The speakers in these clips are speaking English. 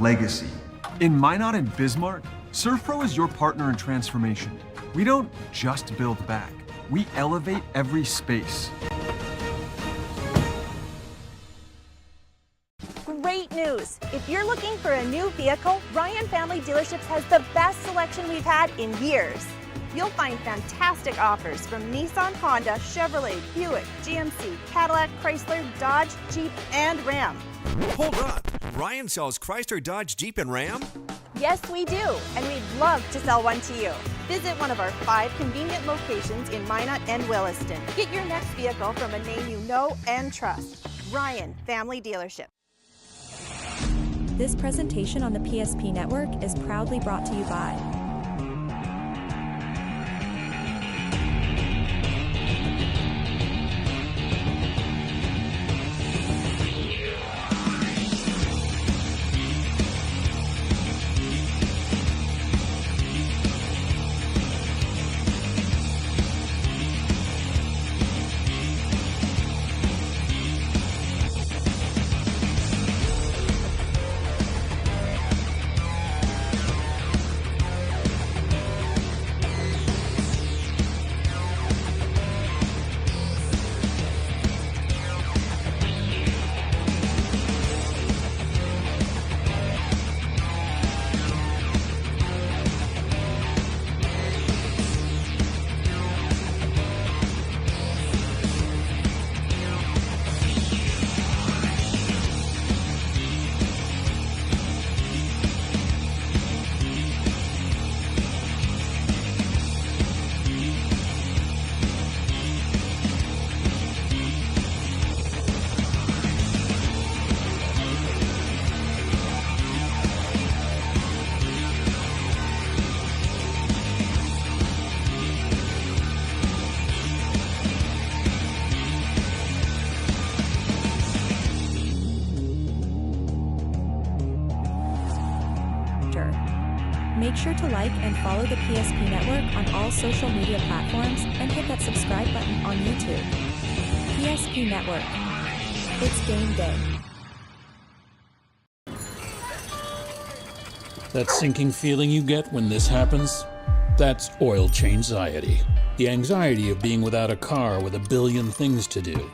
legacy. In Minot and Bismarck, ServPro is your partner in transformation. We don't just build back, we elevate every space. Great news! If you're looking for a new vehicle, Ryan Family Dealerships has the best selection we've had in years. You'll find fantastic offers from Nissan, Honda, Chevrolet, Buick, GMC, Cadillac, Chrysler, Dodge, Jeep, and Ram. Hold up! Ryan sells Chrysler, Dodge, Jeep, and Ram? Yes, we do, and we'd love to sell one to you. Visit one of our 5 convenient locations in Minot and Williston. Get your next vehicle from a name you know and trust. Ryan Family Dealership. This presentation on the PSP Network is proudly brought to you by Make sure to like and follow the PSP Network on all social media platforms and hit that subscribe button on YouTube. PSP Network. It's game day. That sinking feeling you get when this happens? That's oil change-anxiety. The anxiety of being without a car with a billion things to do.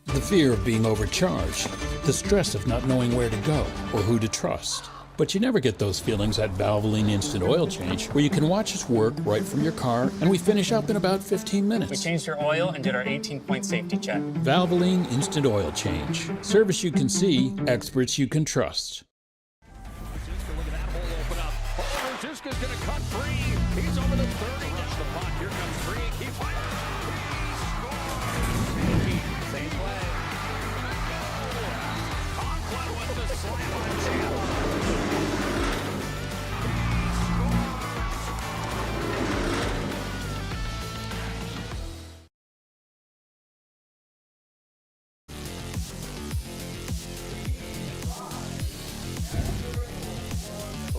The fear of being overcharged. The stress of not knowing where to go or who to trust. But you never get those feelings at Valvoline Instant Oil Change, where you can watch us work right from your car, and we finish up in about 15 minutes. We changed your oil and did our 18-point safety check. Valvoline Instant Oil Change. Service you can see, experts you can trust. Look at that hole open up. Oh, Ziska's going to cut free. He's over the 30. Gets the puck. Here comes free. He fires. He scores. Same play. Conklin with the slam on his hand.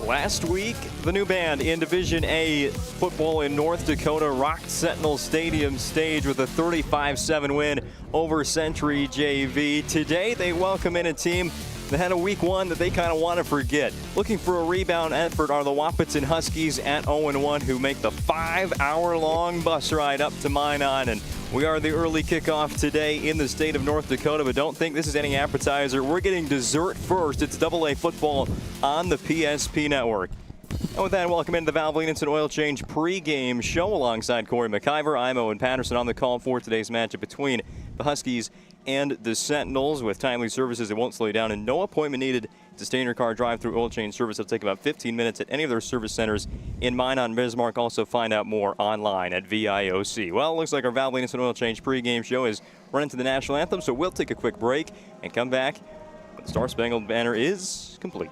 Last week, the new band in Division A football in North Dakota rocked Sentinels Stadium stage with a 35-7 win over Century JV. Today, they welcome in a team that had a week 1 that they kind of want to forget. Looking for a rebound effort are the Wahpeton Huskies at 0-1, who make the 5-hour-long bus ride up to Minot. And we are the early kickoff today in the state of North Dakota, but don't think this is any appetizer. We're getting dessert first. It's AA football on the PSP Network. And with that, welcome into the Valvoline Instant Oil Change pregame show alongside Corey McIver. I'm Owen Patterson on the call for today's matchup between the Huskies and the Sentinels. With timely services, it won't slow you down, and no appointment needed to stay in your car drive-through oil change service. It'll take about 15 minutes at any of their service centers in Minot and Bismarck. Also, find out more online at VIOC. Well, it looks like our Valvoline Instant Oil Change pregame show is running to the national anthem, so we'll take a quick break and come back when the Star Spangled Banner is complete.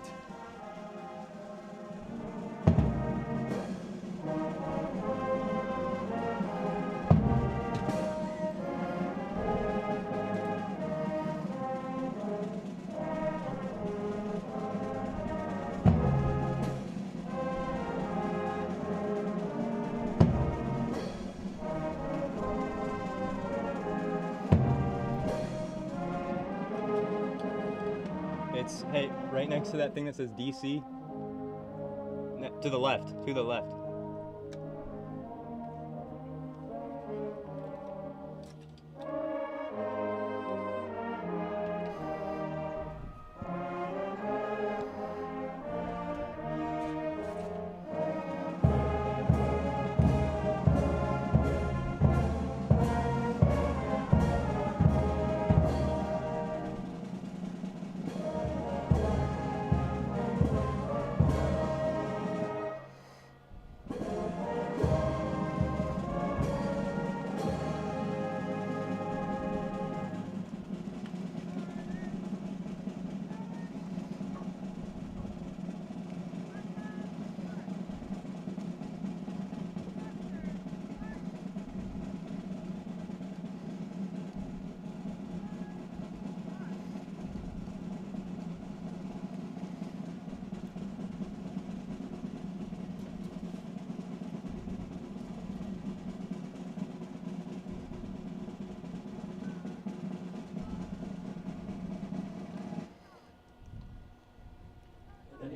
right next to that thing that says DC. To the left, to the left.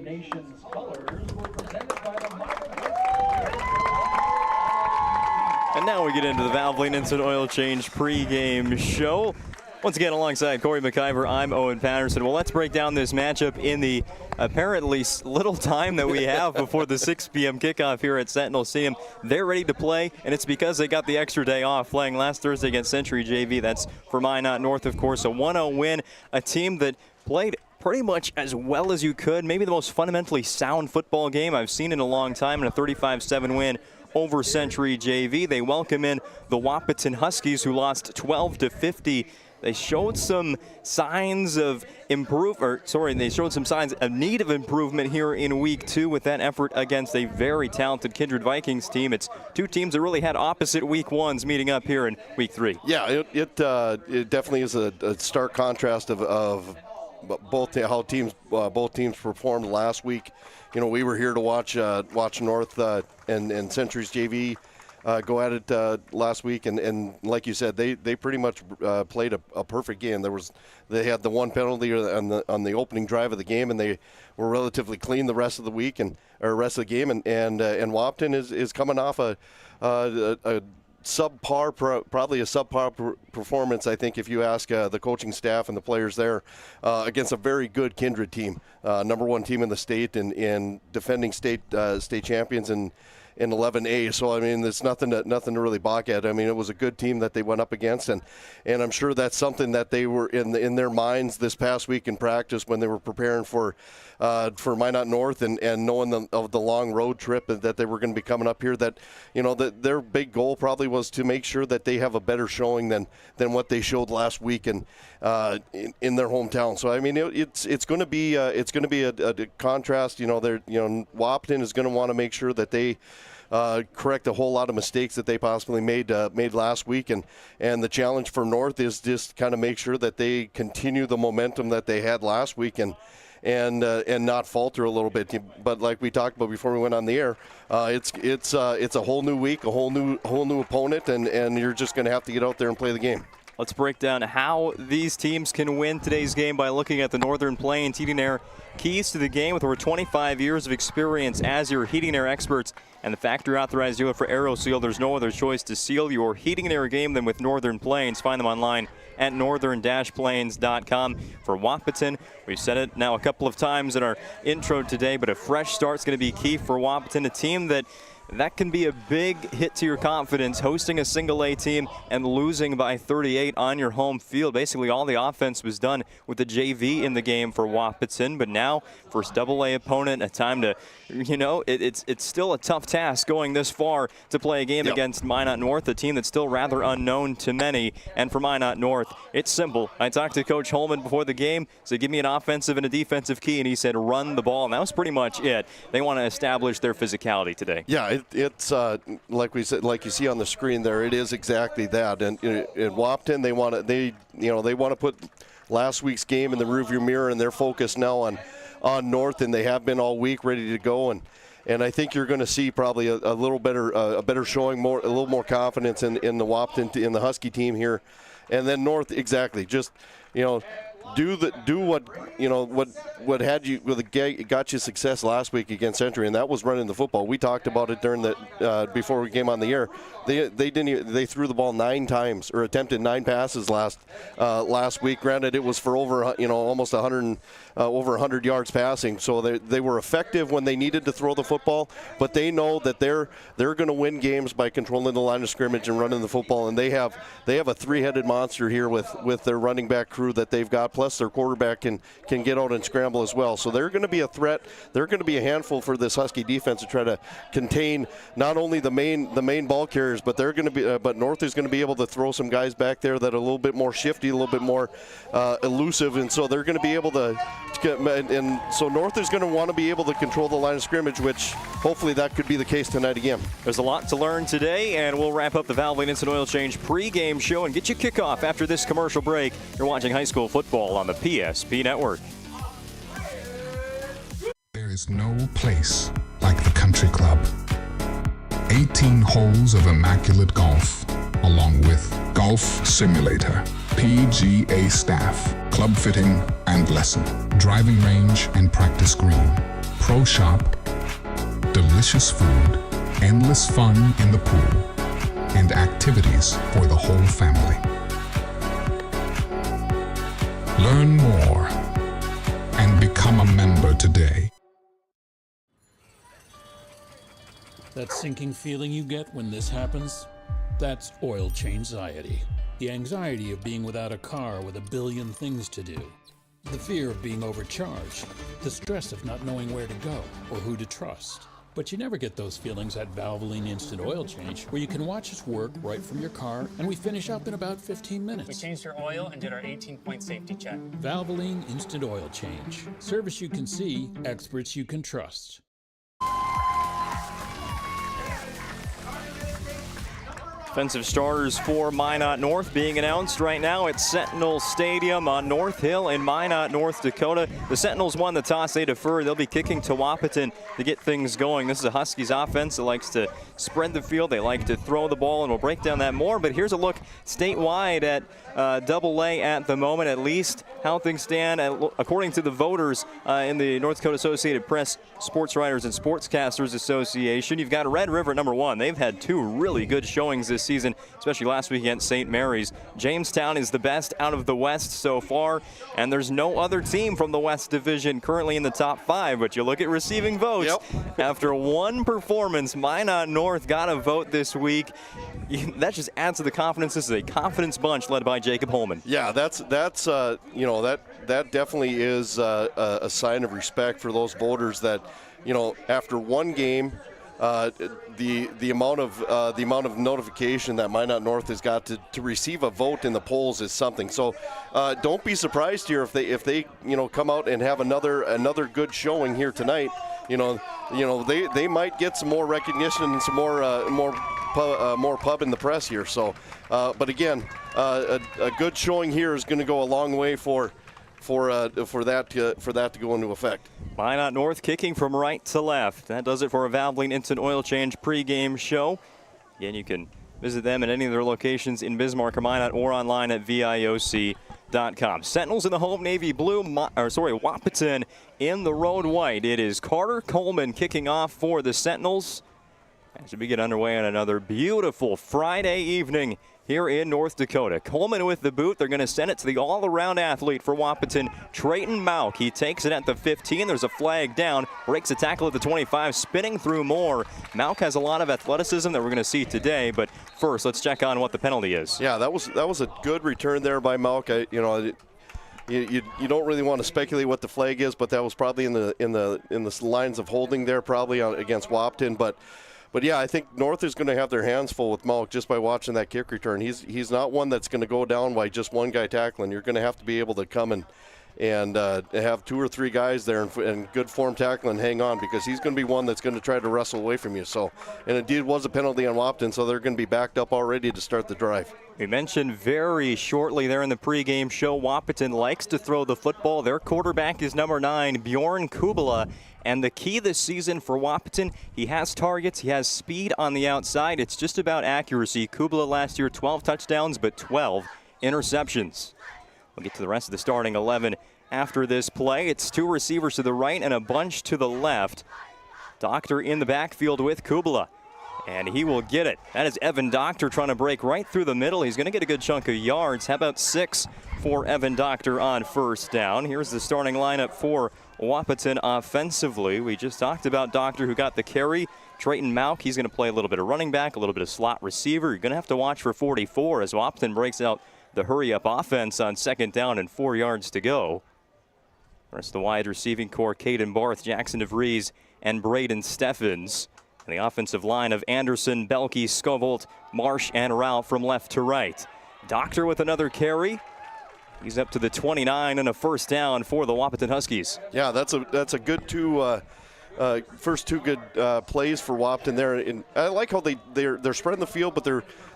Nation's colors were presented by the And now we get into the Valvoline Instant Oil Change pregame show. Once again, alongside Corey McIver, I'm Owen Patterson. Well, let's break down this matchup in the apparently little time that we have before the 6 p.m. kickoff here at Sentinel Stadium. They're ready to play, and it's because they got the extra day off playing last Thursday against Century JV. That's for Minot North, of course. A 1-0 win, a team that played pretty much as well as you could. Maybe the most fundamentally sound football game I've seen in a long time, and a 35-7 win over Century JV. They welcome in the Wahpeton Huskies, who lost 12-50. They showed some signs of they showed some signs of need of improvement here in week 2 with that effort against a very talented Kindred Vikings team. It's two teams that really had opposite week 1s meeting up here in week 3. Yeah, it definitely is a stark contrast of both teams performed last week. You know, we were here to watch North and Century's JV go at it last week, and like you said, they pretty much played a perfect game. They had the one penalty on the opening drive of the game, and they were relatively clean the rest of the week rest of the game. And Wahpeton is coming off a subpar, probably a subpar performance, I think, if you ask the coaching staff and the players there, against a very good Kindred team, number 1 team in the state and defending state champions in 11A. So I mean, there's nothing to really balk at. I mean, it was a good team that they went up against, and I'm sure that's something that they were in their minds this past week in practice when they were preparing for Minot North and knowing of the long road trip that they were going to be coming up here. That, you know, that their big goal probably was to make sure that they have a better showing than what they showed last week in their hometown. So I mean, it's going to be a contrast. You know, Wahpeton is going to want to make sure that they correct a whole lot of mistakes that they possibly made last week, and the challenge for North is just kind of make sure that they continue the momentum that they had last week and not falter a little bit. But like we talked about before we went on the air, it's a whole new week, a whole new opponent, and you're just going to have to get out there and play the game. Let's break down how these teams can win today's game by looking at the Northern Plains Heating Air keys to the game with over 25 years of experience as your heating air experts and the factory authorized dealer for AeroSeal. There's no other choice to seal your heating and air game than with Northern Plains. Find them online at northern-plains.com. For Wahpeton, we've said it now a couple of times in our intro today, but a fresh start's going to be key for Wahpeton, a team that can be a big hit to your confidence, hosting a single A team and losing by 38 on your home field. Basically, all the offense was done with the JV in the game for Wahpeton, but now, first double A opponent, a time to, you know, it's still a tough task going this far to play a game against Minot North, a team that's still rather unknown to many. And for Minot North, it's simple. I talked to Coach Holman before the game, said, give me an offensive and a defensive key, and he said, run the ball. And that was pretty much it. They want to establish their physicality today. Yeah, it's like we said, like you see on the screen there, it is exactly that. And in Wahpeton, they want to put last week's game in the rearview mirror, and they're focused now on North, and they have been all week ready to go. And I think you're going to see probably a little better, a better showing, a little more confidence in the Wahpeton, in the Husky team here. And then North, exactly, just, you know, do what got you success last week against Century, and that was running the football. We talked about it during the before we came on the air. They threw the ball 9 times or attempted 9 passes last week. Granted, it was for over almost 100 over 100 yards passing. So they were effective when they needed to throw the football, but they know that they're going to win games by controlling the line of scrimmage and running the football. And they have a 3-headed monster here with their running back crew that they've got. Plus their quarterback can get out and scramble as well. So they're going to be a threat. They're going to be a handful for this Husky defense to try to contain not only the main ball carriers, but they're going to be but North is going to be able to throw some guys back there that are a little bit more shifty, a little bit more elusive, and so they're going to be able to get, and so North is going to want to be able to control the line of scrimmage, which hopefully that could be the case tonight again. There's a lot to learn today, and we'll wrap up the Valvoline Instant Oil Change pregame show and get you kickoff after this commercial break. You're watching high school football on the PSP Network. There is no place like the country club. 18 holes of immaculate golf, along with golf simulator, PGA staff, club fitting and lesson, driving range and practice green, pro shop, delicious food, endless fun in the pool, and activities for the whole family. Learn more and become a member today. That sinking feeling you get when this happens? That's oil change anxiety. The anxiety of being without a car with a billion things to do. The fear of being overcharged. The stress of not knowing where to go or who to trust. But you never get those feelings at Valvoline Instant Oil Change, where you can watch us work right from your car, and we finish up in about 15 minutes. We changed your oil and did our 18-point safety check. Valvoline Instant Oil Change. Service you can see, experts you can trust. Offensive starters for Minot North being announced right now at Sentinel Stadium on North Hill in Minot, North Dakota. The Sentinels won the toss, they defer. They'll be kicking to Wahpeton to get things going. This is a Huskies offense that likes to spread the field. They like to throw the ball, and we'll break down that more. But here's a look statewide at Double-A at the moment, at least how things stand according to the voters in the North Dakota Associated Press Sports Writers and Sportscasters Association. You've got Red River number 1. They've had 2 really good showings this season, especially last week against St. Mary's. Jamestown is the best out of the West so far, and there's no other team from the West Division currently in the top 5. But you look at receiving votes. Yep. After one performance, Minot North got a vote this week. That just adds to the confidence. This is a confidence bunch led by Jacob Holman. Yeah, that definitely is a sign of respect for those voters that, after one game, the amount of notification that Minot North has got to receive a vote in the polls is something. So don't be surprised here if they come out and have another good showing here tonight. They might get some more recognition and some more pub in the press here. So, but again, a good showing here is going to go a long way for that to go into effect. Minot North kicking from right to left. That does it for a Valvoline Instant Oil Change pregame show. Again, you can visit them at any of their locations in Bismarck or Minot or online at VIOC.com. Sentinels in the home navy blue, Wahpeton in the road white. It is Carter Coleman kicking off for the Sentinels as we get underway on another beautiful Friday evening here in North Dakota. Coleman with the boot. They're going to send it to the all-around athlete for Wahpeton, Trayton Mauk. He takes it at the 15. There's a flag down. Breaks a tackle at the 25, spinning through more. Mauk has a lot of athleticism that we're going to see today, but first, let's check on what the penalty is. Yeah, that was a good return there by Mauk. You don't really want to speculate what the flag is, but that was probably in the lines of holding there, probably against Wahpeton. But yeah, I think North is going to have their hands full with Mauk just by watching that kick return. He's not one that's going to go down by just one guy tackling. You're going to have to be able to come and have 2 or 3 guys there and good form tackling, hang on, because he's going to be one that's going to try to wrestle away from you. So, and indeed was a penalty on Wahpeton, so they're going to be backed up already to start the drive. We mentioned very shortly there in the pregame show, Wahpeton likes to throw the football. Their quarterback is number 9, Bjorn Kubala. And the key this season for Wahpeton, he has targets, he has speed on the outside. It's just about accuracy. Kubala last year, 12 touchdowns, but 12 interceptions. We'll get to the rest of the starting 11 after this play. It's 2 receivers to the right and a bunch to the left. Doctor in the backfield with Kubala, and he will get it. That is Evan Doctor trying to break right through the middle. He's going to get a good chunk of yards. How about 6 for Evan Doctor on first down? Here's the starting lineup for Wahpeton offensively. We just talked about Doctor, who got the carry. Trayton Mauk, he's going to play a little bit of running back, a little bit of slot receiver. You're going to have to watch for 44 as Wahpeton breaks out the hurry-up offense on 2nd down and 4 yards to go. The rest of the wide receiving core, Caden Barth, Jackson DeVries, and Braden Steffens. And the offensive line of Anderson, Belke, Scovolt, Marsh, and Ralph from left to right. Doctor with another carry. He's up to the 29 and a first down for the Wahpeton Huskies. Yeah, that's a good first 2 good plays for Wahpeton there. And I like how they're spreading the field, but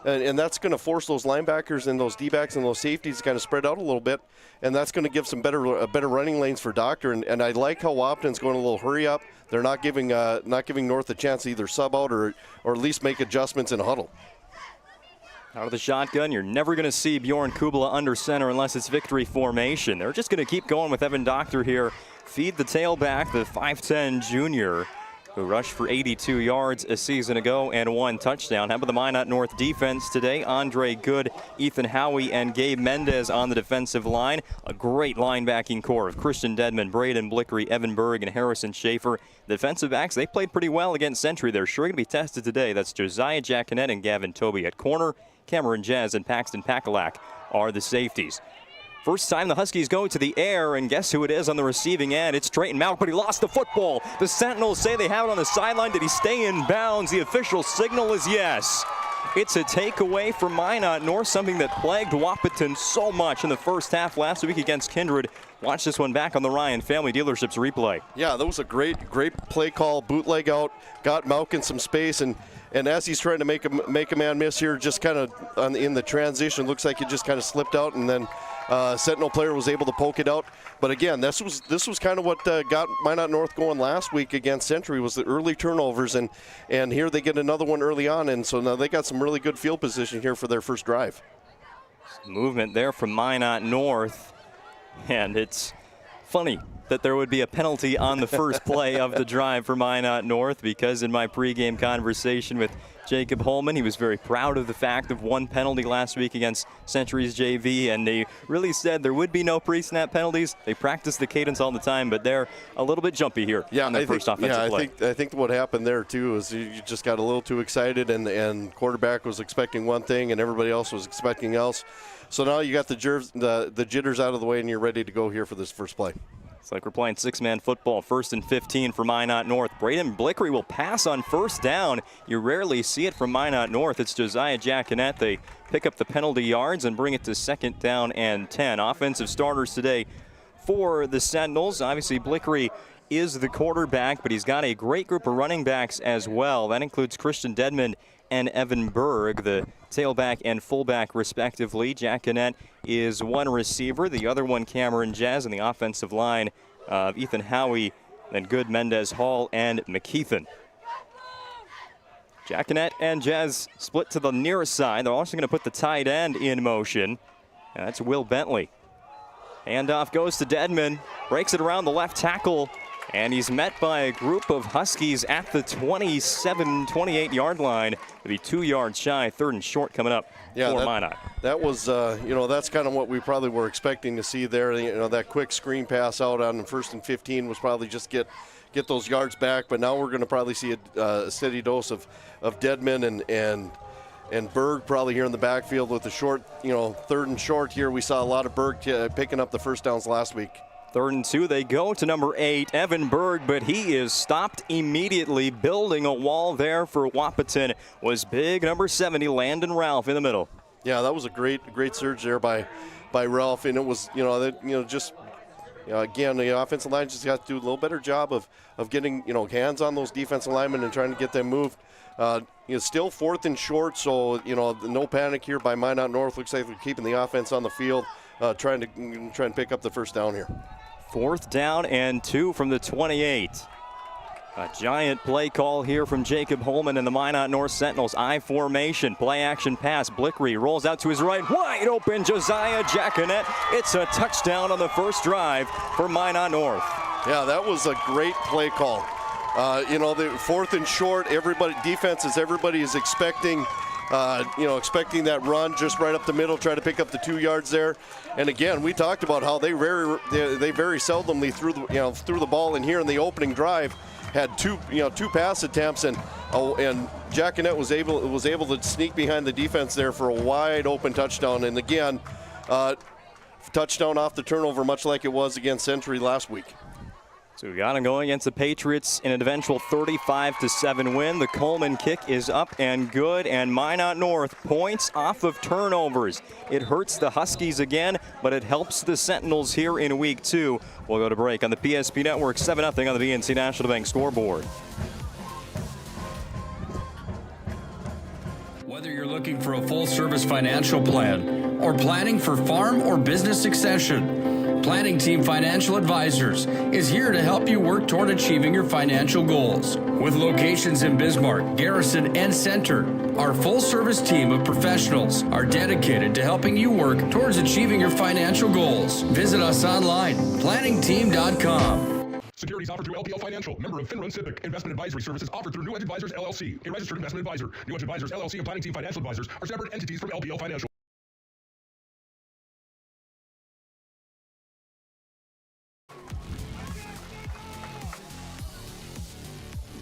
and that's going to force those linebackers and those D-backs and those safeties to kind of spread out a little bit, and that's going to give some better running lanes for Doctor. And I like how Wahpeton's going a little hurry up. They're not giving North a chance to either sub out or at least make adjustments in a huddle. Out of the shotgun, you're never going to see Bjorn Kubala under center unless it's victory formation. They're just going to keep going with Evan Doctor here. Feed the tailback, the 5'10 junior, who rushed for 82 yards a season ago and 1 touchdown. How about the Minot North defense today? Andre Good, Ethan Howie, and Gabe Mendez on the defensive line. A great linebacking core of Christian Dedman, Braden Blickery, Evan Berg, and Harrison Schaefer. The defensive backs, they played pretty well against Century. They're sure going to be tested today. That's Josiah Jackinet and Gavin Toby at corner. Cameron Jazz and Paxton Pakalak are the safeties. First time the Huskies go to the air, and guess who it is on the receiving end? It's Trayton Mauk, but he lost the football. The Sentinels say they have it on the sideline. Did he stay in bounds? The official signal is yes. It's a takeaway for Minot North, something that plagued Wahpeton so much in the first half last week against Kindred. Watch this one back on the Ryan Family Dealerships replay. Yeah, that was a great play call. Bootleg out, got Mauk in some space, and as he's trying to make a man miss here, just kind of in the transition, looks like he just kind of slipped out, and then Sentinel player was able to poke it out. But again, this was kind of what got Minot North going last week against Century, was the early turnovers, and here they get another one early on, and so now they got some really good field position here for their first drive. Movement there from Minot North, and it's funny that there would be a penalty on the first play of the drive for Minot North, because in my pregame conversation with Jacob Holman, he was very proud of the fact of 1 penalty last week against Century's JV, and they really said there would be no pre-snap penalties. They practice the cadence all the time, but they're a little bit jumpy here on the first offensive play. I think what happened there too is you just got a little too excited, and quarterback was expecting one thing and everybody else was expecting else. So now you got the jitters out of the way, and you're ready to go here for this first play. It's like we're playing 6-man football. 1st and 15 for Minot North. Braden Blickery will pass on first down. You rarely see it from Minot North. It's Josiah Jackinet. They pick up the penalty yards and bring it to 2nd down and 10. Offensive starters today for the Sentinels. Obviously, Blickery is the quarterback, but he's got a great group of running backs as well. That includes Christian Dedman and Evan Berg, the tailback and fullback respectively. Jackinet is one receiver, the other one Cameron Jazz, and the offensive line of Ethan Howie, then Good, Mendez, Hall, and McKeithen. Jackinet and Jazz split to the near side. They're also going to put the tight end in motion. And that's Will Bentley. Handoff goes to Dedman, breaks it around the left tackle, and he's met by a group of Huskies at the 28-yard line. It'll be 2 yards shy, 3rd and short coming up for Minot. That was, that's kind of what we probably were expecting to see there. That quick screen pass out on the 1st and 15 was probably just get those yards back. But now we're going to probably see a steady dose of Dedman and Berg probably here in the backfield with the short, 3rd and short here. We saw a lot of Berg picking up the first downs last week. 3rd and 2, they go to number 8, Evan Berg, but he is stopped immediately. Building a wall there for Wahpeton was big number 70, Landon Ralph, in the middle. Yeah, that was a great surge there by Ralph, and it was, again, the offensive line just got to do a little better job of getting, hands on those defensive linemen and trying to get them moved. Still 4th and short, so, no panic here by Minot North. Looks like they're keeping the offense on the field, trying to pick up the first down here. 4th down and 2 from the 28. A giant play call here from Jacob Holman and the Minot North Sentinels. I formation, play action pass. Blickery rolls out to his right, wide open Josiah Jackinet. It's a touchdown on the first drive for Minot North. Yeah, that was a great play call. The 4th and short, everybody is expecting, expecting that run just right up the middle, try to pick up the 2 yards there. And again, we talked about how they very seldomly threw the ball in here in the opening drive. Had two pass attempts, and Jackinet was able to sneak behind the defense there for a wide open touchdown. And again, touchdown off the turnover, much like it was against Century last week. So we got him going against the Patriots in an eventual 35-7 win. The Coleman kick is up and good, and Minot North points off of turnovers. It hurts the Huskies again, but it helps the Sentinels here in week 2. We'll go to break on the PSP Network, 7-0 on the BNC National Bank scoreboard. Whether you're looking for a full-service financial plan or planning for farm or business succession, Planning Team Financial Advisors is here to help you work toward achieving your financial goals. With locations in Bismarck, Garrison, and Center, our full-service team of professionals are dedicated to helping you work towards achieving your financial goals. Visit us online, planningteam.com. Securities offered through LPL Financial, member of FINRA Civic. Investment advisory services offered through New Edge Advisors, LLC, a registered investment advisor. New Edge Advisors, LLC, and Planning Team Financial Advisors are separate entities from LPL Financial.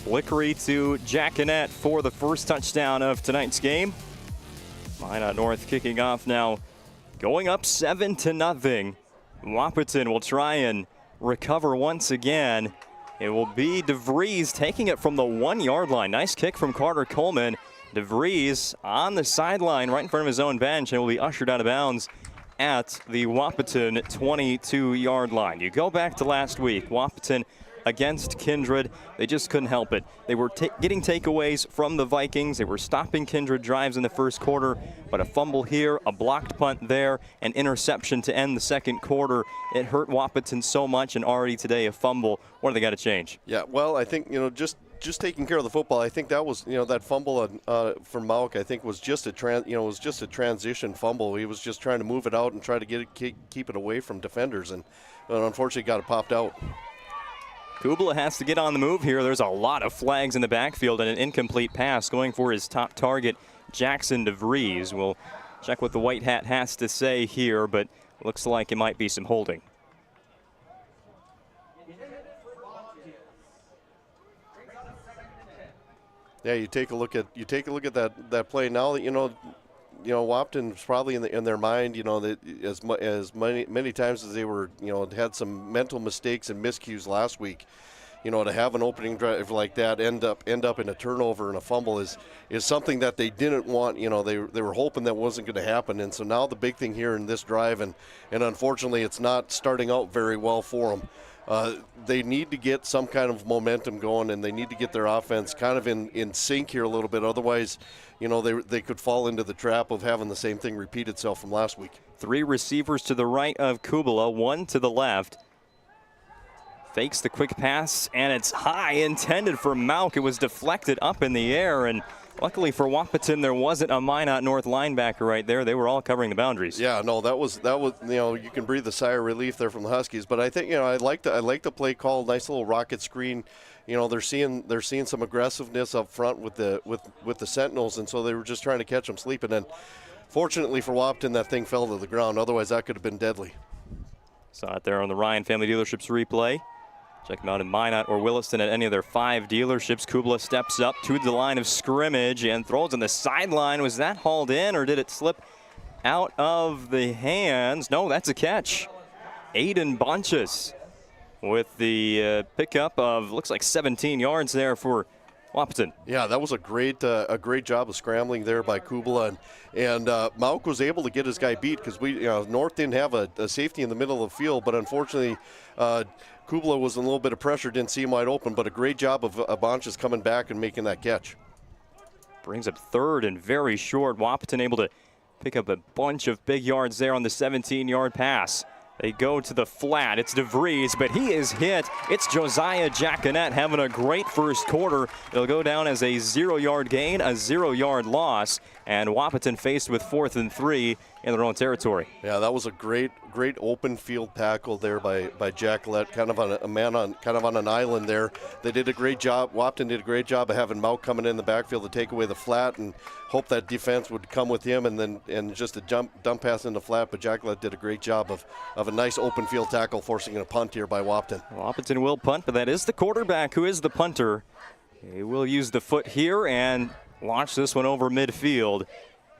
Blickery to Jackinet for the first touchdown of tonight's game. Minot North kicking off now, going up 7-0. Wahpeton will try and recover once again. It will be DeVries taking it from the 1-yard line. Nice kick from Carter Coleman. DeVries on the sideline right in front of his own bench and will be ushered out of bounds at the Wahpeton 22-yard line. You go back to last week, Wahpeton against Kindred, they just couldn't help it. They were getting takeaways from the Vikings. They were stopping Kindred drives in the first quarter, but a fumble here, a blocked punt there, an interception to end the second quarter. It hurt Wahpeton so much, and already today a fumble. What do they got to change? Yeah, well, I think, just taking care of the football. I think that was, that fumble from Mauk, I think was just a transition fumble. He was just trying to move it out and try to keep it away from defenders, and unfortunately got it popped out. Kubala has to get on the move here. There's a lot of flags in the backfield and an incomplete pass going for his top target, Jackson DeVries. We'll check what the white hat has to say here, but looks like it might be some holding. Yeah, you take a look at that play now. That Wahpeton's probably in their mind, that as many times as they were, had some mental mistakes and miscues last week, to have an opening drive like that end up in a turnover and a fumble is something that they didn't want. They were hoping that wasn't going to happen, and so now the big thing here in this drive, and unfortunately it's not starting out very well for them. They need to get some kind of momentum going, and they need to get their offense kind of in sync here a little bit. Otherwise, they could fall into the trap of having the same thing repeat itself from last week. 3 receivers to the right of Kubala, 1 to the left. Fakes the quick pass, and it's high, intended for Mauk. It was deflected up in the air, and luckily for Wahpeton, there wasn't a Minot North linebacker right there. They were all covering the boundaries. Yeah, no, that was you can breathe a sigh of relief there from the Huskies. But I think I like the play call, nice little rocket screen. They're seeing some aggressiveness up front with the Sentinels, and so they were just trying to catch them sleeping. And fortunately for Wahpeton, that thing fell to the ground. Otherwise, that could have been deadly. Saw it there on the Ryan Family Dealerships replay. Check them out in Minot or Williston at any of their 5 dealerships. Kubala steps up to the line of scrimmage and throws on the sideline. Was that hauled in, or did it slip out of the hands? No, that's a catch. Aiden Bunches with the pickup of, looks like 17 yards there for Wahpeton. Yeah, that was a great job of scrambling there by Kubala, and Mauk was able to get his guy beat because North didn't have a safety in the middle of the field, but unfortunately Kubala was in a little bit of pressure, didn't see him wide open, but a great job of Bunches coming back and making that catch. Brings up 3rd and very short. Wahpeton able to pick up a bunch of big yards there on the 17-yard pass. They go to the flat. It's DeVries, but he is hit. It's Josiah Jacquinette having a great first quarter. It'll go down as a 0-yard gain, a 0-yard loss, and Wahpeton faced with 4th and 3 in their own territory. Yeah, that was a great open field tackle there by Jacquinette, kind of on a man on an island there. They did a great job. Wahpeton did a great job of having Mount coming in the backfield to take away the flat and hope that defense would come with him and just a dump pass in the flat. But Jacquinette did a great job of a nice open field tackle, forcing a punt here by Wahpeton. Wahpeton will punt, but that is the quarterback who is the punter. He will use the foot here and launch this one over midfield.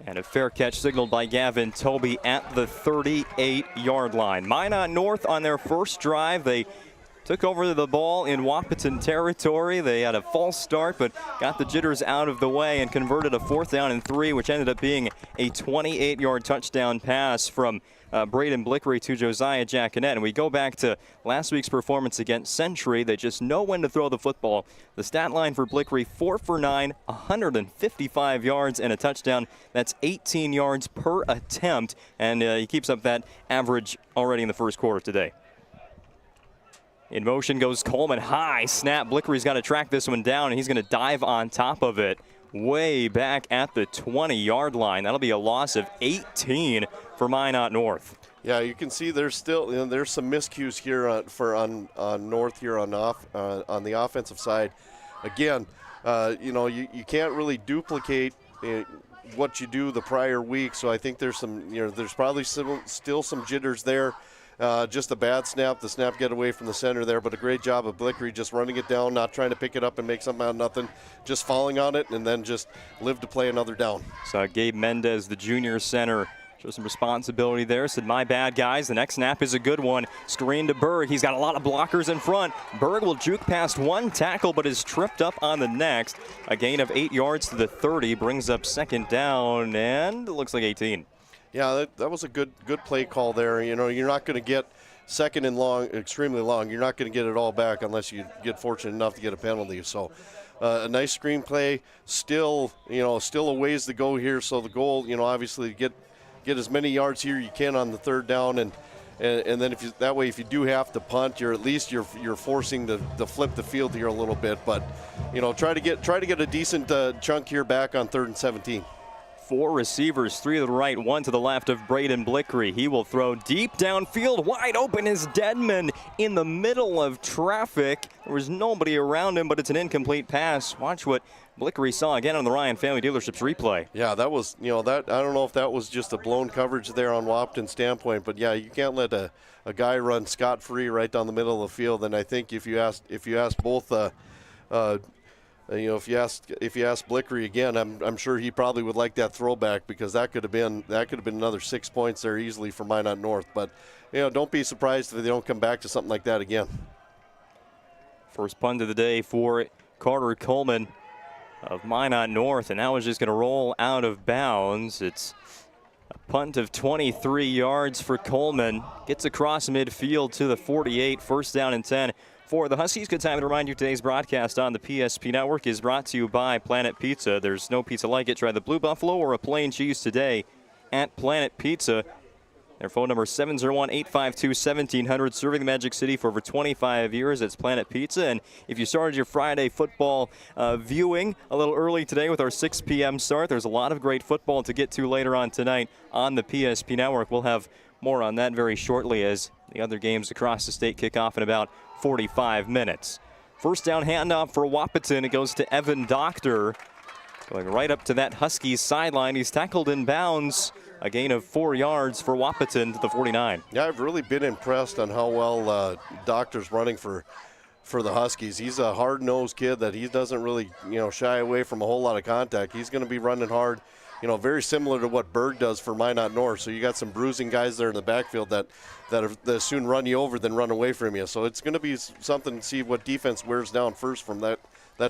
And a fair catch signaled by Gavin Toby at the 38-yard line. Minot North on their first drive. They took over the ball in Wahpeton territory. They had a false start, but got the jitters out of the way and converted a 4th down and 3, which ended up being a 28-yard touchdown pass from Braden Blickery to Josiah Jacquinette. And we go back to last week's performance against Century. They just know when to throw the football. The stat line for Blickery, 4 for 9, 155 yards and a touchdown. That's 18 yards per attempt, and he keeps up that average already in the first quarter today. In motion goes Coleman, high snap. Blickery's got to track this one down, and he's going to dive on top of it way back at the 20-yard line. That'll be a loss of 18 for Minot North. Yeah, you can see there's still there's some miscues here on North here on the offensive side. Again, you can't really duplicate what you do the prior week. So I think there's there's probably still some jitters there. Just a bad snap. The snap get away from the center there, but a great job of Blickery just running it down, not trying to pick it up and make something out of nothing, just falling on it and then just live to play another down. So Gabe Mendez, the junior center, shows some responsibility there. Said, my bad, guys. The next snap is a good one. Screen to Berg. He's got a lot of blockers in front. Berg will juke past one tackle, but is tripped up on the next. A gain of 8 yards to the 30 brings up 2nd down, and it looks like 18. Yeah, that was a good play call there. You're not going to get 2nd and long, extremely long. You're not going to get it all back unless you get fortunate enough to get a penalty. So a nice screen play. Still a ways to go here. So the goal, obviously get as many yards here you can on the 3rd down, and then if you do have to punt, you're forcing to flip the field here a little bit. But try to get a decent chunk here back on 3rd and 17. 4 receivers, 3 to the right, 1 to the left of Braden Blickery. He will throw deep downfield. Wide open is Deadman in the middle of traffic. There was nobody around him, but it's an incomplete pass. Watch what Blickery saw again on the Ryan Family Dealerships replay. Yeah, that was, that I don't know if that was just a blown coverage there on Wahpeton's standpoint, but yeah, you can't let a guy run scot-free right down the middle of the field. And I think if you ask both if you ask Blickery again, I'm sure he probably would like that throwback, because that could have been another 6 points there easily for Minot North. But don't be surprised if they don't come back to something like that again. First punt of the day for Carter Coleman of Minot North, and now is just going to roll out of bounds. It's a punt of 23 yards for Coleman. Gets across midfield to the 48. 1st down and 10. For the Huskies. Good time to remind you today's broadcast on the PSP Network is brought to you by Planet Pizza. There's no pizza like it. Try the Blue Buffalo or a plain cheese today at Planet Pizza. Their phone number is 701-852-1700. Serving the Magic City for over 25 years. It's Planet Pizza. And if you started your Friday football viewing a little early today with our 6 p.m. start, there's a lot of great football to get to later on tonight on the PSP Network. We'll have more on that very shortly as the other games across the state kick off in about 45 minutes. 1st down handoff for Wahpeton. It goes to Evan Doctor. Going right up to that Huskies sideline. He's tackled in bounds. A gain of 4 yards for Wahpeton to the 49. Yeah, I've really been impressed on how well Doctor's running for the Huskies. He's a hard-nosed kid that he doesn't really shy away from a whole lot of contact. He's going to be running hard. Very similar to what Berg does for Minot North. So you got some bruising guys there in the backfield that soon run you over than run away from you. So it's going to be something to see what defense wears down first from that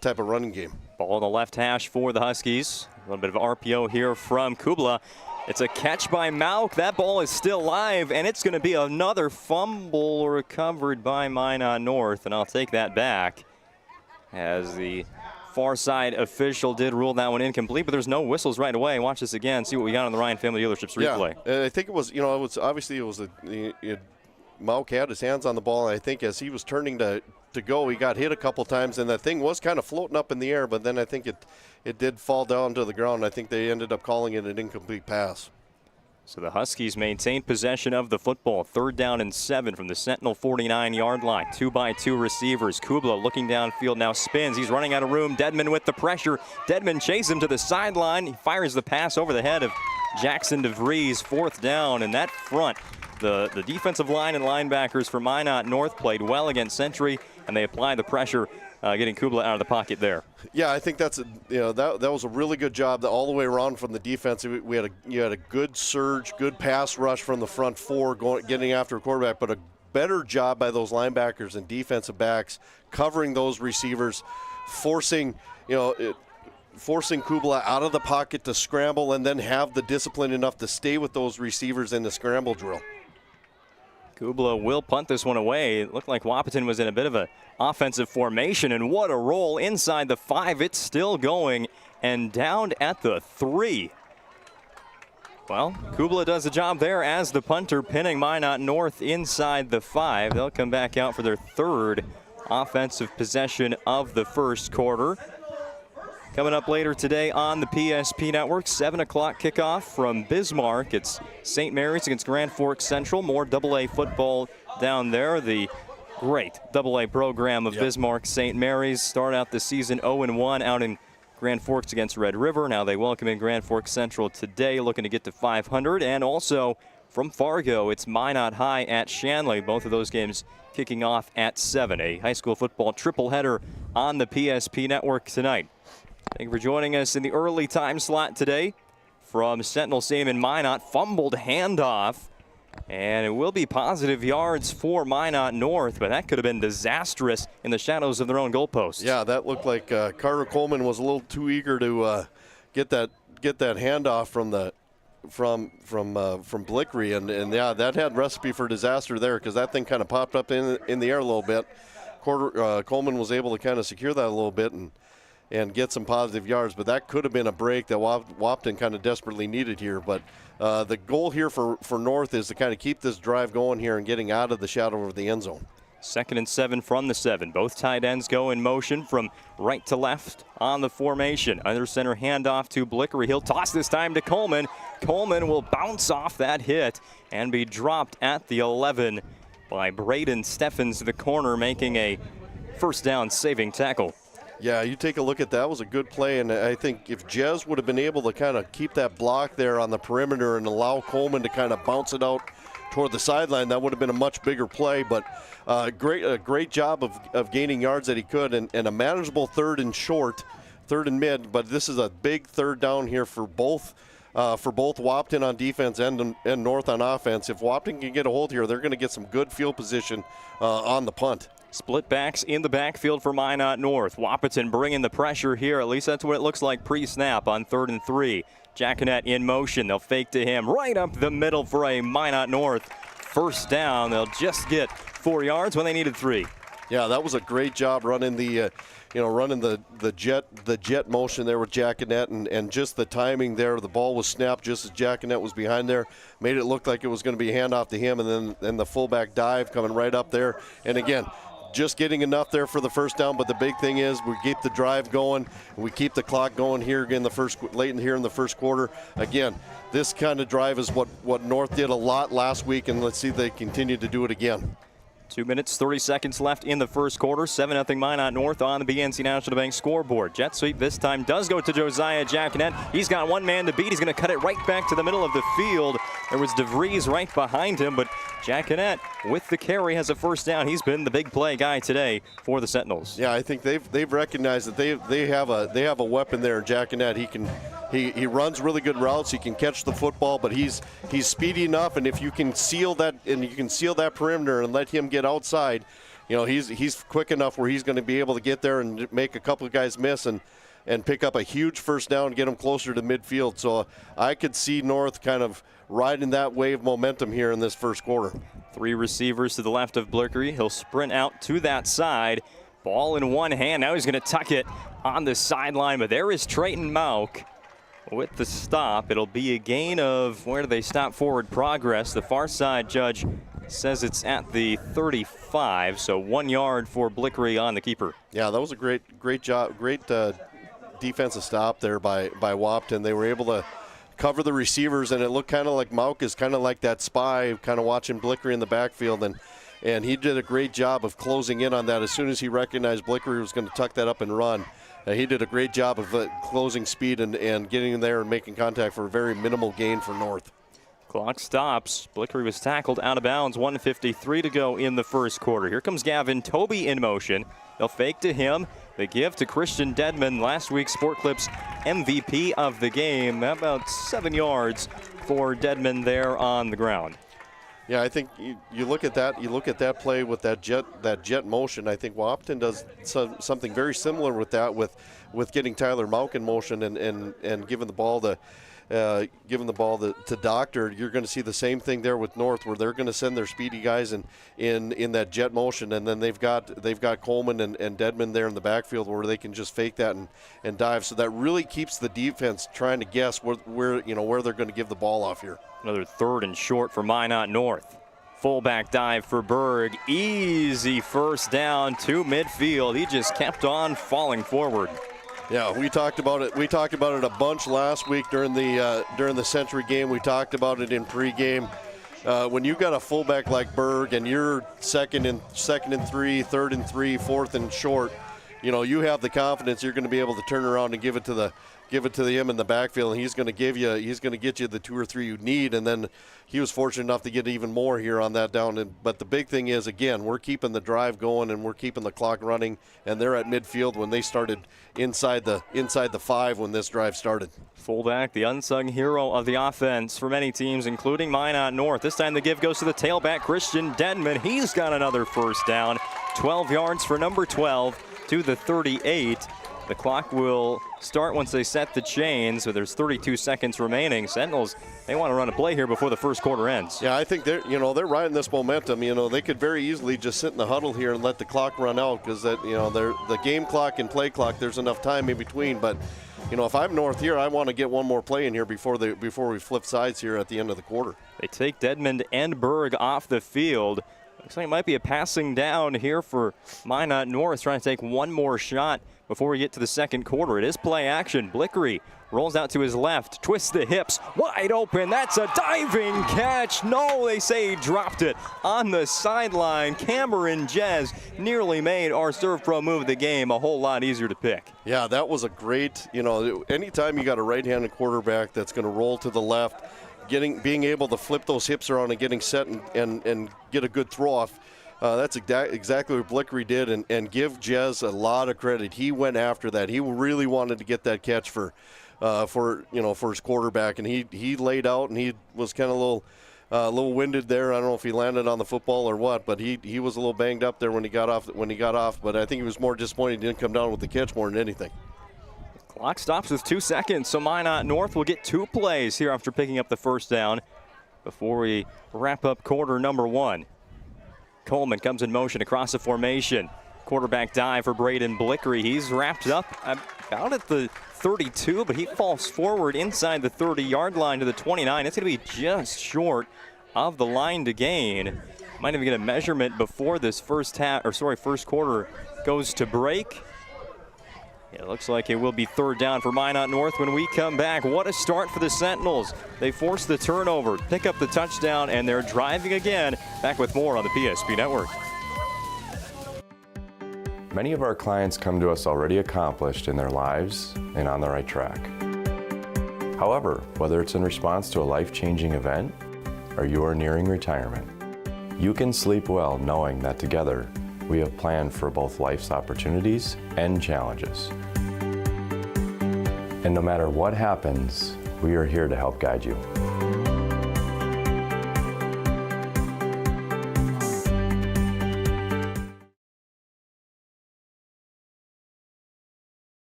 type of running game. Ball on the left hash for the Huskies. A little bit of RPO here from Kubla. It's a catch by Mauk. That ball is still live, and it's going to be another fumble recovered by Minot North. And I'll take that back as the far side official did rule that one incomplete, but there's no whistles right away. Watch this again, see what we got on the Ryan Family Dealerships replay. Yeah, I think it was, Mauk had his hands on the ball, and I think as he was turning to go, he got hit a couple times, and that thing was kind of floating up in the air, but then I think it did fall down to the ground. I think they ended up calling it an incomplete pass. So the Huskies maintain possession of the football. 3rd down and 7 from the Sentinel 49-yard line. 2-by-2 receivers. Kubla looking downfield now, spins. He's running out of room. Dedman with the pressure. Dedman chases him to the sideline. He fires the pass over the head of Jackson DeVries. 4th down, and that front, the defensive line and linebackers for Minot North played well against Century, and they applied the pressure, getting Kubla out of the pocket there. Yeah, I think that's that was a really good job all the way around from the defense. You had a good surge, good pass rush from the front four, getting after a quarterback, but a better job by those linebackers and defensive backs covering those receivers, forcing Kubla out of the pocket to scramble, and then have the discipline enough to stay with those receivers in the scramble drill. Kubla will punt this one away. It looked like Wahpeton was in a bit of an offensive formation, and what a roll inside the 5. It's still going, and down at the 3. Well, Kubla does the job there as the punter, pinning Minot North inside the 5. They'll come back out for their 3rd offensive possession of the first quarter. Coming up later today on the PSP Network, 7 o'clock kickoff from Bismarck. It's St. Mary's against Grand Forks Central. More AA football down there. The great AA program of Bismarck St. Mary's start out the season 0-1 out in Grand Forks against Red River. Now they welcome in Grand Forks Central today, looking to get to 500. And also from Fargo, it's Minot High at Shanley. Both of those games kicking off at 7. A high school football triple header on the PSP Network tonight. Thank you for joining us in the early time slot today from Sentinel Stadium in Minot. Fumbled handoff, and it will be positive yards for Minot North, but that could have been disastrous in the shadows of their own goalposts. Yeah, that looked like Carter Coleman was a little too eager to get that handoff from Blickery, and yeah, that had recipe for disaster there, because that thing kind of popped up in the air a little bit. Coleman was able to kind of secure that a little bit and get some positive yards, but that could have been a break that Wahpeton kind of desperately needed here. But the goal here for North is to kind of keep this drive going here and getting out of the shadow of the end zone. 2nd and 7 from the 7. Both tight ends go in motion from right to left on the formation. Under center handoff to Blickery. He'll toss this time to Coleman. Coleman will bounce off that hit and be dropped at the 11 by Braden Steffens, the corner, making a 1st down saving tackle. Yeah, you take a look at that. It was a good play, and I think if Jez would have been able to kind of keep that block there on the perimeter and allow Coleman to kind of bounce it out toward the sideline, that would have been a much bigger play. But a great job of gaining yards that he could, and a manageable 3rd and short, 3rd and mid. But this is a big 3rd down here for both Wahpeton on defense and North on offense. If Wahpeton can get a hold here, they're going to get some good field position on the punt. Split backs in the backfield for Minot North. Wahpeton bringing the pressure here. At least that's what it looks like pre-snap on 3rd and 3. Jackanet in motion. They'll fake to him right up the middle for a Minot North 1st down. They'll just get 4 yards when they needed 3. Yeah, that was a great job running the jet motion there with Jackanet, and just the timing there. The ball was snapped just as Jackanet was behind there, made it look like it was going to be a handoff to him, and then the fullback dive coming right up there. And again, just getting enough there for the 1st down, but the big thing is we keep the drive going, and we keep the clock going here again late in the first quarter. Again, this kind of drive is what North did a lot last week, and let's see if they continue to do it again. 2 minutes, 30 seconds left in the first quarter. 7-0 Minot North on the BNC National Bank scoreboard. Jet sweep this time does go to Josiah Jackanet. He's got one man to beat. He's going to cut it right back to the middle of the field. There was DeVries right behind him, but Jackanet with the carry has a 1st down. He's been the big play guy today for the Sentinels. Yeah, I think they've recognized that they have a weapon there in Jackanet. He runs really good routes. He can catch the football, but he's speedy enough. And if you can seal that perimeter and let him get outside, he's quick enough where he's going to be able to get there and make a couple of guys miss and pick up a huge 1st down and get them closer to midfield. So I could see North kind of riding that wave momentum here in this first quarter. 3 receivers to the left of Blickery. He'll sprint out to that side. Ball in one hand. Now he's going to tuck it on the sideline, but there is Trayton Mauk with the stop. It'll be a gain of, where do they stop forward progress? The far side, Judge, says it's at the 35, so 1 yard for Blickery on the keeper. Yeah, that was a great job, great defensive stop there by Wahpeton. They were able to cover the receivers, and it looked kind of like Mauk is kind of like that spy, kind of watching Blickery in the backfield, and he did a great job of closing in on that. As soon as he recognized Blickery was going to tuck that up and run, he did a great job of closing speed and getting in there and making contact for a very minimal gain for North. Clock stops. Blickery was tackled out of bounds. 1:53 to go in the first quarter. Here comes Gavin Toby in motion. They'll fake to him. They give to Christian Dedman, last week's Sport Clips MVP of the game. About 7 yards for Dedman there on the ground. Yeah, I think you look at that. You look at that play with that jet motion. I think Wahpeton does something very similar with that, with getting Tyler Mauk in motion and giving the ball to Doctor. You're going to see the same thing there with North, where they're going to send their speedy guys in that jet motion, and then they've got Coleman and Dedman there in the backfield where they can just fake that and dive. So that really keeps the defense trying to guess where they're going to give the ball off here. Another 3rd and short for Minot North. Fullback dive for Berg. Easy first down to midfield. He just kept on falling forward. Yeah, we talked about it. We talked about it a bunch last week during the Century game. We talked about it in pregame. When you got a fullback like Berg and you're second and 3, 3rd and 3, 4th and short, you have the confidence you're going to be able to turn around and give it to him in the backfield, and he's going to get you the 2 or 3 you need. And then he was fortunate enough to get even more here on that down. But the big thing is, again, we're keeping the drive going and we're keeping the clock running, and they're at midfield when they started inside the 5 when this drive started. Fullback, the unsung hero of the offense for many teams, including Minot North. This time the give goes to the tailback, Christian Dedman. He's got another first down. 12 yards for number 12 to the 38. The clock will start once they set the chain, so there's 32 seconds remaining. Sentinels, they want to run a play here before the first quarter ends. Yeah, I think they're riding this momentum. They could very easily just sit in the huddle here and let the clock run out, because the game clock and play clock, there's enough time in between. But if I'm North here, I want to get one more play in here before we flip sides here at the end of the quarter. They take Dedmond and Berg off the field. Looks like it might be a passing down here for Minot North, trying to take one more shot before we get to the second quarter. It is play action. Blickery rolls out to his left, twists the hips, wide open. That's a diving catch. No, they say he dropped it on the sideline. Cameron Jez nearly made our Serve Pro move of the game a whole lot easier to pick. Yeah, that was a great, anytime you got a right-handed quarterback that's going to roll to the left, being able to flip those hips around and getting set and get a good throw off. That's exactly what Blickery did, and give Jez a lot of credit. He went after that. He really wanted to get that catch for his quarterback, and he laid out, and he was kind of a little winded there. I don't know if he landed on the football or what, but he was a little banged up there when he got off. But I think he was more disappointed he didn't come down with the catch more than anything. Clock stops with 2 seconds, so Minot North will get 2 plays here after picking up the first down before we wrap up quarter number 1. Coleman comes in motion across the formation. Quarterback dive for Braden Blickery. He's wrapped up about at the 32, but he falls forward inside the 30-yard line to the 29. It's going to be just short of the line to gain. Might even get a measurement before this first quarter goes to break. It looks like it will be 3rd down for Minot North when we come back. What a start for the Sentinels. They force the turnover, pick up the touchdown, and they're driving again. Back with more on the PSP Network. Many of our clients come to us already accomplished in their lives and on the right track. However, whether it's in response to a life-changing event or you are nearing retirement, you can sleep well knowing that together we have planned for both life's opportunities and challenges. And no matter what happens, we are here to help guide you.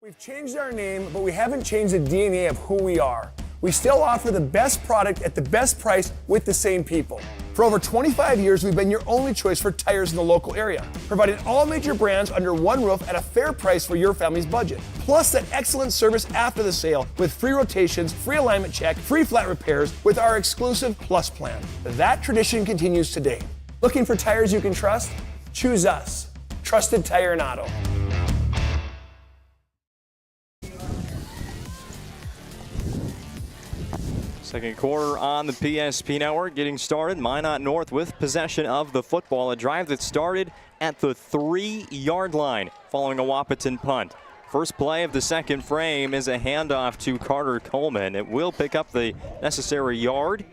We've changed our name, but we haven't changed the DNA of who we are. We still offer the best product at the best price with the same people. For over 25 years, we've been your only choice for tires in the local area, providing all major brands under one roof at a fair price for your family's budget. Plus that excellent service after the sale with free rotations, free alignment check, free flat repairs with our exclusive Plus plan. That tradition continues today. Looking for tires you can trust? Choose us. Trusted Tire and Auto. Second quarter on the PSP Network getting started. Minot North with possession of the football. A drive that started at the 3-yard line following a Wahpeton punt. First play of the second frame is a handoff to Carter Coleman. It will pick up the necessary yard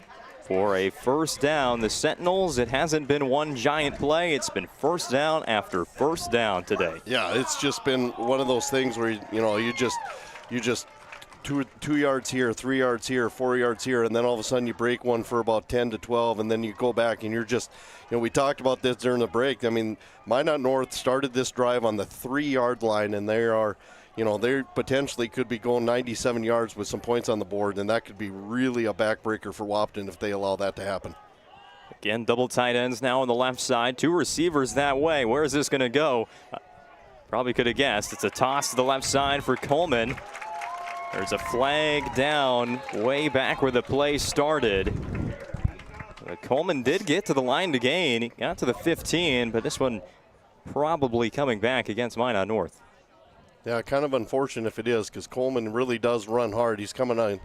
for a first down. The Sentinels, it hasn't been one giant play. It's been first down after first down today. Yeah, it's just been one of those things where, you just 2 yards here, 3 yards here, 4 yards here, and then all of a sudden you break one for about 10 to 12, and then you go back and you're just, we talked about this during the break. I mean, Minot North started this drive on the 3-yard line, and they are, they potentially could be going 97 yards with some points on the board, and that could be really a backbreaker for Wahpeton if they allow that to happen. Again, double tight ends now on the left side, 2 receivers that way. Where is this going to go? Probably could have guessed. It's a toss to the left side for Coleman. There's a flag down way back where the play started. Coleman did get to the line to gain. He got to the 15, but this one probably coming back against Minot North. Yeah, kind of unfortunate if it is, because Coleman really does run hard. He's coming on.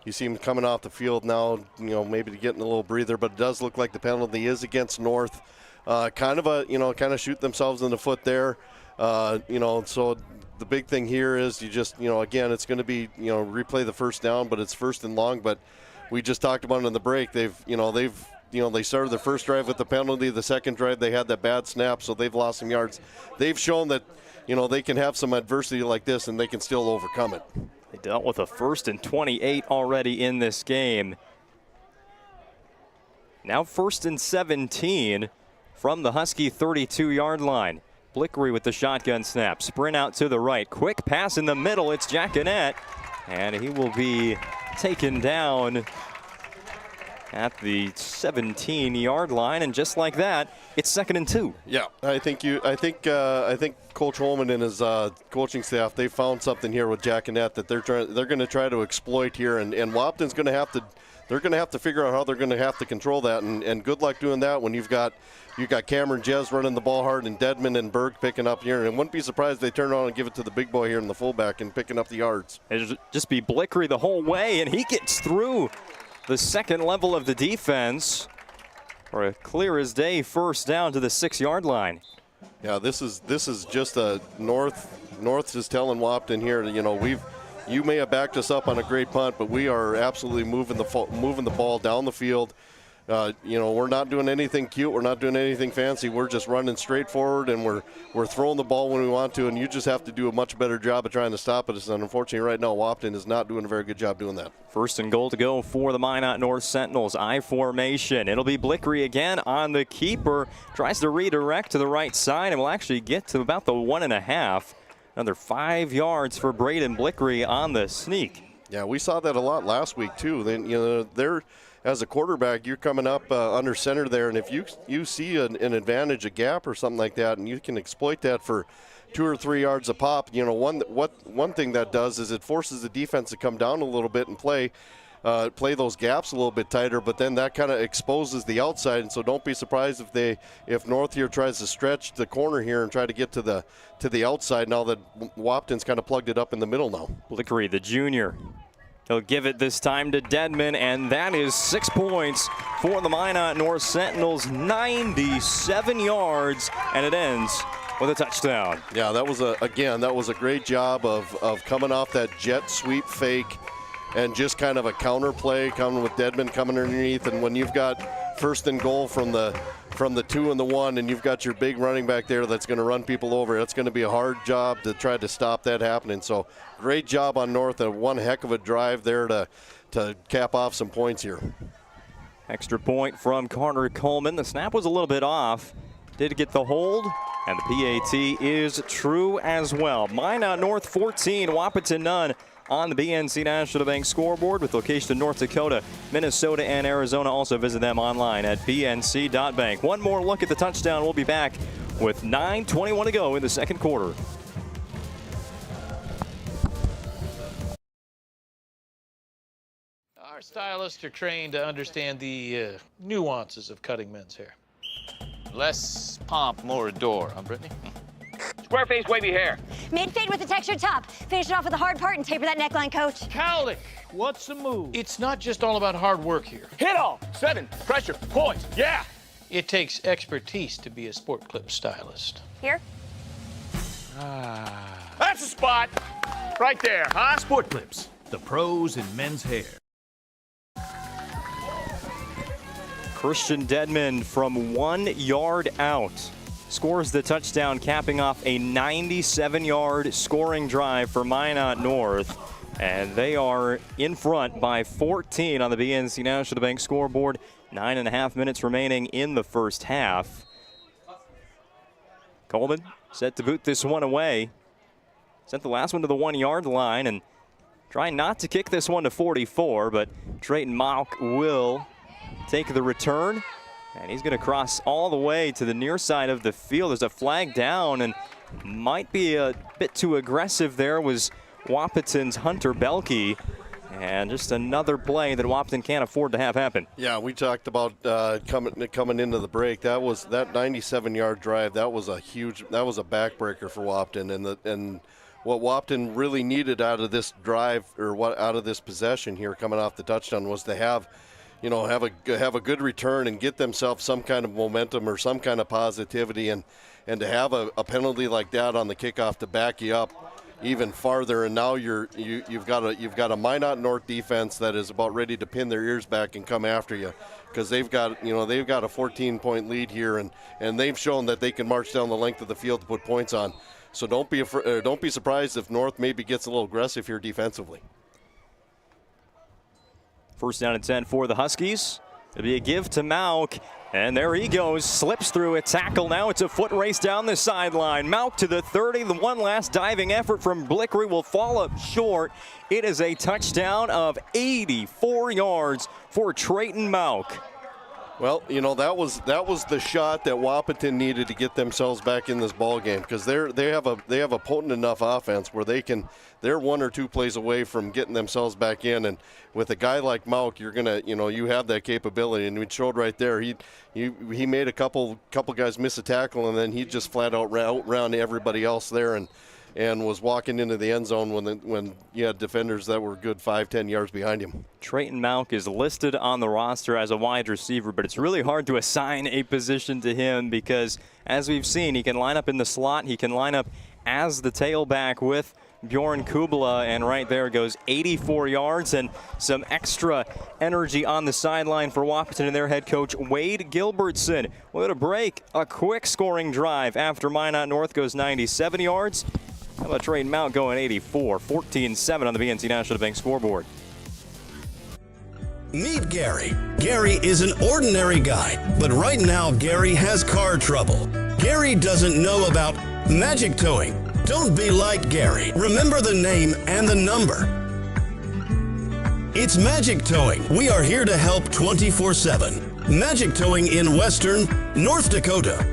You see him coming off the field now, maybe getting a little breather, but it does look like the penalty is against North. Kind of shoot themselves in the foot there. So the big thing here is you just, again, it's going to be, replay the first down, but it's first and long. But we just talked about it in the break. They started the first drive with the penalty. The second drive, they had that bad snap, so they've lost some yards. They've shown that, they can have some adversity like this and they can still overcome it. They dealt with a 1st and 28 already in this game. Now 1st and 17 from the Husky 32-yard line. Blickery with the shotgun snap. Sprint out to the right. Quick pass in the middle. It's Jacquinette. And he will be taken down at the 17-yard line. And just like that, it's 2nd and 2. Yeah, I think Coach Holman and his coaching staff, they found something here with Jacquinette that they're going to try to exploit here. And Wahpeton's going to have to. They're going to have to figure out how they're going to have to control that, and good luck doing that when you've got Cameron Jez running the ball hard and Dedman and Berg picking up here. And wouldn't be surprised if they turn around and give it to the big boy here in the fullback and picking up the yards. It'll just be Blickery the whole way, and he gets through the second level of the defense for a clear as day first down to the 6-yard line. Yeah, this is just a North is telling Wahpeton here, you may have backed us up on a great punt, but we are absolutely moving the ball down the field. We're not doing anything cute. We're not doing anything fancy. We're just running straight forward, and we're throwing the ball when we want to, and you just have to do a much better job of trying to stop it. And unfortunately, right now, Wahpeton is not doing a very good job doing that. 1st and goal to go for the Minot North Sentinels. I formation. It'll be Blickery again on the keeper. Tries to redirect to the right side, and will actually get to about the 1.5. Another 5 yards for Braden Blickery on the sneak. Yeah, we saw that a lot last week too. Then they're as a quarterback, you're coming up under center there, and if you see an advantage, a gap or something like that, and you can exploit that for 2 or 3 yards a pop. One thing that does is it forces the defense to come down a little bit and play those gaps a little bit tighter, but then that kind of exposes the outside, and so don't be surprised if North here tries to stretch the corner here and try to get to the outside now that Wahpeton's kind of plugged it up in the middle now. Blickery, the junior. He'll give it this time to Dedman, and that is 6 points for the Minot North Sentinels, 97 yards, and it ends with a touchdown. Yeah, that was a great job of coming off that jet sweep fake and just kind of a counter play coming with Dedman coming underneath. And when you've got 1st and goal from the 2 and the 1, and you've got your big running back there that's going to run people over, that's going to be a hard job to try to stop that happening. So great job on North, and one heck of a drive there to cap off some points here. Extra point from Carter Coleman. The snap was a little bit off. Did get the hold, and the PAT is true as well. Minot North 14, Wahpeton none on the BNC National Bank scoreboard with location in North Dakota, Minnesota, and Arizona. Also visit them online at bnc.bank. One more look at the touchdown. We'll be back with 9:21 to go in the second quarter. Our stylists are trained to understand the nuances of cutting men's hair. Less pomp, more adore, huh, Brittany? Square face, wavy hair. Mid-fade with a textured top. Finish it off with a hard part and taper that neckline, coach. Cowlick, what's the move? It's not just all about hard work here. Hit all. 7. Pressure. Points. Yeah. It takes expertise to be a sport clip stylist. Here? That's the spot. Right there, huh? Sport Clips, the pros in men's hair. Christian Dedman from 1 yard out scores the touchdown, capping off a 97-yard scoring drive for Minot North. And they are in front by 14 on the BNC National Bank scoreboard. 9.5 minutes remaining in the first half. Coleman set to boot this one away. Sent the last one to the 1 yard line and trying not to kick this one to 44, but Trayton Malk will take the return, and he's going to cross all the way to the near side of the field. There's a flag down, and might be a bit too aggressive there was Wahpeton's Hunter Belke, and just another play that Wahpeton can't afford to have happen. Yeah, we talked about coming into the break. That 97-yard drive. That was a backbreaker for Wahpeton, and what Wahpeton really needed out of this drive, or out of this possession here coming off the touchdown, was to have a good return and get themselves some kind of momentum or some kind of positivity, and to have a penalty like that on the kickoff to back you up even farther. And now you've got a Minot North defense that is about ready to pin their ears back and come after you, because they've got a 14-point lead here, and they've shown that they can march down the length of the field to put points on. So don't be surprised if North maybe gets a little aggressive here defensively. First down and 10 for the Huskies. It'll be a give to Malk, and there he goes, slips through a tackle. Now it's a foot race down the sideline. Malk to the 30. The one last diving effort from Blickery will fall up short. It is a touchdown of 84 yards for Trayton Malk. Well, that was the shot that Wahpeton needed to get themselves back in this ball game, because they have a potent enough offense where they're 1 or 2 plays away from getting themselves back in. And with a guy like Malk, you have that capability, and we showed right there. He made a couple guys miss a tackle, and then he just flat out ran everybody else there and was walking into the end zone when you had defenders that were good 5-10 yards behind him. Trayton Malk is listed on the roster as a wide receiver, but it's really hard to assign a position to him because, as we've seen, he can line up in the slot, he can line up as the tailback with Bjorn Kubla, and right there goes 84 yards and some extra energy on the sideline for Wahpeton and their head coach Wade Gilbertson. We'll go to break. A quick scoring drive after Minot North goes 97 yards. How about Trayton Malk going 84, 14-7 on the BNC National Bank scoreboard. Meet Gary. Gary is an ordinary guy, but right now Gary has car trouble. Gary doesn't know about magic towing. Don't be like Gary. Remember the name and the number. It's Magic Towing. We are here to help 24/7. Magic Towing in Western North Dakota.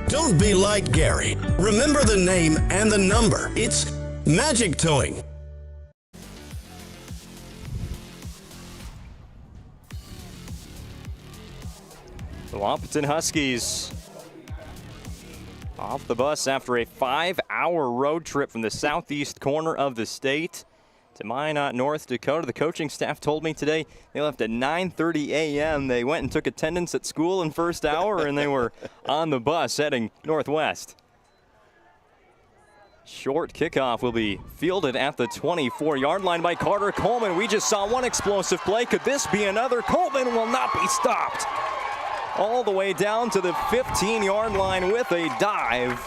Don't be like Gary. Remember the name and the number. It's Magic Towing. The Wahpeton Huskies off the bus after a 5-hour road trip from the southeast corner of the state to Minot, North Dakota. The coaching staff told me today they left at 9:30 a.m. They went and took attendance at school in first hour, and they were on the bus heading northwest. Short kickoff will be fielded at the 24-yard line by Carter Coleman. We just saw one explosive play. Could this be another? Coleman will not be stopped. All the way down to the 15-yard line with a dive.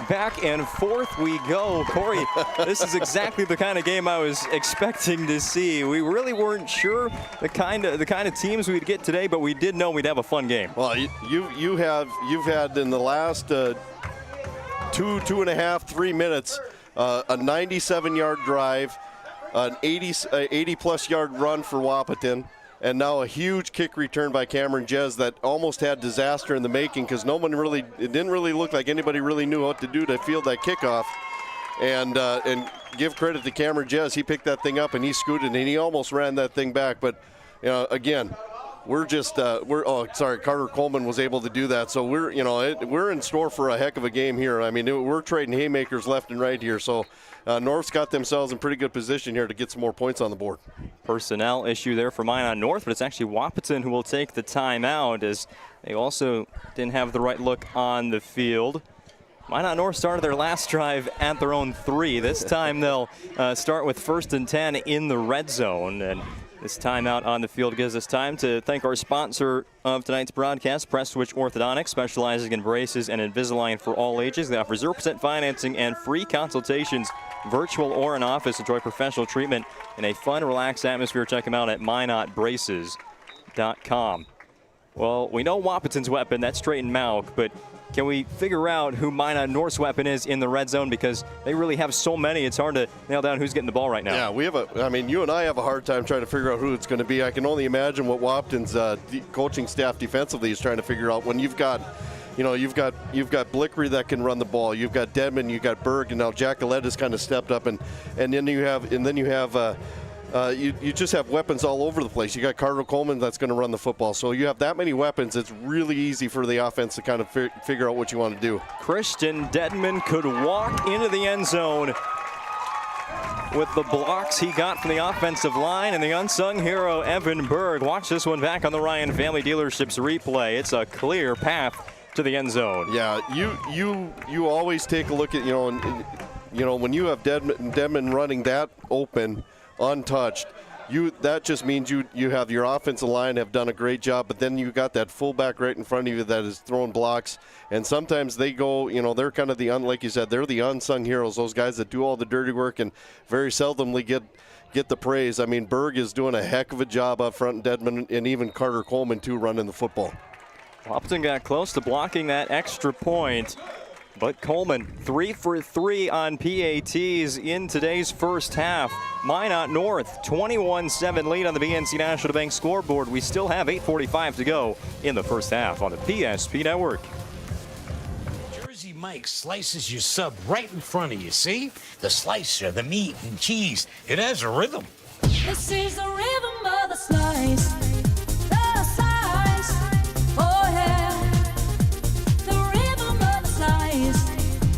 Back and forth we go. Corey, this is exactly the kind of game I was expecting to see. We really weren't sure the kind of teams we'd get today, but we did know we'd have a fun game. Well, you've had in the last two and a half, 3 minutes, a 97-yard drive, an 80-plus yard run for Wahpeton, and now a huge kick return by Cameron Jez that almost had disaster in the making because it didn't really look like anybody really knew what to do to field that kickoff. And give credit to Cameron Jez. He picked that thing up and he scooted and he almost ran that thing back. But again, Carter Coleman was able to do that. So we're in store for a heck of a game here. I mean, we're trading haymakers left and right here. So North's got themselves in pretty good position here to get some more points on the board. Personnel issue there for Minot North, but it's actually Wahpeton who will take the timeout as they also didn't have the right look on the field. Minot North started their last drive at their own 3. This time they'll start with 1st and 10 in the red zone. And this timeout on the field gives us time to thank our sponsor of tonight's broadcast, Press Switch Orthodontics, specializing in braces and Invisalign for all ages. They offer 0% financing and free consultations, virtual or in office. Enjoy professional treatment in a fun, relaxed atmosphere. Check them out at minotbraces.com. Well, we know Wahpeton's weapon, that's Trayton Malk, but can we figure out who Minot North's weapon is in the red zone? Because they really have so many, it's hard to nail down who's getting the ball right now. Yeah, you and I have a hard time trying to figure out who it's going to be. I can only imagine what Wahpeton's coaching staff defensively is trying to figure out when you've got Blickery that can run the ball. You've got Dedman, you've got Berg, and now Jackalette has kind of stepped up, and then you have you just have weapons all over the place. You got Carter Coleman that's going to run the football. So you have that many weapons. It's really easy for the offense to kind of figure out what you want to do. Christian Dedman could walk into the end zone with the blocks he got from the offensive line, and the unsung hero Evan Berg. Watch this one back on the Ryan Family Dealerships replay. It's a clear path to the end zone. Yeah, you always take a look at when you have Dedman running that open, untouched, that just means you have your offensive line have done a great job, but then you got that fullback right in front of you that is throwing blocks, and sometimes they go, they're kind of like you said, they're the unsung heroes, those guys that do all the dirty work and very seldomly get the praise. I mean, Berg is doing a heck of a job up front, and Dedman and even Carter Coleman too running the football. Wahpeton got close to blocking that extra point, but Coleman 3 for 3 on PATs in today's first half. Minot North 21-7 lead on the BNC National Bank scoreboard. We still have 8:45 to go in the first half on the PSP Network. Jersey Mike slices your sub right in front of you, see? The slicer, the meat and cheese, it has a rhythm. This is the rhythm of the slice. The slice. Oh yeah. The rhythm of the slice.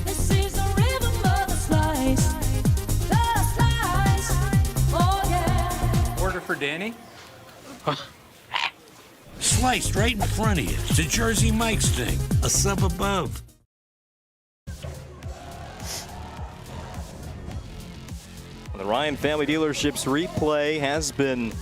This is the rhythm of the slice. The slice. Oh yeah. Order for Danny? Sliced right in front of you. It's a Jersey Mike's thing. A sub above. The Ryan Family Dealerships replay has been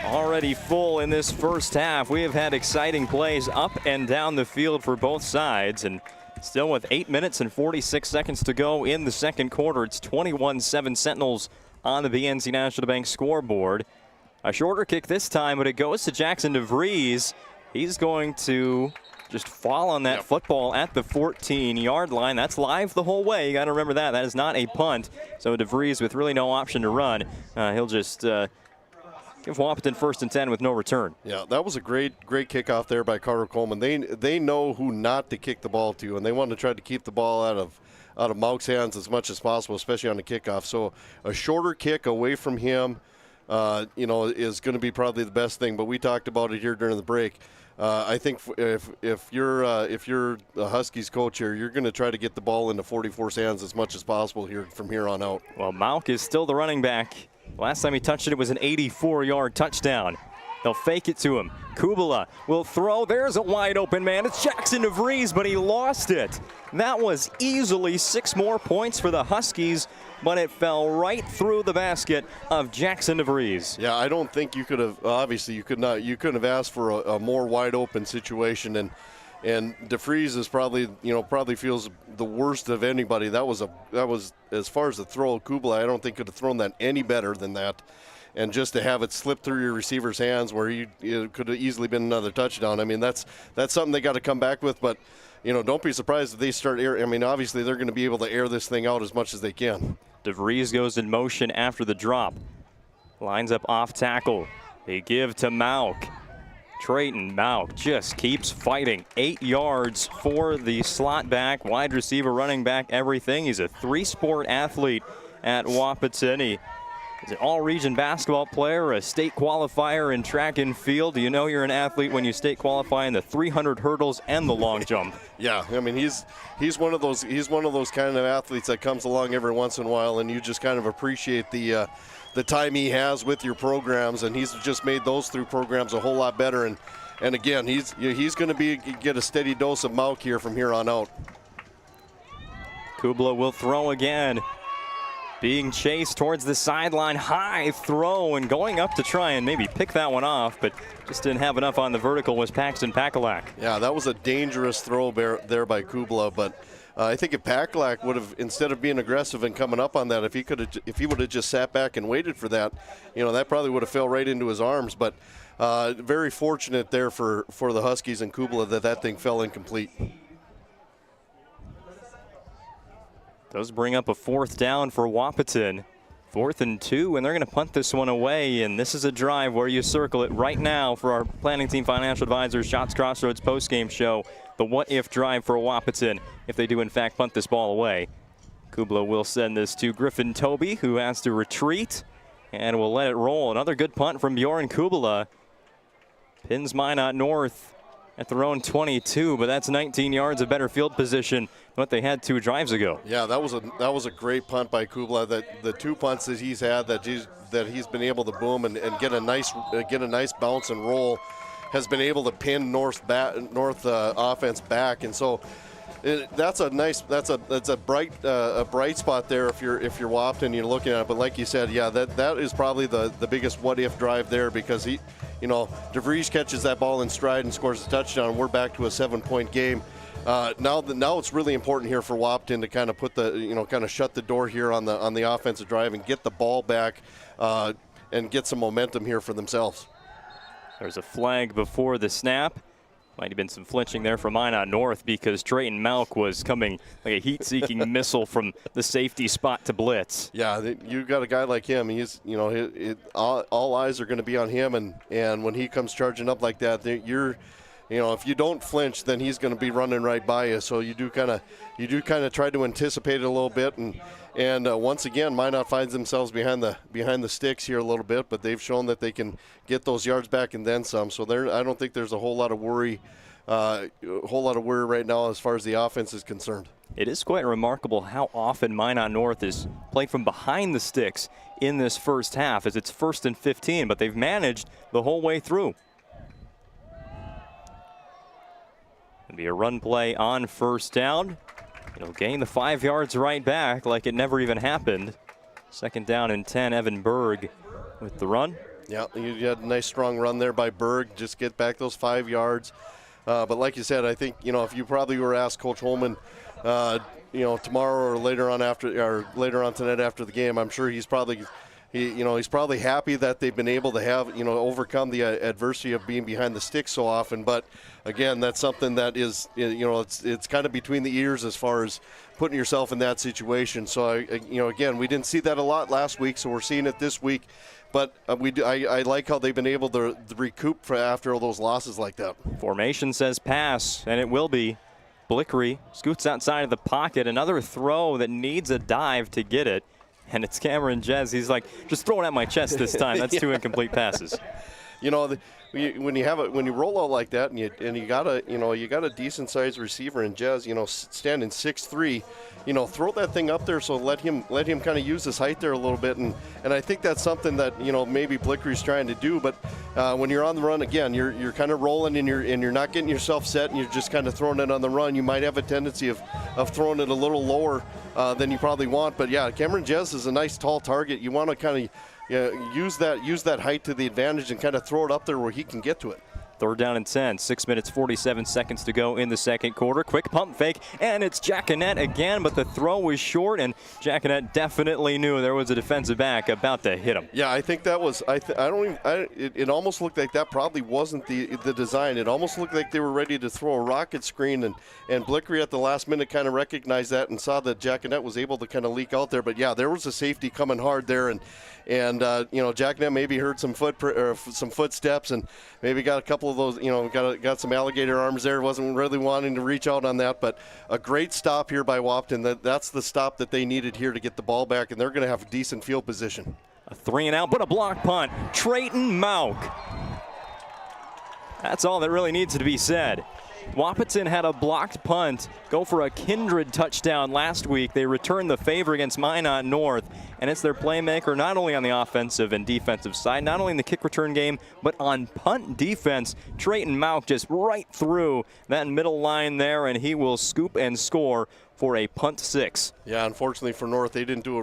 already full in this first half. We have had exciting plays up and down the field for both sides, and still with 8 minutes and 46 seconds to go in the second quarter, it's 21-7 Sentinels on the BNC National Bank scoreboard. A shorter kick this time, but it goes to Jackson DeVries. He's going to just fall on that football at the 14-yard line. That's live the whole way. You got to remember that. That is not a punt. So DeVries with really no option to run. He'll just give Wahpeton 1st and 10 with no return. Yeah, that was a great kickoff there by Carter Coleman. They know who not to kick the ball to, and they want to try to keep the ball out of Malk's hands as much as possible, especially on the kickoff. So a shorter kick away from him, is going to be probably the best thing. But we talked about it here during the break. I think if you're a Huskies coach here, you're going to try to get the ball into 44's hands as much as possible here from here on out. Well, Malk is still the running back. Last time he touched it, it was an 84-yard touchdown. They'll fake it to him. Kubala will throw. There's a wide open man. It's Jackson DeVries, but he lost it. That was easily 6 more points for the Huskies, but it fell right through the basket of Jackson DeVries. Yeah, I don't think you could have. Obviously, you couldn't have asked for a more wide open situation, and DeVries is probably feels the worst of anybody. That was as far as the throw. Kubala, I don't think could have thrown that any better than that. And just to have it slip through your receiver's hands where it could have easily been another touchdown. I mean, that's something they got to come back with. But don't be surprised if they start air. I mean, obviously they're going to be able to air this thing out as much as they can. DeVries goes in motion after the drop. Lines up off tackle. They give to Mauk. Trayton Mauk just keeps fighting. 8 yards for the slot back, wide receiver, running back, everything. He's a 3-sport athlete at Wahpeton. He's an all-region basketball player, a state qualifier in track and field. You know you're an athlete when you state qualify in the 300 hurdles and the long jump. Yeah, I mean he's one of those kind of athletes that comes along every once in a while, and you just kind of appreciate the time he has with your programs, and he's just made those through programs a whole lot better. And again, he's going to get a steady dose of Mauk here from here on out. Kubla will throw again. Being chased towards the sideline, high throw, and going up to try and maybe pick that one off, but just didn't have enough on the vertical was Paxton Pakalak. Yeah, that was a dangerous throw there by Kubla, but I think if Pakalak would have, instead of being aggressive and coming up on that, if he would have just sat back and waited for that, that probably would have fell right into his arms. But very fortunate there for the Huskies and Kubla that thing fell incomplete. Does bring up a 4th down for Wahpeton. 4th and 2, and they're going to punt this one away. And this is a drive where you circle it right now for our planning team financial advisors, Shots Crossroads postgame show. The what-if drive for Wahpeton if they do, in fact, punt this ball away. Kubla will send this to Griffin Toby, who has to retreat, and will let it roll. Another good punt from Bjorn Kubla. Pins Minot North at their own 22, but that's 19 yards of better field position than what they had 2 drives ago. Yeah, that was a great punt by Kubla. That the 2 punts that he's had that he's been able to boom and get a nice bounce and roll, has been able to pin North offense back, and so that's a bright spot there if you're Wahpeton and you're looking at it. But like you said, yeah, that is probably the biggest what if drive there, because DeVries catches that ball in stride and scores a touchdown. We're back to a 7-point game. Now it's really important here for Wahpeton to kind of put kind of shut the door here on the offensive drive and get the ball back and get some momentum here for themselves. There's a flag before the snap. Might have been some flinching there from Minot North because Trayton Mauk was coming like a heat-seeking missile from the safety spot to blitz. Yeah, you got a guy like him. He's, all eyes are going to be on him, and when he comes charging up like that, if you don't flinch, then he's going to be running right by you. So you do kind of try to anticipate it a little bit, and once again, Minot finds themselves behind the sticks here a little bit, but they've shown that they can get those yards back and then some. So I don't think there's a whole lot of worry right now as far as the offense is concerned. It is quite remarkable how often Minot North is playing from behind the sticks in this first half, as it's 1st and 15, but they've managed the whole way through. It'll be a run play on 1st down. It'll gain the 5 yards right back like it never even happened. 2nd down and 10, Evan Berg with the run. Yeah, you had a nice strong run there by Berg. Just get back those 5 yards. But like you said, I think, if you probably were asked Coach Holman, tomorrow or later on tonight after the game, I'm sure he's probably happy that they've been able to have, overcome the adversity of being behind the sticks so often. But again, that's something that is, it's kind of between the ears as far as putting yourself in that situation. So, again, we didn't see that a lot last week, so we're seeing it this week. But I like how they've been able to recoup after all those losses like that. Formation says pass, and it will be. Blickery scoots outside of the pocket. Another throw that needs a dive to get it. And it's Cameron Jez. He's like, just throw it at my chest this time. That's 2 incomplete passes. When you roll out like that, and you got a decent sized receiver in Jez, standing 6'3", throw that thing up there. So let him kind of use his height there a little bit, and I think that's something that maybe Blickery's trying to do. But when you're on the run again, you're kind of rolling and you're not getting yourself set, and you're just kind of throwing it on the run. You might have a tendency of throwing it a little lower than you probably want. But yeah, Cameron Jez is a nice tall target. You want to kind of use that height to the advantage and kind of throw it up there where he can get to it. 3rd down and 10. 6 minutes, 47 seconds to go in the second quarter. Quick pump fake, and it's Jacquenet again, but the throw was short, and Jacquenet definitely knew there was a defensive back about to hit him. Yeah, I think that was. It almost looked like that probably wasn't the design. It almost looked like they were ready to throw a rocket screen, and Blickery at the last minute kind of recognized that and saw that Jacquenet was able to kind of leak out there. But yeah, there was a safety coming hard there, and Jacquenet maybe heard some footsteps and maybe got a couple of those, got some alligator arms there. Wasn't really wanting to reach out on that, but a great stop here by Wahpeton. That's the stop that they needed here to get the ball back, and they're going to have a decent field position. A 3 and out, but a block punt. Trayton Mauk. That's all that really needs to be said. Wahpeton had a blocked punt go for a kindred touchdown last week. They returned the favor against Minot North, and it's their playmaker not only on the offensive and defensive side, not only in the kick return game, but on punt defense. Trayton Mauk just right through that middle line there, and he will scoop and score for a punt 6. Yeah, unfortunately for North, they didn't do a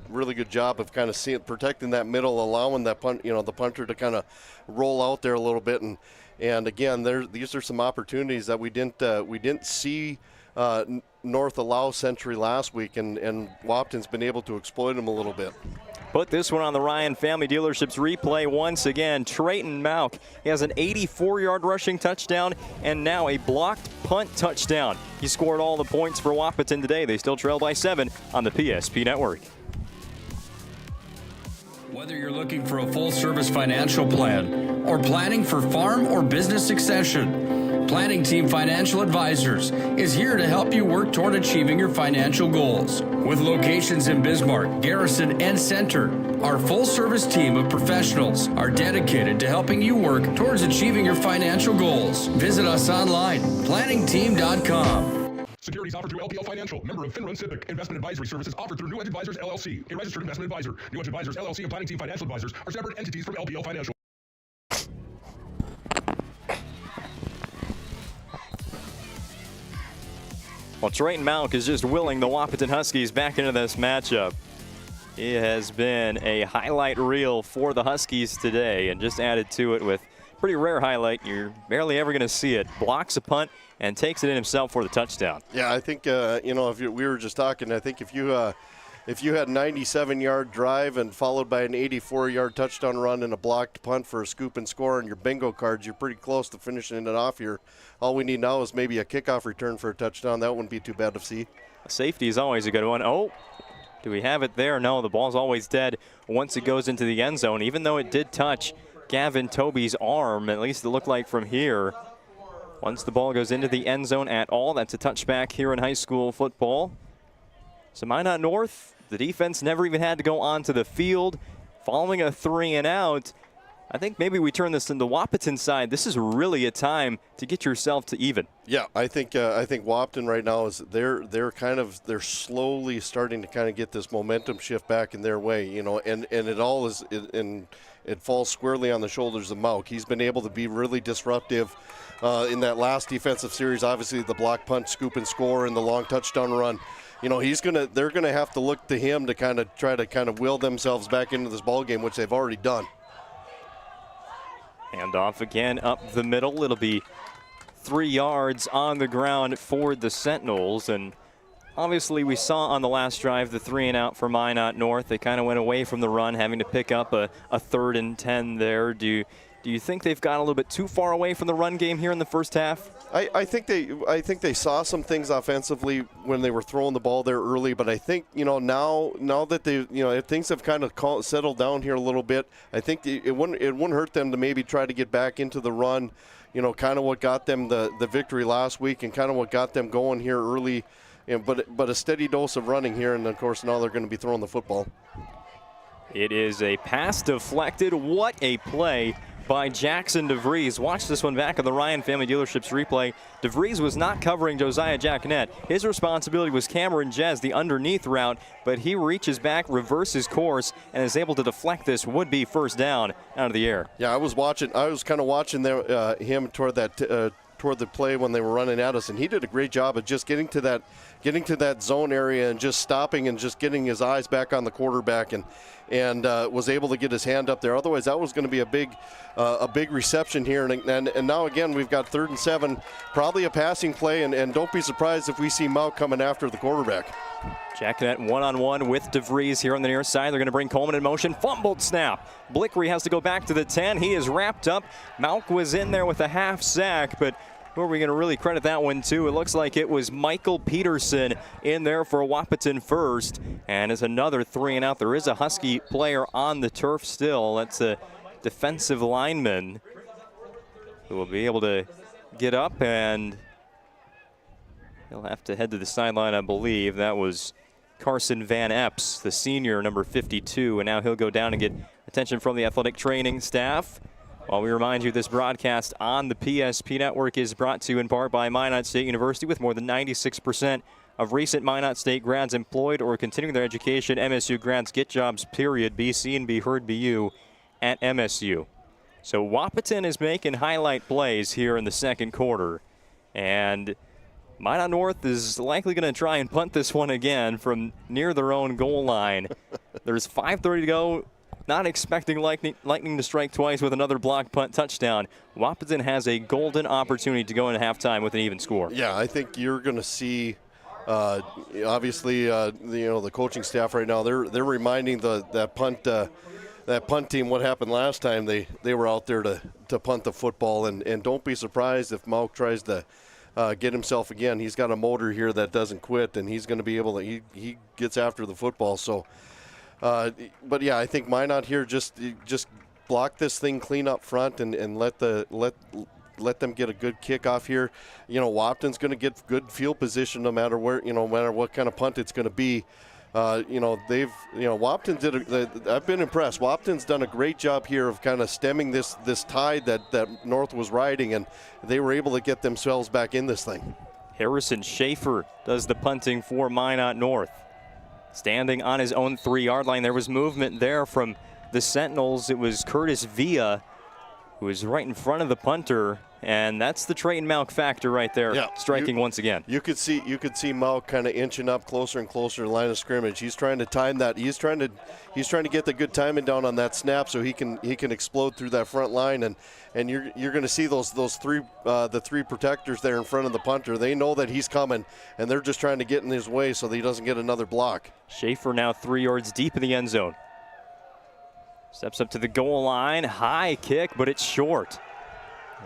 really good job of kind of protecting that middle, allowing that punt, the punter to kind of roll out there a little bit. And again, these are some opportunities that we didn't see North allow Century last week, and Wahpeton's been able to exploit them a little bit. Put this one on the Ryan Family Dealerships replay once again. Trayton Mauk, he has an 84-yard rushing touchdown and now a blocked punt touchdown. He scored all the points for Wahpeton today. They still trail by 7 on the PSP Network. Whether you're looking for a full-service financial plan or planning for farm or business succession, Planning Team Financial Advisors is here to help you work toward achieving your financial goals. With locations in Bismarck, Garrison, and Center, our full-service team of professionals are dedicated to helping you work towards achieving your financial goals. Visit us online, planningteam.com. Securities offered through LPL Financial, member of FINRA and SIPC. Investment advisory services offered through New Edge Advisors, LLC, a registered investment advisor. New Edge Advisors, LLC, and Planning Team Financial Advisors are separate entities from LPL Financial. Well, Trayton Mauk is just willing the Wahpeton Huskies back into this matchup. He has been a highlight reel for the Huskies today, and just added to it with pretty rare highlight. You're barely ever going to see it. Blocks a punt and takes it in himself for the touchdown. Yeah, I think if we were just talking, I think if you had a 97-yard drive and followed by an 84-yard touchdown run and a blocked punt for a scoop and score on your bingo cards, you're pretty close to finishing it off here. All we need now is maybe a kickoff return for a touchdown. That wouldn't be too bad to see. Safety is always a good one. Oh, do we have it there? No, the ball's always dead once it goes into the end zone, even though it did touch Gavin Toby's arm, at least it looked like from here. Once the ball goes into the end zone at all, that's a touchback here in high school football. So Minot North, the defense never even had to go onto the field. Following a 3 and out, I think maybe we turn this into Wahpeton side. This is really a time to get yourself to even. Yeah, I think Wahpeton right now is they're slowly starting to kind of get this momentum shift back in their way, and it all is it falls squarely on the shoulders of Mauk. He's been able to be really disruptive in that last defensive series. Obviously, the block punt, scoop and score, and the long touchdown run. They're gonna have to look to him to try to will themselves back into this ball game, which they've already done. Handoff again up the middle. It'll be 3 yards on the ground for the Sentinels. And obviously we saw on the last drive the 3 and out for Minot North. They kind of went away from the run, having to pick up a 3rd and 10 there. Do you think they've got a little bit too far away from the run game here in the first half? I think they saw some things offensively when they were throwing the ball there early, but I think now that things have kind of settled down here a little bit, I think it wouldn't hurt them to maybe try to get back into the run. Kind of what got them the victory last week and kind of what got them going here early. But a steady dose of running here, and of course now they're going to be throwing the football. It is a pass deflected. What a play by Jackson DeVries. Watch this one back on the Ryan Family Dealerships replay. DeVries was not covering Josiah Jacquenet. His responsibility was Cameron Jez, the underneath route, but he reaches back, reverses course, and is able to deflect this would-be first down out of the air. Yeah, I was kind of watching him toward that toward the play when they were running at us, and he did a great job of just getting to that zone area and just stopping and just getting his eyes back on the quarterback and was able to get his hand up there. Otherwise, that was going to be a big reception here. And now again, we've got 3rd and 7, probably a passing play, and don't be surprised if we see Mount coming after the quarterback. Jacking that one-on-one with DeVries here on the near side. They're going to bring Coleman in motion. Fumbled snap. Blickery has to go back to the 10. He is wrapped up. Malk was in there with a half sack, but who are we going to really credit that one to? It looks like it was Michael Peterson in there for Wahpeton first. And it's another 3 and out. There is a Husky player on the turf still. That's a defensive lineman who will be able to get up, and he'll have to head to the sideline, I believe. That was Carson Van Epps, the senior, number 52, and now he'll go down and get attention from the athletic training staff. While we remind you, this broadcast on the PSP network is brought to you in part by Minot State University, with more than 96% of recent Minot State grads employed or continuing their education. MSU grads get jobs, period. Be seen, be heard, be you at MSU. So Wahpeton is making highlight plays here in the second quarter, and Minot North is likely going to try and punt this one again from near their own goal line. There's 5:30 to go. Not expecting Lightning to strike twice with another block punt touchdown. Wahpeton has a golden opportunity to go into halftime with an even score. Yeah, I think you're going to see, obviously, the coaching staff right now. They're reminding that punt team what happened last time. They were out there to punt the football, and don't be surprised if Malk tries to get himself again. He's got a motor here that doesn't quit, and he's going to be able to. He gets after the football. So, but yeah, I think Minot here just block this thing clean up front and let them get a good kickoff here. Wahpeton's going to get good field position no matter where, no matter what kind of punt it's going to be. Wahpeton did. I've been impressed. Wahpeton's done a great job here of kind of stemming this tide that North was riding, and they were able to get themselves back in this thing. Harrison Schaefer does the punting for Minot North. Standing on his own 3-yard line. There was movement there from the Sentinels. It was Curtis Villa who was right in front of the punter, and that's the Trayton Malk factor right there, striking once again. You could see Malk kind of inching up closer and closer to the line of scrimmage. He's trying to time that. He's trying to get the good timing down on that snap so he can explode through that front line, and you're going to see the three protectors there in front of the punter. They know that he's coming, and they're just trying to get in his way so that he doesn't get another block. Schaefer now 3 yards deep in the end zone. Steps up to the goal line, high kick, but it's short.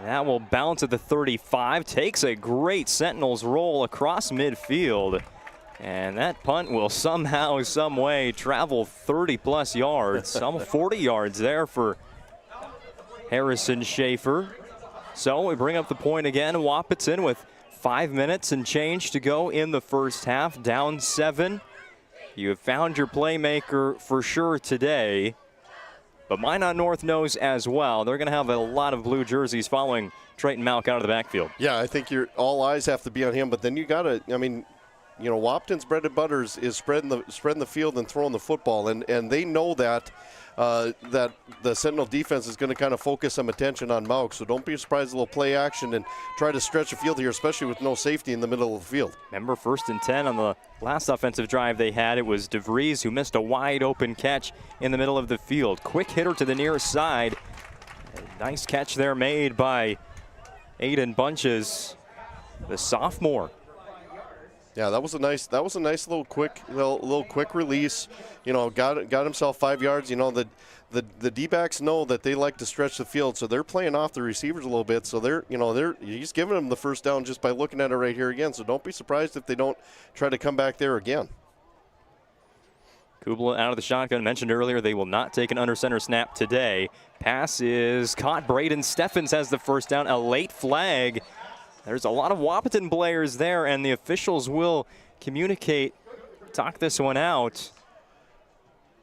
That will bounce at the 35, takes a great Sentinels roll across midfield, and that punt will somehow, some way travel 30-plus yards, some 40 yards there for Harrison Schaefer. So we bring up the point again. Wahpeton with 5 minutes and change to go in the first half, down 7. You have found your playmaker for sure today. But Minot North knows as well. They're going to have a lot of blue jerseys following Trayton Malk out of the backfield. Yeah, I think all eyes have to be on him. But then you got to, Wahpeton's bread and butter is spreading the field and throwing the football, and they know that the Sentinel defense is going to kind of focus some attention on Malk. So don't be surprised, a little play action and try to stretch the field here, especially with no safety in the middle of the field. Remember, 1st and 10 on the last offensive drive they had. It was DeVries who missed a wide open catch in the middle of the field. Quick hitter to the near side. A nice catch there made by Aiden Bunches, the sophomore. Yeah, that was a nice little quick release. Got himself 5 yards. The D-backs know that they like to stretch the field, so they're playing off the receivers a little bit. So he's giving them the first down just by looking at it right here again. So don't be surprised if they don't try to come back there again. Kubla out of the shotgun. Mentioned earlier, they will not take an under center snap today. Pass is caught. Braden Steffens has the first down. A late flag. There's a lot of Wahpeton players there, and the officials will communicate, talk this one out.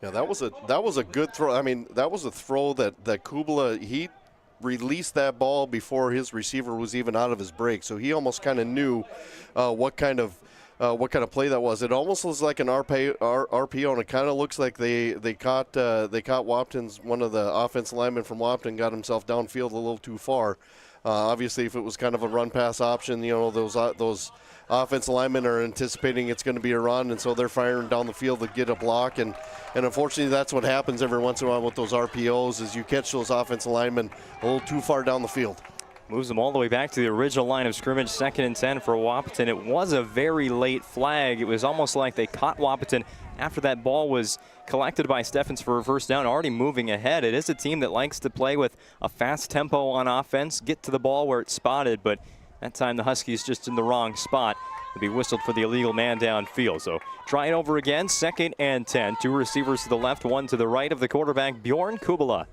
Yeah, that was a good throw. I mean, that was a throw that Kubla, he released that ball before his receiver was even out of his break, so he almost kind of knew what kind of play that was. It almost looks like an RPO, and it kind of looks like they caught Wahpeton's, one of the offensive linemen from Wahpeton got himself downfield a little too far. Obviously, if it was kind of a run-pass option, those offensive linemen are anticipating it's going to be a run, and so they're firing down the field to get a block. And unfortunately, that's what happens every once in a while with those RPOs is you catch those offensive linemen a little too far down the field. Moves them all the way back to the original line of scrimmage, 2nd and 10 for Wahpeton. It was a very late flag. It was almost like they caught Wahpeton after that ball was collected by Steffens for a first down, already moving ahead. It is a team that likes to play with a fast tempo on offense, get to the ball where it's spotted, but that time the Huskies just in the wrong spot. It'll be whistled for the illegal man downfield. So try it over again, 2nd and 10. 2 receivers to the left, 1 to the right of the quarterback, Bjorn Kubala.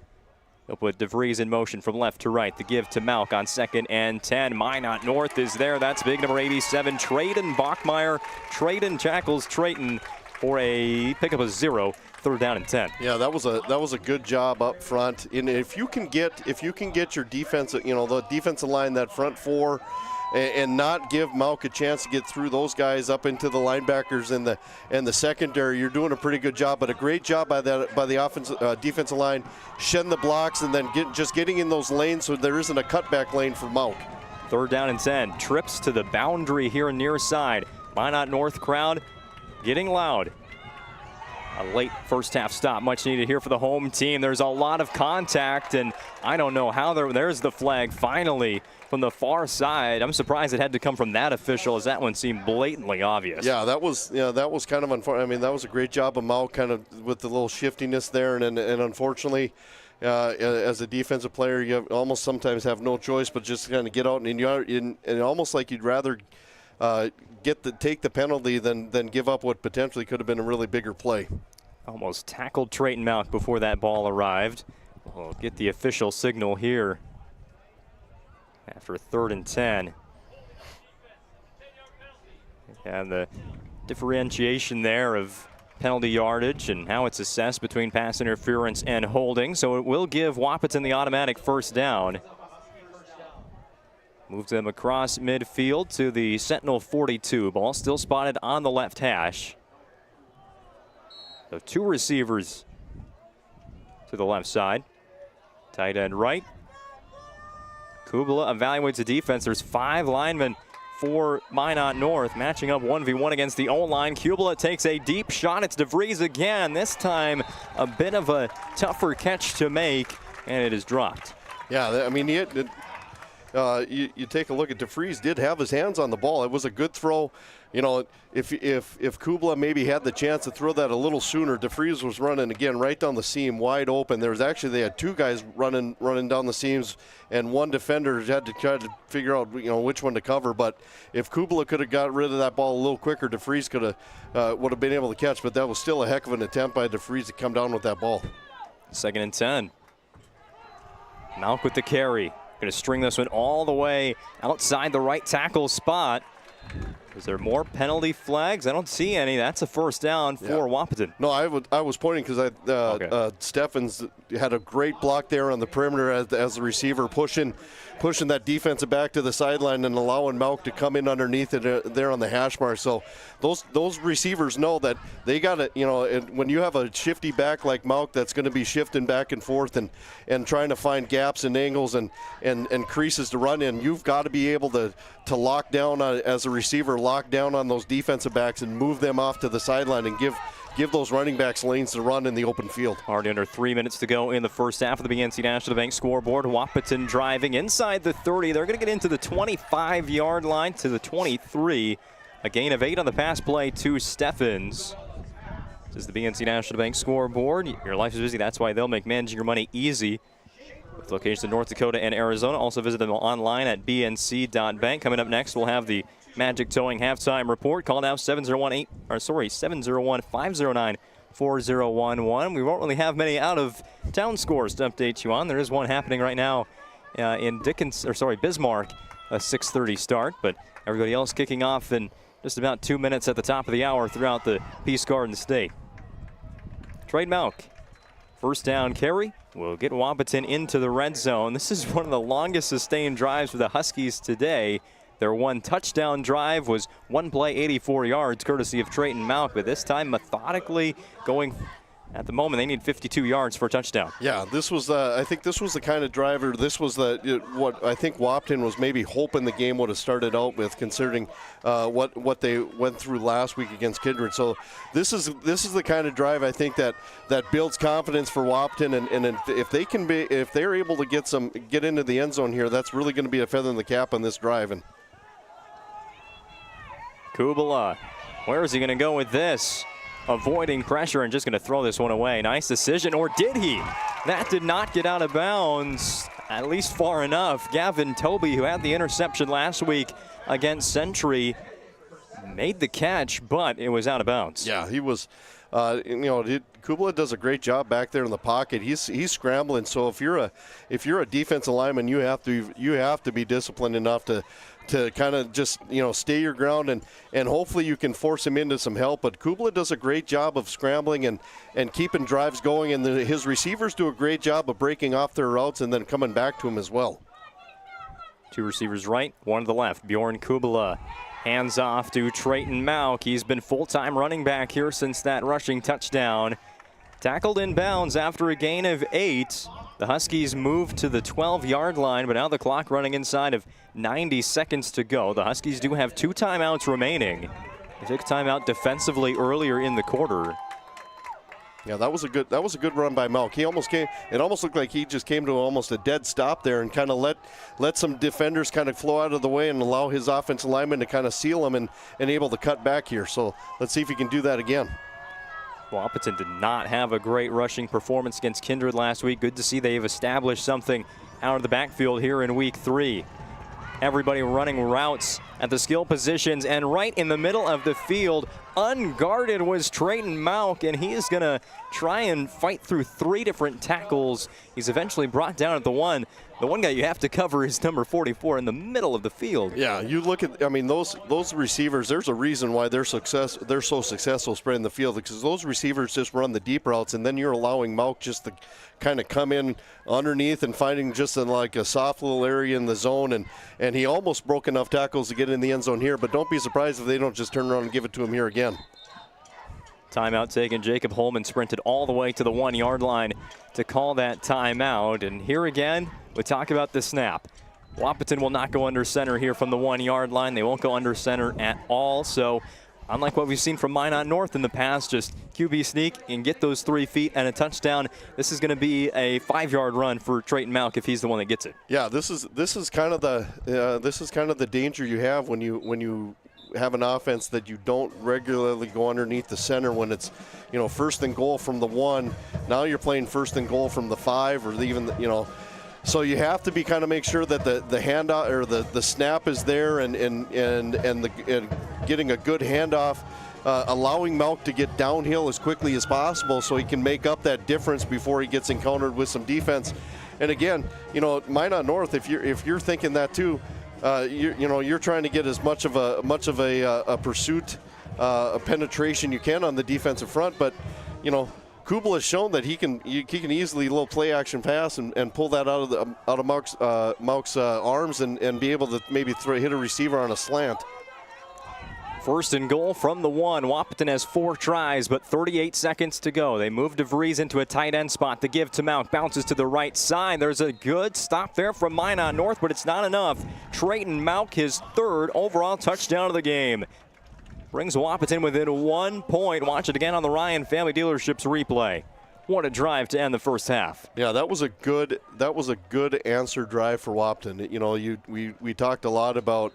They'll put DeVries in motion from left to right. The give to Malk on 2nd and 10. Minot North is there. That's big number 87, Trayton Bachmeyer. Trayton tackles Trayton for a pickup of 0. 3rd down and 10. Yeah, that was a good job up front. And if you can get your defense, the defensive line, that front 4, and not give Malk a chance to get through those guys up into the linebackers and the secondary, you're doing a pretty good job. But a great job by the defensive line, shedding the blocks and then getting in those lanes so there isn't a cutback lane for Malk. 3rd down and 10. Trips to the boundary here near side. Minot North crowd getting loud. A late first half stop, much needed here for the home team. There's a lot of contact, and I don't know how there's the flag finally from the far side. I'm surprised it had to come from that official, as that one seemed blatantly obvious. Yeah, that was kind of unfortunate. I mean, that was a great job of Malk kind of with the little shiftiness there, and unfortunately, as a defensive player, you almost sometimes have no choice but just kind of get out and almost like you'd rather take the penalty than give up what potentially could have been a really bigger play. Almost tackled Trayton Malk before that ball arrived. We'll get the official signal here after 3rd and 10. And the differentiation there of penalty yardage and how it's assessed between pass interference and holding. So it will give Wahpeton the automatic 1st down. Moves them across midfield to the Sentinel 42. Ball still spotted on the left hash. So 2 receivers to the left side. Tight end right. Kubala evaluates the defense. There's 5 linemen for Minot North matching up 1v1 against the O-line. Kubala takes a deep shot. It's DeVries again. This time a bit of a tougher catch to make, and it is dropped. Yeah, I mean, you take a look at DeVries, did have his hands on the ball. It was a good throw. If Kubala maybe had the chance to throw that a little sooner, DeVries was running again right down the seam, wide open. They had 2 guys running down the seams, and 1 defender had to try to figure out which one to cover. But if Kubala could have got rid of that ball a little quicker, DeVries would have been able to catch. But that was still a heck of an attempt by DeVries to come down with that ball. 2nd and 10. Malk with the carry. Going to string this one all the way outside the right tackle spot. Is there more penalty flags? I don't see any. That's a 1st down for Wahpeton. No, I was pointing because Steffens had a great block there on the perimeter as the receiver, pushing that defensive back to the sideline and allowing Malk to come in underneath it there on the hash mark. So those receivers know that they got to, when you have a shifty back like Malk that's going to be shifting back and forth and trying to find gaps and angles and creases to run in, you've got to be able to lock down as a receiver, lock down on those defensive backs and move them off to the sideline and give those running backs lanes to run in the open field. Already under 3 minutes to go in the first half of the BNC National Bank scoreboard. Wahpeton driving inside the 30. They're going to get into the 25-yard line to the 23. A gain of 8 on the pass play to Steffens. This is the BNC National Bank scoreboard. Your life is busy. That's why they'll make managing your money easy. With locations in North Dakota and Arizona. Also visit them online at bnc.bank. Coming up next, we'll have the Magic Towing halftime report. Call now 701-509-4011. We won't really have many out of town scores to update you on. There is one happening right now in Bismarck, a 6:30 start, but everybody else kicking off in just about 2 minutes at the top of the hour throughout the Peace Garden State. Trayton Malk, 1st down carry. Will get Wahpeton into the red zone. This is one of the longest sustained drives for the Huskies today. Their 1 touchdown drive was 1 play, 84 yards, courtesy of Trayton Malk, but this time methodically going At the moment, they need 52 yards for a touchdown. Yeah, this was I think this was the kind of driver. This was what I think Wahpeton was maybe hoping the game would have started out with, considering what they went through last week against Kindred. So this is the kind of drive I think that builds confidence for Wahpeton, and if they're able to get into the end zone here, that's really going to be a feather in the cap on this drive. And Kubala, where is he going to go with this? Avoiding pressure and just going to throw this one away. Nice decision, or did he? That did not get out of bounds, at least far enough. Gavin Toby, who had the interception last week against Century, made the catch, but it was out of bounds. Yeah, he was. Kubala does a great job back there in the pocket. He's scrambling. So if you're a defensive lineman, you have to be disciplined enough to kind of just stay your ground, and hopefully you can force him into some help. But Kubala does a great job of scrambling and keeping drives going, and his receivers do a great job of breaking off their routes and then coming back to him as well. Two receivers right, one to the left. Bjorn Kubala hands off to Trayton Mauk. He's been full-time running back here since that rushing touchdown. Tackled in bounds after a gain of 8. The Huskies moved to the 12-yard line, but now the clock running inside of 90 seconds to go. The Huskies do have 2 timeouts remaining. They took a timeout defensively earlier in the quarter. Yeah, that was a good run by Mauk. It almost looked like he just came to almost a dead stop there and kind of let some defenders kind of flow out of the way and allow his offensive lineman to kind of seal him and able to cut back here. So let's see if he can do that again. Wahpeton did not have a great rushing performance against Kindred last week. Good to see they've established something out of the backfield here in week 3. Everybody running routes at the skill positions, and right in the middle of the field, unguarded was Trayton Mauk, and he is going to try and fight through 3 different tackles. He's eventually brought down at the one. The one guy you have to cover is number 44 in the middle of the field. Yeah, you look at, those receivers, there's a reason why they're so successful spreading the field, because those receivers just run the deep routes, and then you're allowing Mauk just to kind of come in underneath and finding just like a soft little area in the zone, and he almost broke enough tackles to get in the end zone here, but don't be surprised if they don't just turn around and give it to him here again. Timeout taken. Jacob Holman sprinted all the way to the 1-yard line to call that timeout. And here again, we talk about the snap. Wahpeton will not go under center here from the 1-yard line. They won't go under center at all. So unlike what we've seen from Minot North in the past, just QB sneak and get those 3 feet and a touchdown. This is going to be a 5-yard run for Trayton Mauk if he's the one that gets it. Yeah, this is kind of the danger you have when you have an offense that you don't regularly go underneath the center when it's, first and goal from the 1. Now you're playing first and goal from the 5, or even, so you have to be kind of make sure that the handoff or the snap is there and getting a good handoff, allowing Mauk to get downhill as quickly as possible so he can make up that difference before he gets encountered with some defense. And again, Minot North, if you're thinking that too, you're trying to get as much of a pursuit, a penetration you can on the defensive front, but Kubala has shown that he can easily little play action pass and pull that out of Mauk's arms and be able to maybe hit a receiver on a slant. First and goal from the 1. Wahpeton has 4 tries, but 38 seconds to go. They move DeVries into a tight end spot. The give to Mauk bounces to the right side. There's a good stop there from Minot North, but it's not enough. Trayton Mauk, his 3rd overall touchdown of the game. Brings Wahpeton within 1 point. Watch it again on the Ryan Family Dealerships replay. What a drive to end the first half. Yeah, that was a good answer drive for Wahpeton. We talked a lot about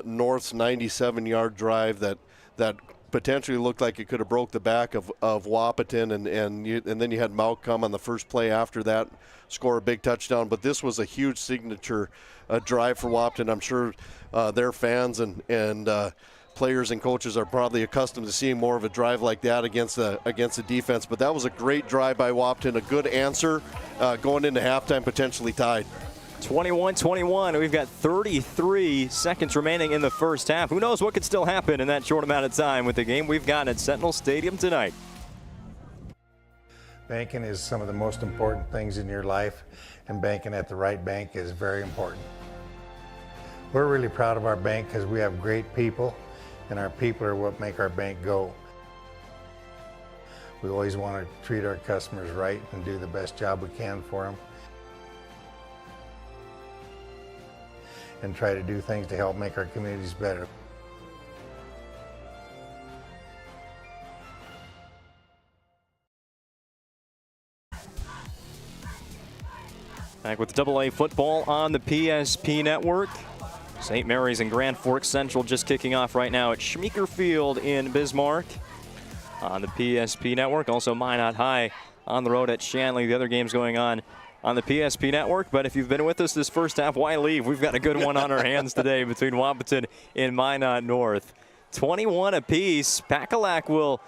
North's 97-yard drive that potentially looked like it could have broke the back of Wahpeton, and then you had Mauk come on the first play after that, score a big touchdown. But this was a huge signature drive for Wahpeton. I'm sure their fans and players and coaches are probably accustomed to seeing more of a drive like that against a defense. But that was a great drive by Wahpeton, a good answer going into halftime, potentially tied. 21-21. We've got 33 seconds remaining in the first half. Who knows what could still happen in that short amount of time with the game we've got at Sentinel Stadium tonight. Banking is some of the most important things in your life, and banking at the right bank is very important. We're really proud of our bank because we have great people, and our people are what make our bank go. We always want to treat our customers right and do the best job we can for them. And try to do things to help make our communities better. Back with AA football on the PSP Network. St. Mary's and Grand Forks Central just kicking off right now at Schmeeker Field in Bismarck on the PSP Network. Also Minot High on the road at Shanley. The other games going on the PSP Network. But if you've been with us this first half, why leave? We've got a good one on our hands today between Wahpeton and Minot North. 21 apiece. Pakalak will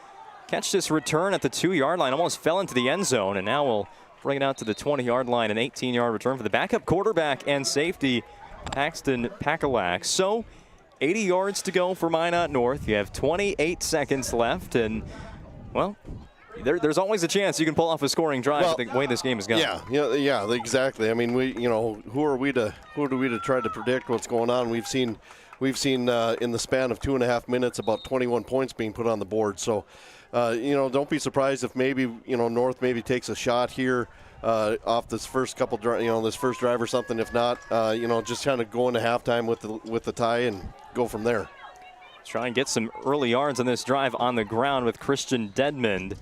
catch this return at the 2-yard line. Almost fell into the end zone, and now will bring it out to the 20-yard line. An 18-yard return for the backup quarterback and safety, Paxton Pakalak. So 80 yards to go for Minot North. You have 28 seconds left, and, well, there's always a chance you can pull off a scoring drive the way this game is going. Yeah, exactly. I mean, who do we to try to predict what's going on? We've seen in the span of 2.5 minutes about 21 points being put on the board. So, don't be surprised if maybe North maybe takes a shot here off this first couple, this first drive or something. If not, just kind of go into halftime with the tie and go from there. Try and get some early yards on this drive on the ground with Christian Dedmond.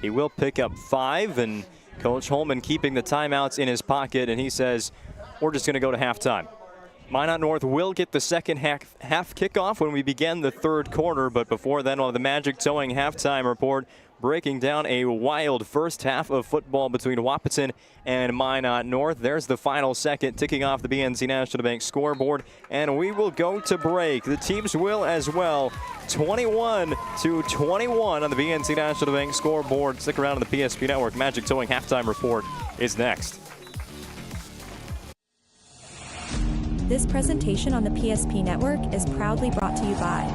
He will pick up 5, and Coach Holman keeping the timeouts in his pocket, and he says, we're just going to go to halftime. Minot North will get the second half kickoff when we begin the third quarter, but before then, we'll have the Magic Towing halftime report breaking down a wild first half of football between Wahpeton and Minot North. There's the final second ticking off the BNC National Bank scoreboard, and we will go to break. The teams will as well. 21-21 on the BNC National Bank scoreboard. Stick around on the PSP Network. Magic Towing halftime report is next. This presentation on the PSP Network is proudly brought to you by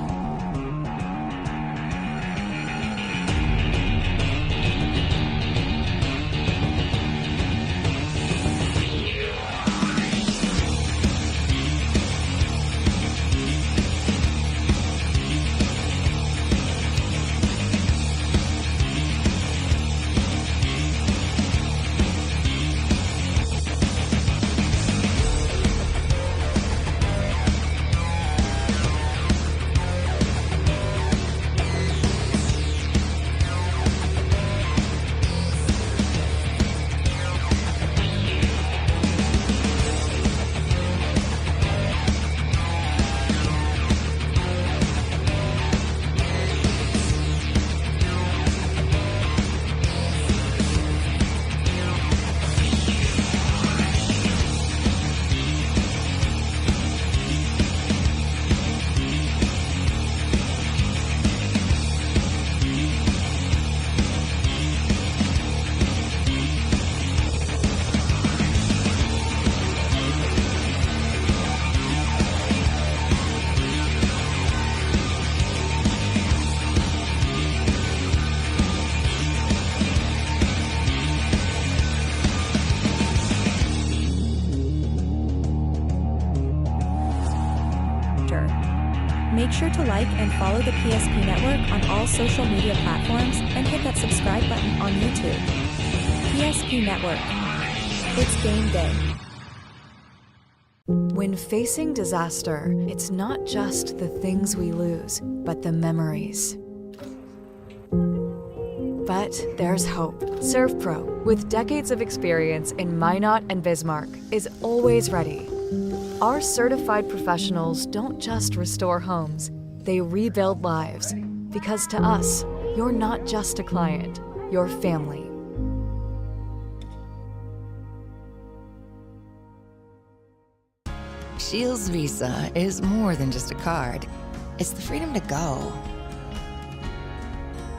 Make sure to like and follow the PSP Network on all social media platforms and hit that subscribe button on YouTube. PSP Network. It's game day. When facing disaster, it's not just the things we lose, but the memories. But there's hope. ServPro, with decades of experience in Minot and Bismarck, is always ready. Our certified professionals don't just restore homes, they rebuild lives. Because to us, you're not just a client, you're family. Shields Visa is more than just a card. It's the freedom to go.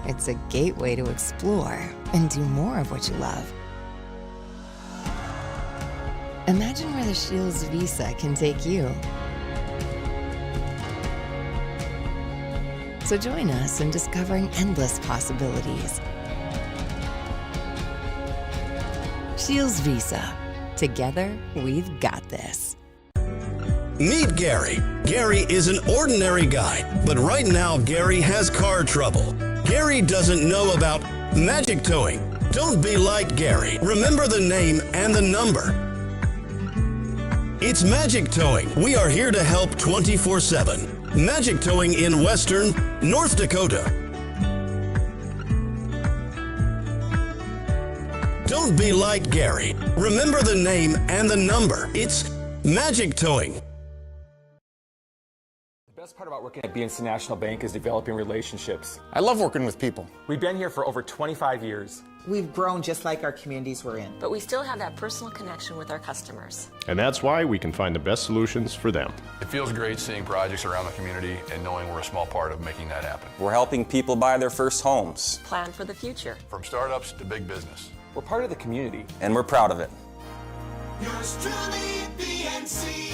It's a gateway to explore and do more of what you love. Imagine where the Shields Visa can take you. So join us in discovering endless possibilities. Shields Visa. Together, we've got this. Meet Gary. Gary is an ordinary guy, but right now Gary has car trouble. Gary doesn't know about Magic Towing. Don't be like Gary. Remember the name and the number. It's Magic Towing. We are here to help 24/7. Magic Towing in Western North Dakota. Don't be like Gary. Remember the name and the number. It's Magic Towing. The best part about working at BNC National Bank is developing relationships. I love working with people. We've been here for over 25 years. We've grown just like our communities we're in. But we still have that personal connection with our customers. And that's why we can find the best solutions for them. It feels great seeing projects around the community and knowing we're a small part of making that happen. We're helping people buy their first homes. Plan for the future. From startups to big business. We're part of the community. And we're proud of it. Yours truly, BNC.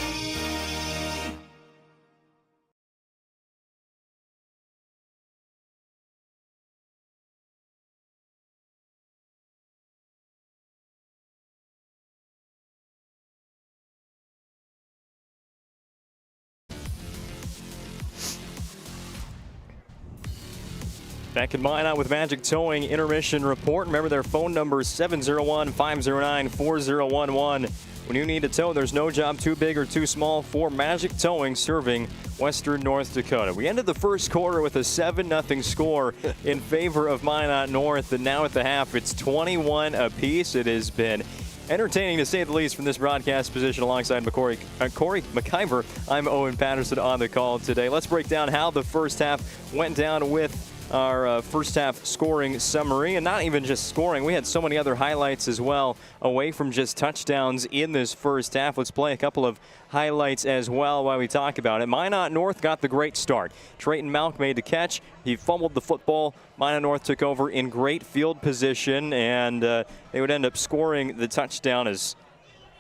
Back in Minot with Magic Towing intermission report. Remember their phone number is 701-509-4011. When you need to tow, there's no job too big or too small for Magic Towing, serving Western North Dakota. We ended the first quarter with a 7-0 score in favor of Minot North, and now at the half it's 21 apiece. It has been entertaining to say the least from this broadcast position alongside Corey McIver. I'm Owen Patterson on the call today. Let's break down how the first half went down with our first half scoring summary, and not even just scoring. We had so many other highlights as well away from just touchdowns in this first half. Let's play a couple of highlights as well while we talk about it. Minot North got the great start. Trayton Malk made the catch. He fumbled the football. Minot North took over in great field position, and they would end up scoring the touchdown. As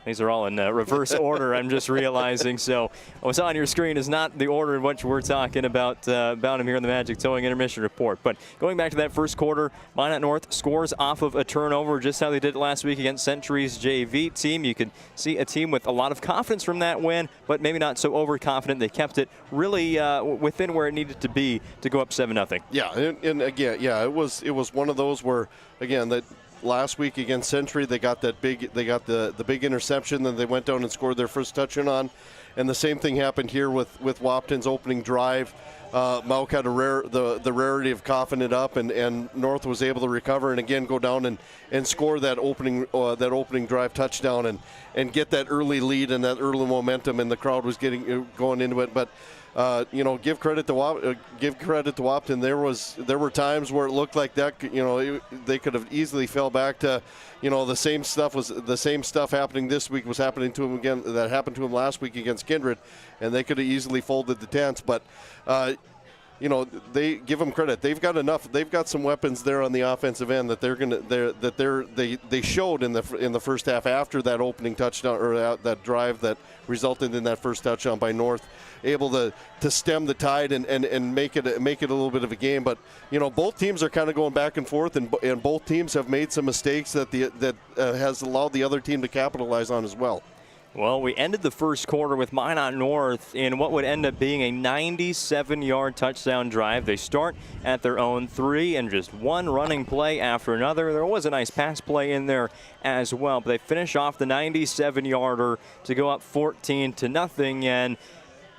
these are all in reverse order, I'm just realizing. So what's on your screen is not the order in which we're talking about him here in the Magic Towing intermission report. But going back to that first quarter, Minot North scores off of a turnover, just how they did last week against Century's JV team. You can see a team with a lot of confidence from that win, but maybe not so overconfident. They kept it really within where it needed to be to go up 7-0. Yeah, and again, yeah, it was one of those where, again, that last week against Century, they got the big interception, then they went down and scored their first touchdown on, and the same thing happened here with Wahpeton's opening drive. Mauk had the rarity of coughing it up, and North was able to recover and again go down and score that opening drive touchdown and get that early lead and that early momentum, and the crowd was going into it. But give credit to Wahpeton. There were times where it looked like that. They could have easily fell back to, the same stuff happening this week was happening to them again. That happened to them last week against Kindred, and they could have easily folded the tents. But they give them credit. They've got enough. They've got some weapons there on the offensive end that they showed in the first half after that opening touchdown or that drive that resulted in that first touchdown by North, able to stem the tide and make it a little bit of a game. But both teams are kind of going back and forth, and both teams have made some mistakes that has allowed the other team to capitalize on as well. Well, we ended the first quarter with Minot North in what would end up being a 97-yard touchdown drive. They start at their own 3 and just one running play after another. There was a nice pass play in there as well, but they finish off the 97-yarder to go up 14-0. And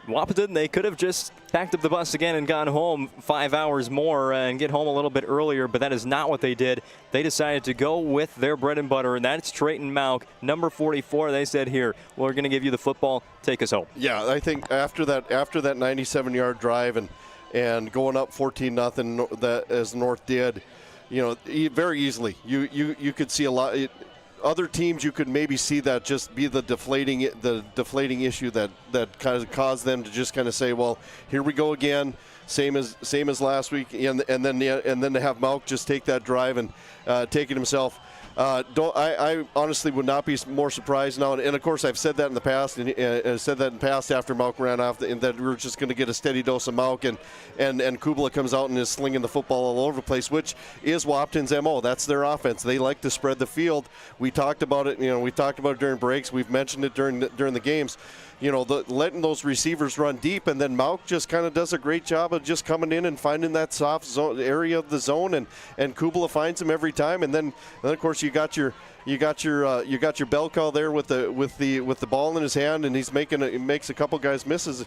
Wahpeton, they could have just packed up the bus again and gone home 5 hours more and get home a little bit earlier, but that is not what they did. They decided to go with their bread and butter, and that's Trayton Malk, number 44. They said, here, we're going to give you the football. Take us home. Yeah, I think after that 97-yard drive and going up 14-0 that as North did, very easily you could see a lot. Other teams, you could maybe see that just be the deflating issue that kind of caused them to just kind of say, well, here we go again, same as last week, and then to have Malk just take that drive and take it himself. I honestly would not be more surprised now, and of course I've said that in the past, and said that in the past after Malk ran off, and that we were just going to get a steady dose of Malk, and Kubla comes out and is slinging the football all over the place, which is Wahpeton's MO. That's their offense. They like to spread the field. We talked about it. We talked about it during breaks. We've mentioned it during the games. letting those receivers run deep, and then Mauk just kind of does a great job of just coming in and finding that soft zone area of the zone, and Kubala finds him every time. And then of course you got your bell cow there with the ball in his hand, and he makes a couple guys misses.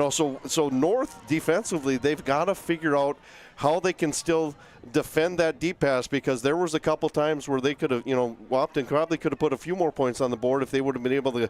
So North defensively, they've got to figure out how they can still defend that deep pass, because there was a couple times where they could have, Wahpeton probably could have put a few more points on the board if they would have been able to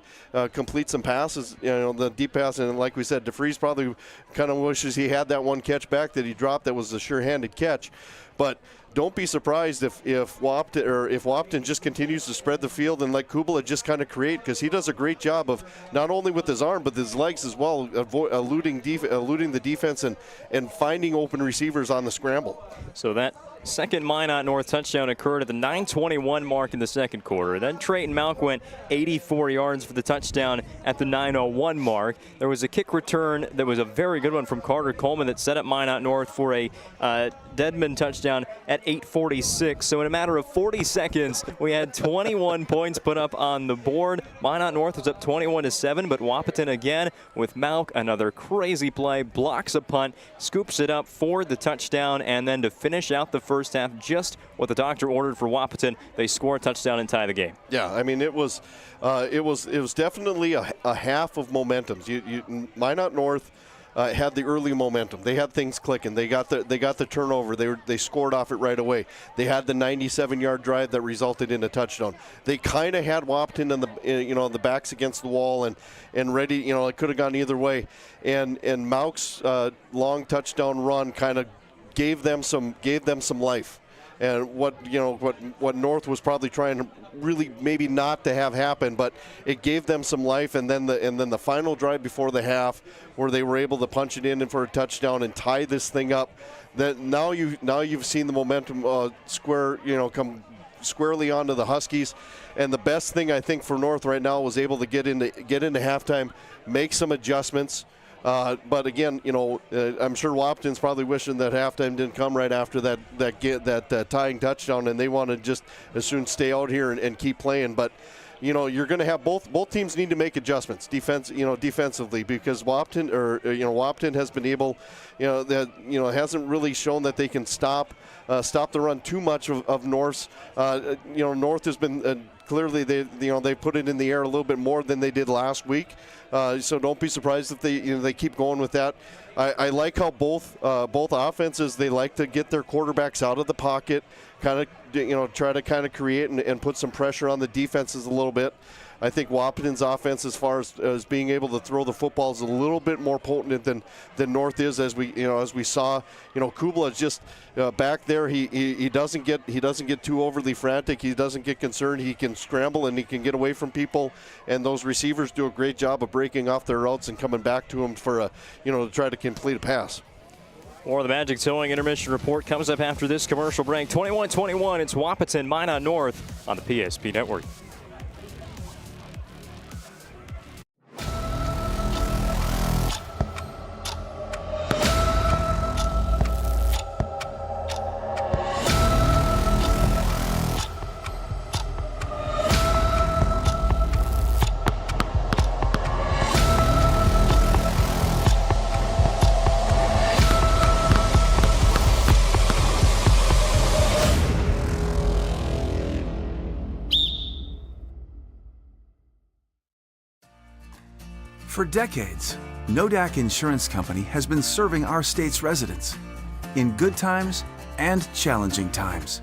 complete some passes, the deep pass. And like we said, DeFries probably kind of wishes he had that one catch back that he dropped that was a sure-handed catch. But don't be surprised if Wahpeton just continues to spread the field and let Kubala just kind of create, because he does a great job of not only with his arm but his legs as well, eluding the defense and finding open receivers on the scramble. So that second Minot North touchdown occurred at the 9:21 mark in the second quarter. Then Trayton Mauk went 84 yards for the touchdown at the 9:01 mark. There was a kick return that was a very good one from Carter Coleman that set up Minot North for a Deadman touchdown at 8:46. So in a matter of 40 seconds, we had 21 points put up on the board. Minot North was up 21-7, but Wahpeton again with Mauk, another crazy play, blocks a punt, scoops it up for the touchdown, and then to finish out the first half, just what the doctor ordered for Wahpeton, they score a touchdown and tie the game. Yeah, I mean it was definitely a half of momentum. Minot North had the early momentum. They had things clicking. They got the turnover. They scored off it right away. They had the 97-yard drive that resulted in a touchdown. They kind of had Wahpeton in the backs against the wall and ready. It could have gone either way. And Mauk's long touchdown run kind of gave them some life. And what North was probably trying to really maybe not to have happen, but it gave them some life. And then the final drive before the half, where they were able to punch it in for a touchdown and tie this thing up. That now you've seen the momentum come squarely onto the Huskies. And the best thing I think for North right now was able to get into halftime, make some adjustments. But again, I'm sure Wahpeton's probably wishing that halftime didn't come right after that tying touchdown, and they want to just as soon stay out here and keep playing. But you're going to have both teams need to make adjustments defensively, because Wahpeton has been able, hasn't really shown that they can stop the run too much of North's. North has been clearly they put it in the air a little bit more than they did last week. So don't be surprised if they keep going with that. I like how both offenses, they like to get their quarterbacks out of the pocket, kind of try to kind of create and put some pressure on the defenses a little bit. I think Wahpeton's offense, as far as being able to throw the football, is a little bit more potent than North is, as we saw. Kubala is just back there. He doesn't get too overly frantic. He doesn't get concerned. He can scramble and he can get away from people. And those receivers do a great job of breaking off their routes and coming back to him for to try to complete a pass. More of the Magic Towing Intermission Report comes up after this commercial break. 21-21. It's Wahpeton, Minot North on the PSP Network. For decades, Nodak Insurance Company has been serving our state's residents in good times and challenging times.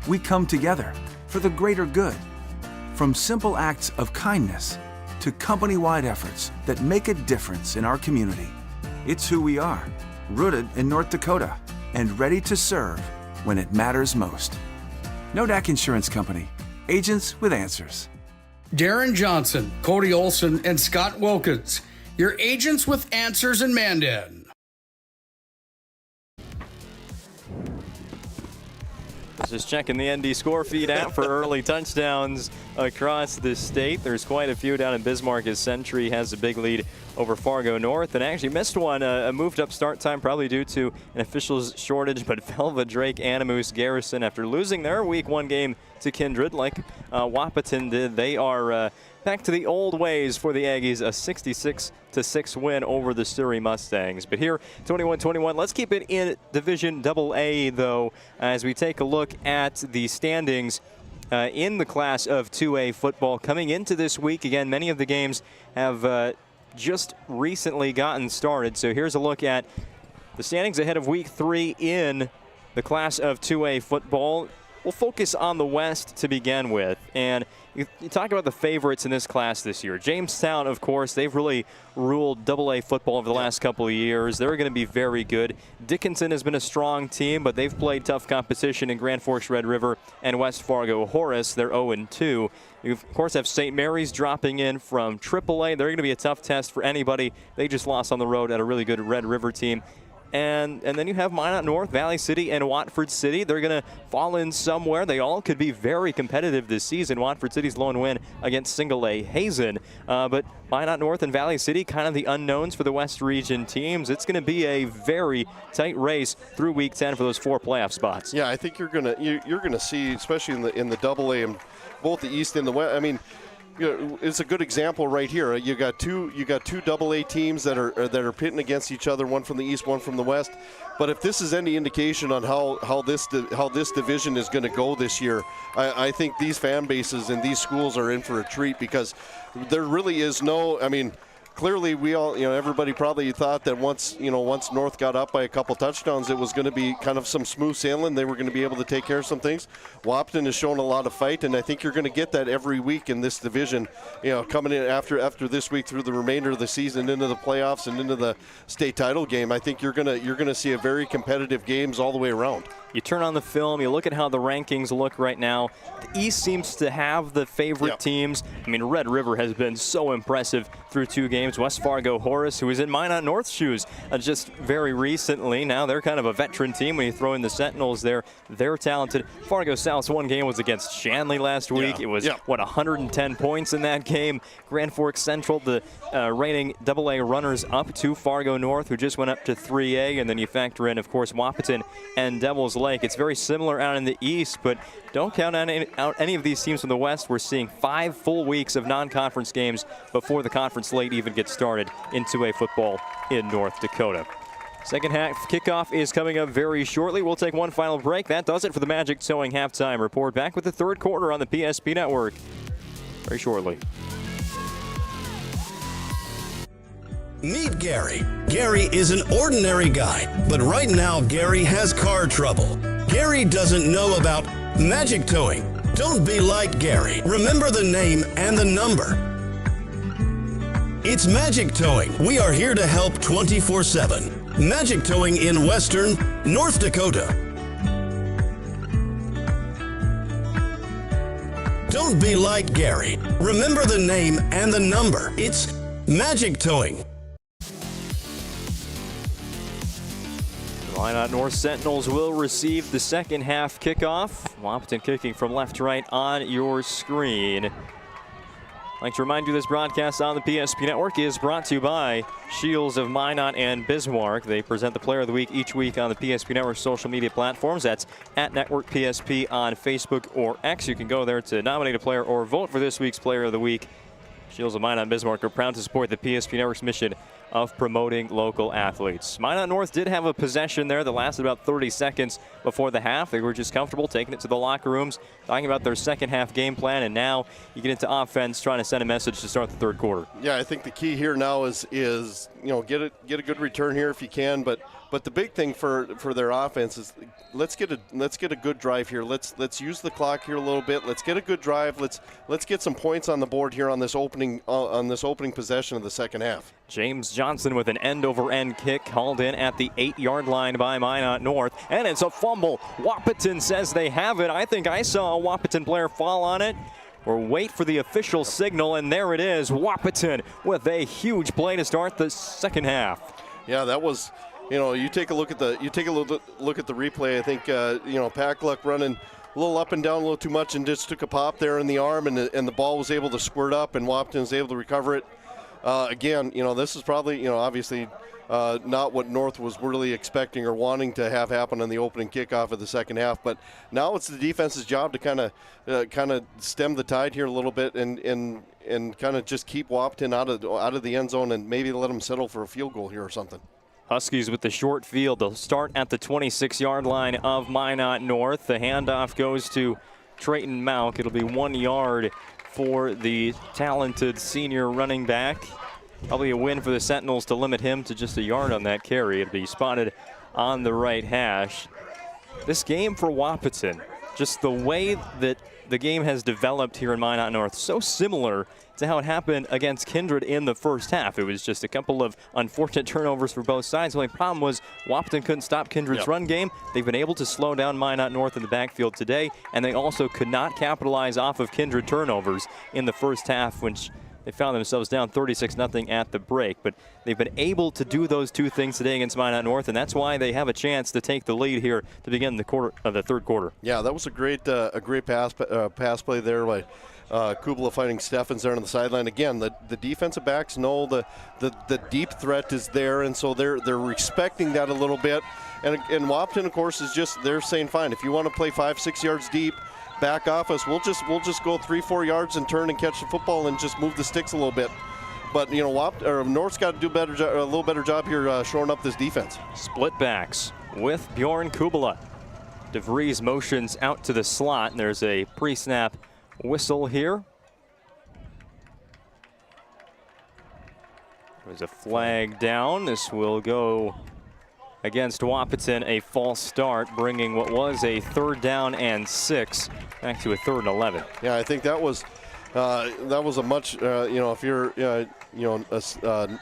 We come together for the greater good, from simple acts of kindness to company-wide efforts that make a difference in our community. It's who we are, rooted in North Dakota and ready to serve when it matters most. Nodak Insurance Company, agents with answers. Darren Johnson, Cody Olson, and Scott Wilkins, your agents with answers in Mandan. Just checking the ND score feed app for early touchdowns. across the state. There's quite a few down in Bismarck as Century has a big lead over Fargo North, and actually missed one, a moved up start time probably due to an officials shortage, but Velva Drake Animus Garrison, after losing their week 1 game to Kindred like Wahpeton did, they are back to the old ways for the Aggies, a 66-6 win over the Surrey Mustangs. But here, 21-21, let's keep it in Division AA though, as we take a look at the standings in the class of 2A football coming into this week. Again, many of the games have just recently gotten started. So here's a look at the standings ahead of week 3 in the class of 2A football. We'll focus on the West to begin with. And you talk about the favorites in this class this year. Jamestown, of course, they've really ruled AA football over the last couple of years. They're going to be very good. Dickinson has been a strong team, but they've played tough competition in Grand Forks Red River and West Fargo Horace. They're 0-2. You, of course, have St. Mary's dropping in from AAA. They're going to be a tough test for anybody. They just lost on the road at a really good Red River team. And then you have Minot North, Valley City, and Watford City. They're going to fall in somewhere. They all could be very competitive this season. Watford City's lone win against Single A Hazen. But Minot North and Valley City, kind of the unknowns for the West Region teams. It's going to be a very tight race through Week 10 for those 4 playoff spots. Yeah, I think you're gonna see, especially in the AA and both the East and the West. I mean, it's a good example right here. You got two AA teams that are pitting against each other, one from the East, one from the West. But if this is any indication on how this division is going to go this year, I think these fan bases and these schools are in for a treat, because there really is no. I mean, clearly we all, everybody probably thought that once North got up by a couple touchdowns, it was going to be kind of some smooth sailing. They were going to be able to take care of some things. Wahpeton has shown a lot of fight, and I think you're going to get that every week in this division, coming in after this week through the remainder of the season into the playoffs and into the state title game. I think you're going to see a very competitive games all the way around. You turn on the film, you look at how the rankings look right now. The East seems to have the favorite teams. I mean, Red River has been so impressive through 2 games. West Fargo Horace, who was in Minot North shoes just very recently. Now they're kind of a veteran team. When you throw in the Sentinels, they're talented. Fargo South's one game was against Shanley last week. It was, 110 points in that game. Grand Forks Central, the reigning AA runners up to Fargo North, who just went up to 3A. And then you factor in, of course, Wahpeton and Devils Lake. It's very similar out in the East, but don't count out any of these teams from the West. We're seeing 5 full weeks of non-conference games before the conference slate even gets started in 2A football in North Dakota. Second half kickoff is coming up very shortly. We'll take one final break. That does it for the Magic Towing halftime report. Back with the third quarter on the PSP Network very shortly. Meet Gary. Gary is an ordinary guy, but right now Gary has car trouble. Gary doesn't know about magic towing. Don't be like Gary. Remember the name and the number. It's Magic Towing. We are here to help 24/7. Magic Towing in Western North Dakota. Don't be like Gary. Remember the name and the number. It's Magic Towing. Minot North Sentinels will receive the second half kickoff. Wahpeton kicking from left to right on your screen. I'd like to remind you this broadcast on the PSP Network is brought to you by Shields of Minot and Bismarck. They present the Player of the Week each week on the PSP Network social media platforms. That's at Network PSP on Facebook or X. You can go there to nominate a player or vote for this week's Player of the Week. Shields of Minot and Bismarck are proud to support the PSP Network's mission of promoting local athletes. Minot North did have a possession there that lasted about 30 seconds before the half. They were just comfortable taking it to the locker rooms, talking about their second half game plan, and now you get into offense, trying to send a message to start the third quarter. Yeah, I think the key here now is get a good return here if you can, but the big thing for their offense is let's get a good drive here. Let's use the clock here a little bit. Let's get a good drive. Let's get some points on the board here on this opening possession of the second half. James Johnson with an end-over-end kick called in at the 8-yard line by Minot North, and it's a fumble. Wahpeton says they have it. I think I saw a Wahpeton player fall on it. Or wait for the official signal, and there it is. Wahpeton with a huge play to start the second half. Yeah, that was. You take a look at the replay. I think Packluck little up and down a little too much and just took a pop there in the arm, and the ball was able to squirt up, and Wahpeton was able to recover it. Again, this is probably, obviously not what North was really expecting or wanting to have happen on the opening kickoff of the second half. But now it's the defense's job to kind of stem the tide here a little bit and kind of just keep Wahpeton out of the end zone and maybe let them settle for a field goal here or something. Huskies with the short field. They'll start at the 26-yard line of Minot North. The handoff goes to Trayton Mauk. It'll be 1 yard for the talented senior running back. Probably a win for the Sentinels to limit him to just a yard on that carry. It'll be spotted on the right hash. This game for Wahpeton, just the way that the game has developed here in Minot North, so similar to how it happened against Kindred in the first half. It was just a couple of unfortunate turnovers for both sides. The only problem was Wahpeton couldn't stop Kindred's run game. They've been able to slow down Minot North in the backfield today, and they also could not capitalize off of Kindred turnovers in the first half, which they found themselves down 36-0 at the break. But they've been able to do those two things today against Minot North, and that's why they have a chance to take the lead here to begin the third quarter. Yeah, that was a great pass play there by Kubala fighting Steffens there on the sideline. Again, the defensive backs know the deep threat is there, and so they're respecting that a little bit. And Wahpeton, of course, they're saying, fine, if you want to play 5-6 yards deep, back off us. We'll just go 3-4 yards and turn and catch the football and just move the sticks a little bit. But North's got to do a little better job here shoring up this defense. Split backs with Bjorn Kubala. DeVries motions out to the slot, and there's a pre-snap whistle here. There's a flag down. This will go against Wahpeton, a false start, bringing what was a 3rd down and 6 back to a 3rd and 11. Yeah, I think that was a much if you're a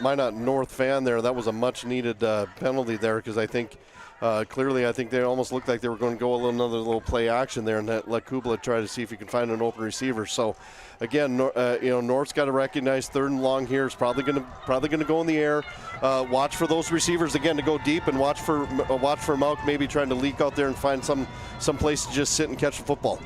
Minot North fan there, that was a much needed penalty there, because I think clearly they almost looked like they were going to go another little play action there and let Kubala try to see if he can find an open receiver. So again, North's got to recognize 3rd and long here. It's probably going to go in the air. Watch for those receivers again to go deep, and watch for Mauk maybe trying to leak out there and find some place to just sit and catch the football.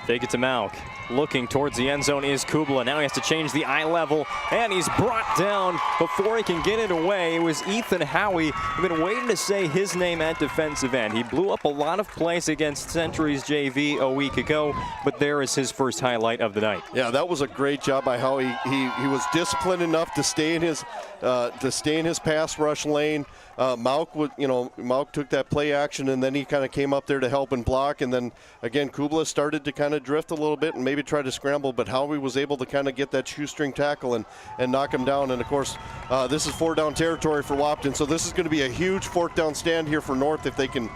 Fake it to Mauk. Looking towards the end zone is Kubala. Now he has to change the eye level, and he's brought down before he can get it away. It was Ethan Howie. We've been waiting to say his name at defensive end. He blew up a lot of plays against Century's JV a week ago, but there is his first highlight of the night. Yeah, that was a great job by Howie. He was disciplined enough to stay in his pass rush lane. Mauk took that play action, and then he kind of came up there to help and block, and then again Kubala started to kind of drift a little bit and maybe try to scramble, but Howie was able to kind of get that shoestring tackle and knock him down. And of course, this is 4th down territory for Wahpeton, so this is going to be a huge 4th down stand here for North if they can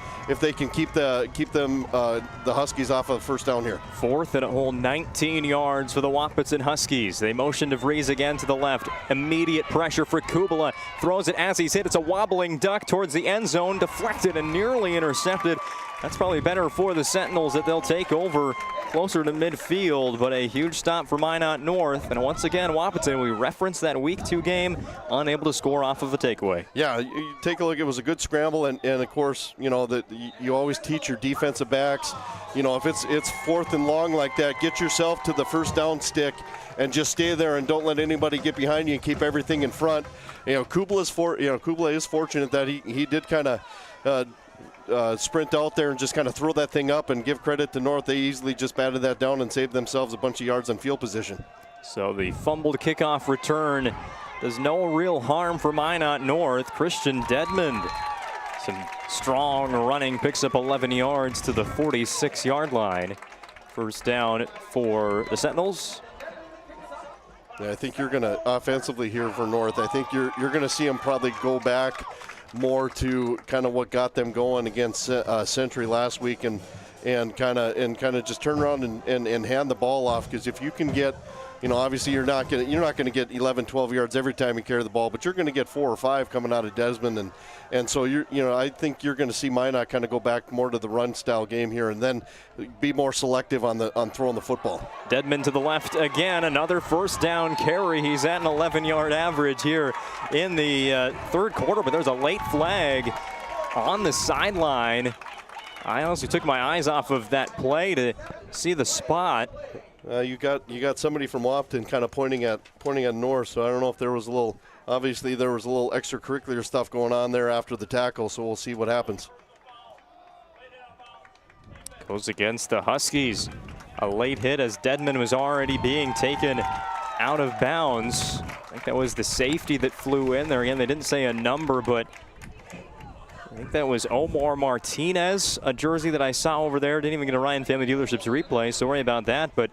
keep the Huskies off of 1st down here. 4th and a whole 19 yards for the Wahpeton Huskies. They motion DeVries again to the left. Immediate pressure for Kubala. Throws it as he's hit. It's a wobbling duck towards the end zone, deflected and nearly intercepted. That's probably better for the Sentinels that they'll take over closer to midfield, but a huge stop for Minot North. And once again, Wahpeton, we referenced that Week 2 game, unable to score off of a takeaway. Yeah, you take a look. It was a good scramble, and of course, that you always teach your defensive backs, if it's 4th and long like that, get yourself to the 1st down stick and just stay there and don't let anybody get behind you and keep everything in front. Kubala is fortunate that he did kind of sprint out there and just kind of throw that thing up, and give credit to North. They easily just batted that down and saved themselves a bunch of yards on field position. So the fumbled kickoff return does no real harm for Minot North. Christian Dedmond, some strong running, picks up 11 yards to the 46-yard line. 1st down for the Sentinels. Yeah, I think you're going to offensively here for North. I think you're going to see them probably go back more to kind of what got them going against Century last week, and kind of just turn around and hand the ball off. Because if you can get, obviously you're not going to get 11, 12 yards every time you carry the ball, but you're going to get 4 or 5 coming out of Desmond, and so I think you're going to see Minot kind of go back more to the run style game here, and then be more selective on throwing the football. Dedmond to the left again, another 1st down carry. He's at an 11-yard average here in the 3rd quarter, but there's a late flag on the sideline. I honestly took my eyes off of that play to see the spot. You got somebody from Wahpeton kind of pointing at North, so I don't know if there was a little. Obviously, there was a little extracurricular stuff going on there after the tackle, so we'll see what happens. Goes against the Huskies. A late hit as Dedman was already being taken out of bounds. I think that was the safety that flew in there. Again, they didn't say a number, but I think that was Omar Martinez, a jersey that I saw over there. Didn't even get a Ryan Family Dealerships replay, so worry about that. But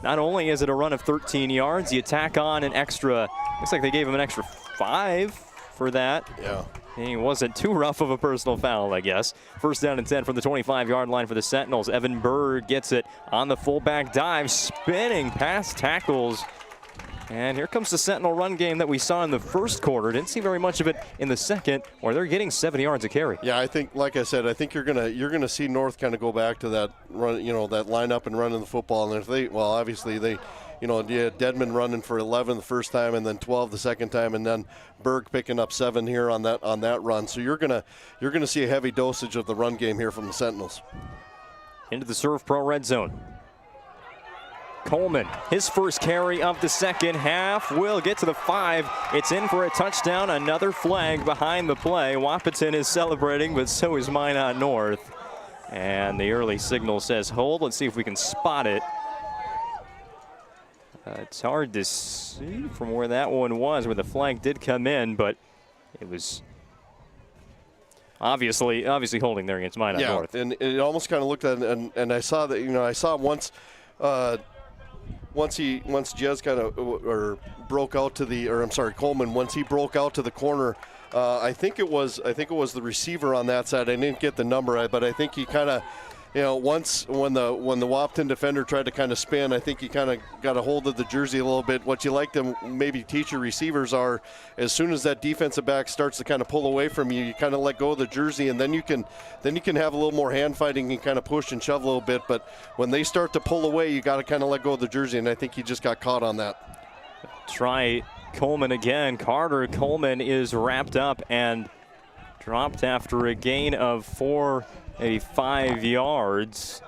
not only is it a run of 13 yards, you tack on an extra, looks like they gave him an extra 5 for that. Yeah. He wasn't too rough of a personal foul, I guess. First down and 10 from the 25-yard line for the Sentinels. Evan Berg gets it on the fullback dive, spinning past tackles. And here comes the Sentinel run game that we saw in the first quarter. Didn't see very much of it in the second, where they're getting 70 yards a carry. Yeah, I think, like I said, I think you're gonna see North kind of go back to that run, that line up and running the football. And if they, well, obviously they, Dedman running for 11 the first time, and then 12 the second time, and then Berg picking up 7 here on that run. So you're gonna see a heavy dosage of the run game here from the Sentinels. Into the Serve Pro red zone. Coleman, his first carry of the second half, will get to the 5. It's in for a touchdown. Another flag behind the play. Wahpeton is celebrating, but so is Minot North. And the early signal says hold. Let's see if we can spot it. It's hard to see from where that one was, where the flag did come in, but it was obviously holding there against Minot North. And it almost kind of looked at it, and I saw that, I saw once Jez kind of broke out to the, or I'm sorry, Coleman, once he broke out to the corner, I think it was the receiver on that side. I didn't get the number, but I think he kind of, once when the Wahpeton defender tried to kind of spin, I think he kind of got a hold of the jersey a little bit. What you like to maybe teach your receivers are, as soon as that defensive back starts to kind of pull away from you, you kind of let go of the jersey, and then you can have a little more hand fighting and kind of push and shove a little bit. But when they start to pull away, you got to kind of let go of the jersey, and I think he just got caught on that. Try Coleman again. Carter Coleman is wrapped up and dropped after a gain of maybe 5 yards.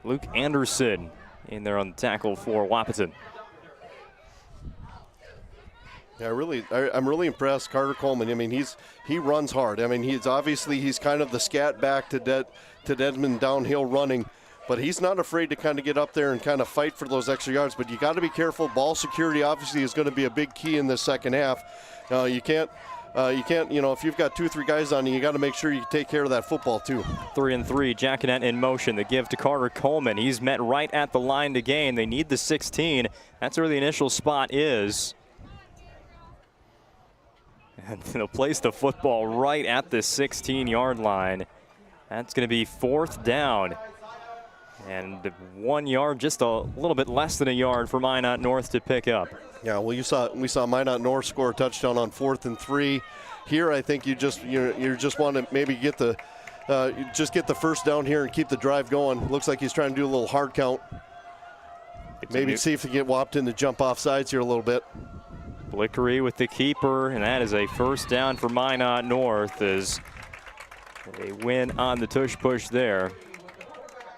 Luke Anderson in there on the tackle for Wahpeton. Yeah, I'm really impressed. Carter Coleman. I mean, he runs hard. I mean, he's kind of the scat back to Dedman downhill running, but he's not afraid to kind of get up there and kind of fight for those extra yards. But you got to be careful. Ball security obviously is going to be a big key in this second half. You can't, if you've got 2-3 guys on you got to make sure you take care of that football too. 3-3, Jackanet in motion. The give to Carter Coleman. He's met right at the line to gain. They need the 16. That's where the initial spot is. And they'll place the football right at the 16-yard line. That's going to be 4th down. And 1 yard, just a little bit less than a yard for Minot North to pick up. Yeah, well, we saw Minot North score a touchdown on 4th and 3. Here, I think you just want to maybe get the first down here and keep the drive going. Looks like he's trying to do a little hard count. Maybe see if he can get Wahpeton to jump off sides here a little bit. Blickery with the keeper, and that is a first down for Minot North as they win on the tush push there.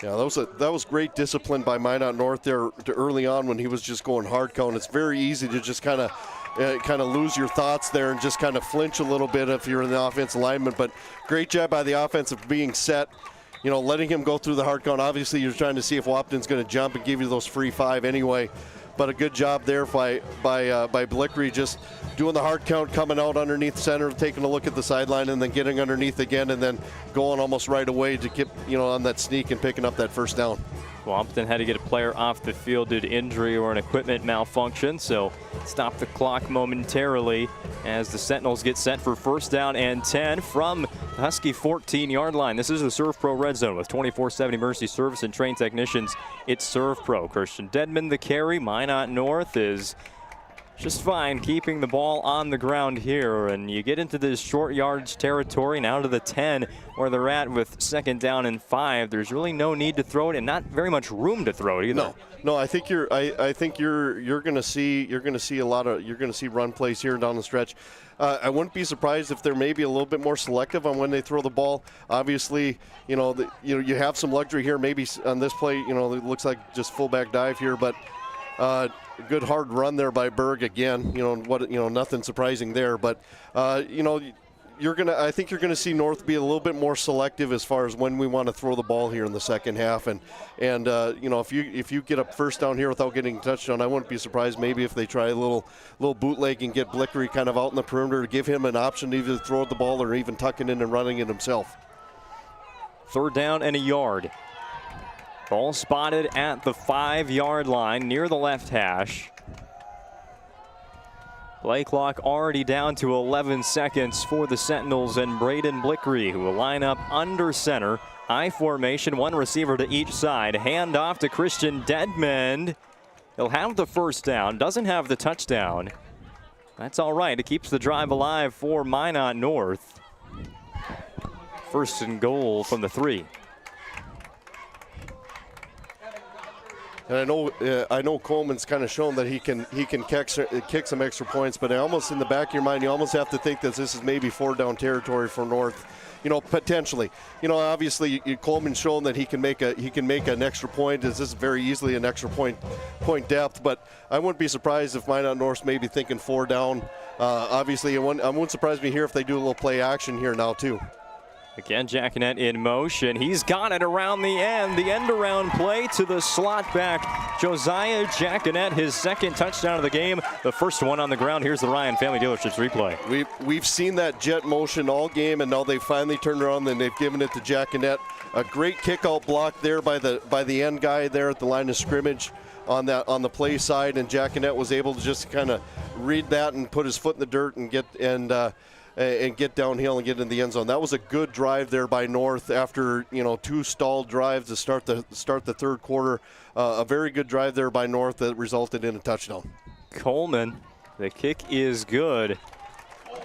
Yeah, that was great discipline by Minot North there early on when he was just going hard count. It's very easy to just kind of lose your thoughts there and just kind of flinch a little bit if you're in the offensive lineman. But great job by the offense of being set, letting him go through the hard count. Obviously, you're trying to see if Wahpeton's going to jump and give you those free 5 anyway. But a good job there by Blickery, just doing the hard count, coming out underneath center, taking a look at the sideline, and then getting underneath again, and then going almost right away to get on that sneak and picking up that first down. Wahpeton had to get a player off the field due to injury or an equipment malfunction, so stop the clock momentarily as the Sentinels get set for first down and 10 from the Husky 14-yard line. This is the Serve Pro Red Zone with 24/7 emergency service and trained technicians. It's Serve Pro. Christian Dedman the carry. Minot North is just fine keeping the ball on the ground here, and you get into this short yardage territory now to the 10 where they're at with 2nd down and 5. There's really no need to throw it and not very much room to throw it either. No, I think you're going to see run plays here down the stretch. I wouldn't be surprised if they're maybe a little bit more selective on when they throw the ball. Obviously, you have some luxury here. Maybe on this play, it looks like just fullback dive here, but good hard run there by Berg again. Nothing surprising there, but I think you're gonna see North be a little bit more selective as far as when we want to throw the ball here in the second half. And if you get a first down here without getting a touchdown, I wouldn't be surprised maybe if they try a little bootleg and get Blickery kind of out in the perimeter to give him an option to either throw the ball or even tuck it in and running it himself. 3rd down and a yard. Ball spotted at the 5-yard line near the left hash. Play clock already down to 11 seconds for the Sentinels and Braden Blickery, who will line up under center. I formation, 1 receiver to each side. Hand off to Christian Dedmond. He'll have the first down, doesn't have the touchdown. That's all right. It keeps the drive alive for Minot North. 1st and goal from the 3. And I know Coleman's kind of shown that he can kick some extra points, but almost in the back of your mind, you almost have to think that this is maybe 4-down territory for North. Potentially. Obviously Coleman's shown that he can make an extra point. This is very easily an extra point depth, but I wouldn't be surprised if Minot North's maybe thinking 4 down. Obviously, I wouldn't surprise me here if they do a little play action here now too. Again, Jackinet in motion. He's got it around the end around play to the slot back. Josiah Jackinet, his 2nd touchdown of the game, the first one on the ground. Here's the Ryan Family Dealerships replay. We've seen that jet motion all game, and now they finally turned around and they've given it to Jackinet. A great kick-out block there by the end guy there at the line of scrimmage on the play side, and Jackinet was able to just kind of read that and put his foot in the dirt and get downhill and get in the end zone. That was a good drive there by North after 2 stalled drives to start the 3rd quarter. A very good drive there by North that resulted in a touchdown. Coleman, the kick is good.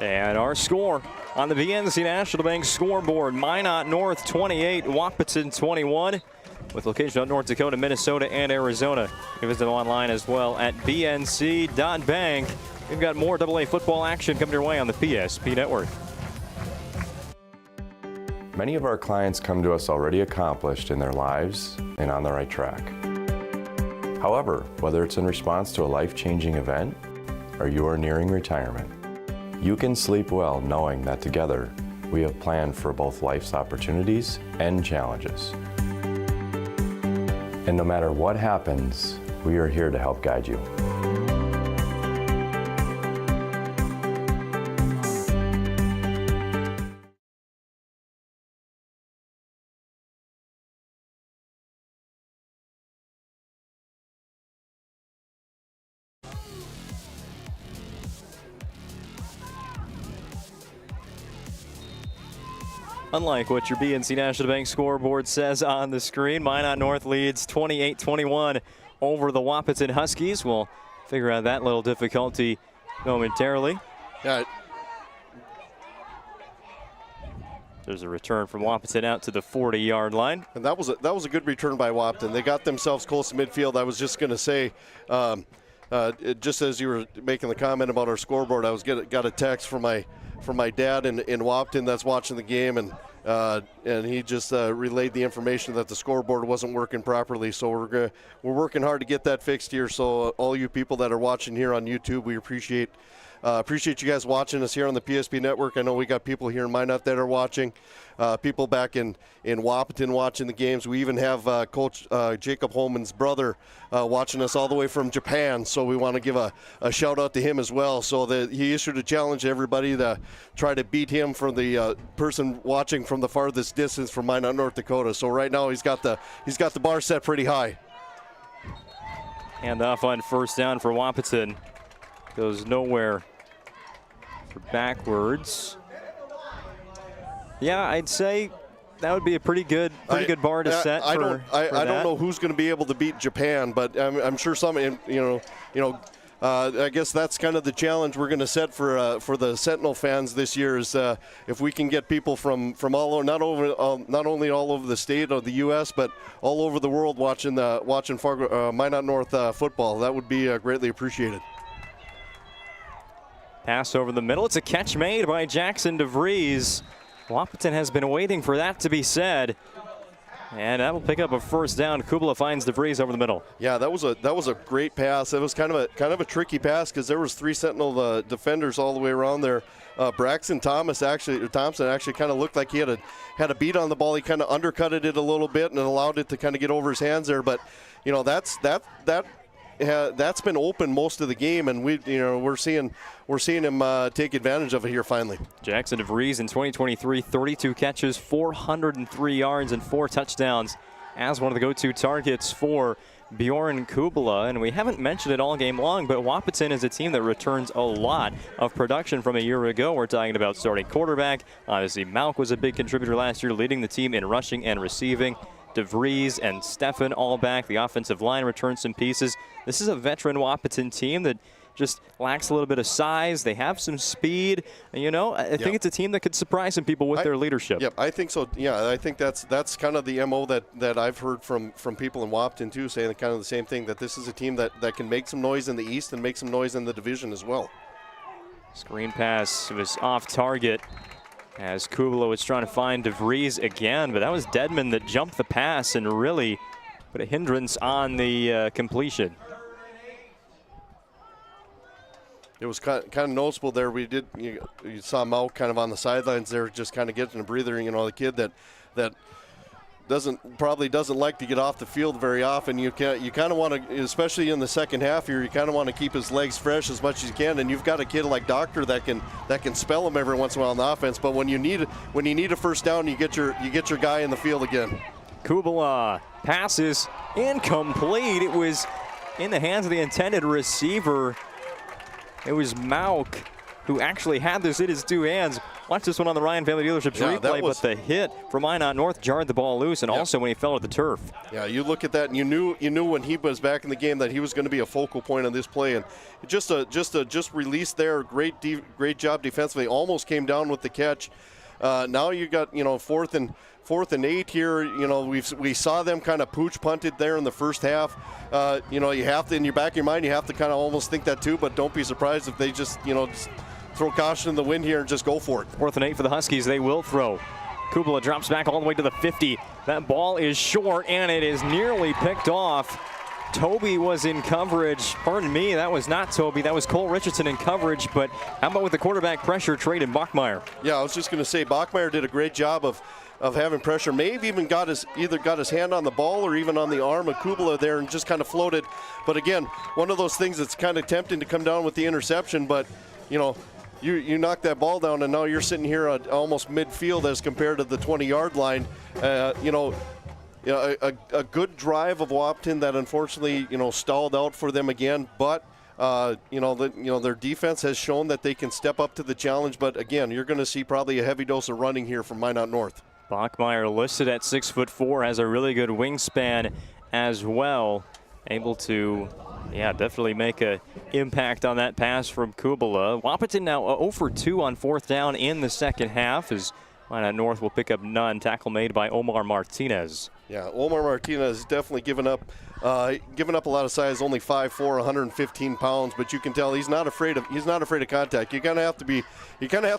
And our score on the BNC National Bank scoreboard: Minot North 28, Wahpeton 21. With location on North Dakota, Minnesota, and Arizona. You can visit them online as well at bnc.bank. We've got more AA football action coming your way on the PSP Network. Many of our clients come to us already accomplished in their lives and on the right track. However, whether it's in response to a life-changing event or you are nearing retirement, you can sleep well knowing that together we have planned for both life's opportunities and challenges. And no matter what happens, we are here to help guide you. Unlike what your BNC National Bank scoreboard says on the screen, Minot North leads 28-21 over the Wahpeton Huskies. We'll figure out that little difficulty momentarily. Yeah. There's a return from Wahpeton out to the 40-yard line. And that was a good return by Wahpeton. They got themselves close to midfield. I was just going to say, just as you were making the comment about our scoreboard, I got a text from my dad in Wahpeton that's watching the game, and he just relayed the information that the scoreboard wasn't working properly. So we're working hard to get that fixed here. So all you people that are watching here on YouTube, we appreciate you guys watching us here on the PSP Network. I know we got people here in Minot that are watching, people back in Wahpeton watching the games. We even have Coach Jacob Holman's brother watching us all the way from Japan, so we want to give a shout out to him as well. So he issued a challenge to everybody to try to beat him from the person watching from the farthest distance from Minot, North Dakota. So right now he's got the bar set pretty high. Hand off on first down for Wahpeton. Goes nowhere. Backwards. Yeah, I'd say that would be a pretty good bar to set. I don't know who's going to be able to beat Japan, but I'm sure some. I guess that's kind of the challenge we're going to set for the Sentinel fans this year is if we can get people from all over, not only all over the state or the U.S., but all over the world watching Minot North football. That would be greatly appreciated. Pass over the middle. It's a catch made by Jackson DeVries. Wahpeton has been waiting for that to be said. And that will pick up a first down. Kubala finds DeVries over the middle. Yeah, that was a great pass. It was kind of a tricky pass because there was 3 Sentinel defenders all the way around there. Braxton Thompson actually kind of looked like he had a beat on the ball. He kind of undercutted it a little bit and allowed it to kind of get over his hands there. But that's been open most of the game, and we're seeing him take advantage of it here finally. Jackson DeVries in 2023, 32 catches, 403 yards, and 4 touchdowns as one of the go-to targets for Bjorn Kubala. And we haven't mentioned it all game long, but Wahpeton is a team that returns a lot of production from a year ago. We're talking about starting quarterback. Obviously, Malk was a big contributor last year, leading the team in rushing and receiving. DeVries and Stefan all back. The offensive line returns some pieces. This is a veteran Wahpeton team that just lacks a little bit of size. They have some speed. I think it's a team that could surprise some people with their leadership. Yep, I think so. Yeah, I think that's kind of the MO that I've heard from people in Wahpeton too, saying kind of the same thing, that this is a team that can make some noise in the East and make some noise in the division as well. Screen pass was off target as Kubala was trying to find DeVries again, but that was Dedman that jumped the pass and really put a hindrance on the completion. It was kind of noticeable there. You saw Mao kind of on the sidelines there, just kind of getting a breather. The kid that probably doesn't like to get off the field very often. You kind of want to, especially in the second half here, you kind of want to keep his legs fresh as much as you can. And you've got a kid like Doctor that can spell him every once in a while on the offense. But when you need a first down, you get your guy in the field again. Kubala passes incomplete. It was in the hands of the intended receiver. It was Mauk who actually had this in his 2 hands. Watch this one on the Ryan Family Dealerships replay, but the hit from Minot North jarred the ball loose, and also when he fell to the turf. Yeah, you look at that, and you knew when he was back in the game that he was going to be a focal point on this play, and just released there. Great job defensively. Almost came down with the catch. Now you got 4th and 8 here. We saw them kind of pooch punted there in the first half. You have to, in your back of your mind, you have to kind of almost think that too, but don't be surprised if they just throw caution in the wind here and just go for it. 4th and 8 for the Huskies. They will throw. Kubala drops back all the way to the 50. That ball is short, and it is nearly picked off. Toby was in coverage. Pardon me, that was not Toby. That was Cole Richardson in coverage. But how about with the quarterback pressure, Trayden Bachmeyer? Yeah, I was just going to say Bachmeyer did a great job of having pressure. May have even got his hand on the ball or even on the arm of Kubala there and just kind of floated. But again, one of those things that's kind of tempting to come down with the interception. But you knock that ball down, and now you're sitting here at almost midfield as compared to the 20-yard line. A good drive of Wahpeton that unfortunately stalled out for them again, but their defense has shown that they can step up to the challenge. But again, you're going to see probably a heavy dose of running here from Minot North. Bachmeyer listed at 6'4", has a really good wingspan as well, able to definitely make an impact on that pass from Kubala. Wahpeton now 0 for 2 on 4th down in the second half, as Minot North will pick up none. Tackle made by Omar Martinez. Yeah, Omar Martinez has definitely given up a lot of size. Only 5'4", 115 pounds, but you can tell he's not afraid of contact. You kind of have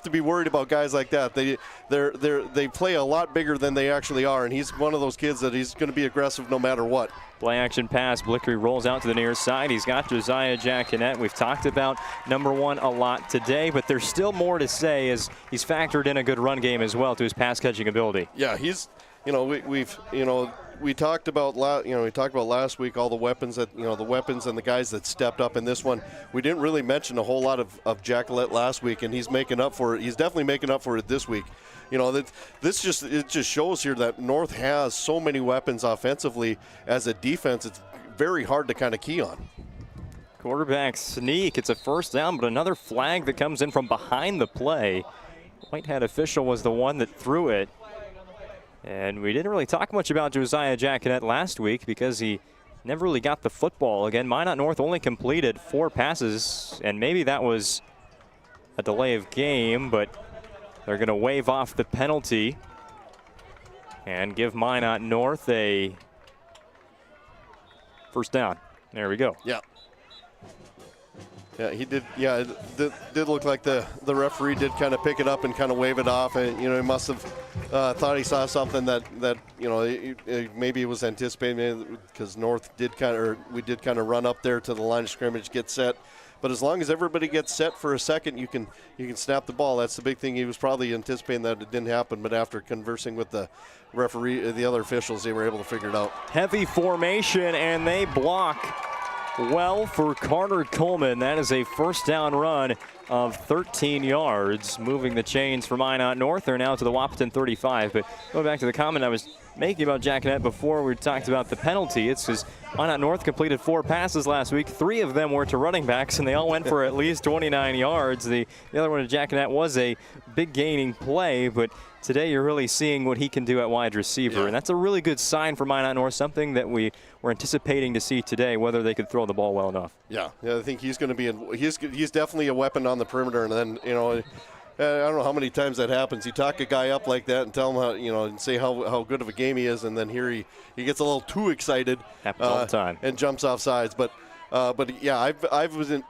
to be worried about guys like that. They play a lot bigger than they actually are, and he's one of those kids that he's going to be aggressive no matter what. Play action pass. Blickery rolls out to the near side. He's got Josiah Jacquinette. We've talked about number 1 a lot today, but there's still more to say as he's factored in a good run game as well to his pass catching ability. Yeah, he's. We talked about last week all the weapons that the weapons and the guys that stepped up in this one. We didn't really mention a whole lot of Jacquinette last week, and he's making up for it. He's definitely making up for it this week. It just shows here that North has so many weapons offensively. As a defense, it's very hard to kind of key on. Quarterback sneak. It's a first down, but another flag that comes in from behind the play. Whitehead official was the one that threw it. And we didn't really talk much about Josiah Jacquinette last week because he never really got the football. Again, Minot North only completed 4 passes, and maybe that was a delay of game, but they're going to wave off the penalty and give Minot North a first down. There we go. Yeah. Yeah, he did. Yeah, it did look like the referee did kind of pick it up and kind of wave it off, and he must have thought he saw something that maybe he was anticipating, because North did we did kind of run up there to the line of scrimmage, get set. But as long as everybody gets set for a second, you can snap the ball. That's the big thing. He was probably anticipating that it didn't happen, but after conversing with the referee, the other officials, they were able to figure it out. Heavy formation, and they block well for Carter Coleman. That is a first down run of 13 yards, moving the chains for Minot North. They're now to the Wahpeton 35. But going back to the comment I was making about Jacquenet before we talked about the penalty, it's because Minot North completed 4 passes last week. 3 of them were to running backs, and they all went for at least 29 yards. The other one to Jacquenet was a big gaining play, but today you're really seeing what he can do at wide receiver, and that's a really good sign for Minot North, something that we were anticipating to see today, whether they could throw the ball well enough. Yeah, I think he's going to be he's definitely a weapon on the perimeter, and then I don't know how many times that happens. You talk a guy up like that and tell him how, and say how good of a game he is, and then here he gets a little too excited. Happens all the time. And jumps off sides. But yeah, I've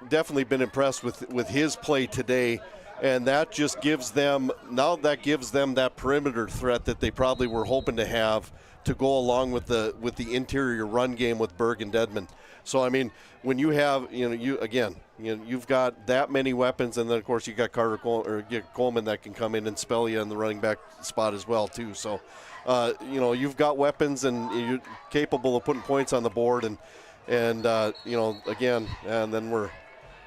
definitely been impressed with his play today, and that just gives them that perimeter threat that they probably were hoping to have to go along with the interior run game with Berg and Dedman. So I mean, when you have you've got that many weapons, and then of course you got Coleman that can come in and spell you in the running back spot as well too. So you've got weapons, and you're capable of putting points on the board, and again, and then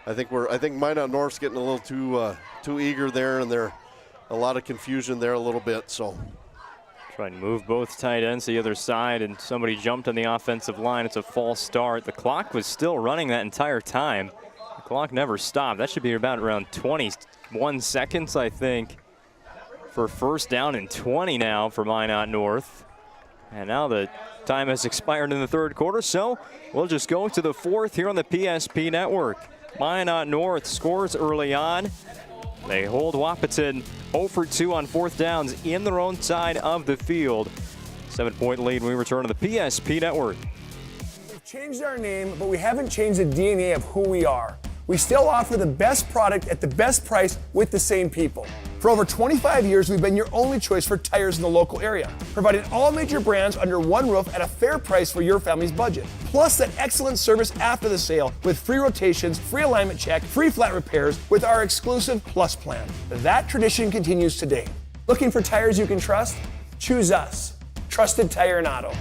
I think Minot North's getting a little too eager there, and there a lot of confusion there a little bit. So trying to move both tight ends to the other side, and somebody jumped on the offensive line. It's a false start. The clock was still running that entire time. The clock never stopped. That should be about around 21 seconds, I think, for first down and 20 now for Minot North. And now the time has expired in the third quarter, so we'll just go to the fourth here on the PSP Network. Minot North scores early on. They hold Wahpeton 0 for 2 on fourth downs in their own side of the field. 7-point lead when we return to the PSP Network. We've changed our name, but we haven't changed the DNA of who we are. We still offer the best product at the best price with the same people. For over 25 years, we've been your only choice for tires in the local area, providing all major brands under one roof at a fair price for your family's budget. Plus that excellent service after the sale with free rotations, free alignment check, free flat repairs with our exclusive Plus plan. That tradition continues today. Looking for tires you can trust? Choose us. Trusted Tire and Auto.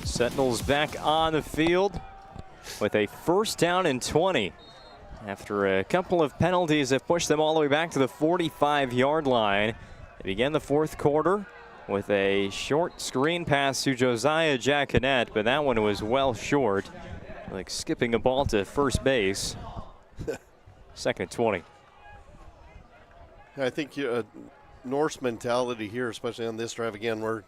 Sentinels back on the field with a first down and 20. After a couple of penalties that pushed them all the way back to the 45-yard line. They began the fourth quarter with a short screen pass to Josiah Jacquenet, but that one was well short, like skipping a ball to first base. Second and 20. I think North's mentality here, especially on this drive again, where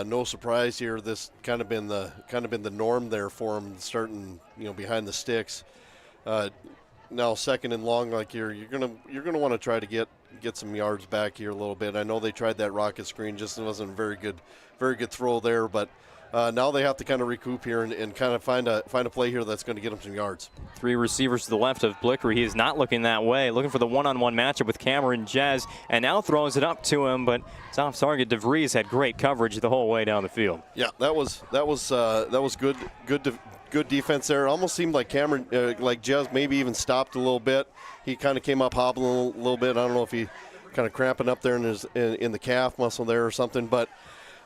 no surprise here. This kind of been the norm there for them, starting behind the sticks. Now second and long, like you're gonna want to try to get some yards back here a little bit. I know they tried that rocket screen, just wasn't a very good throw there, but now they have to kind of recoup here and kind of find a play here that's going to get them some yards. 3 receivers to the left of Blicker. He is not looking that way, looking for the one-on-one matchup with Cameron Jez, and now throws it up to him, but it's off target. DeVries had great coverage the whole way down the field. Yeah, that was good defense there. It almost seemed like Cameron, like Jez, maybe even stopped a little bit. He kind of came up hobbling a little bit. I don't know if he kind of cramping up there in the calf muscle there or something, but.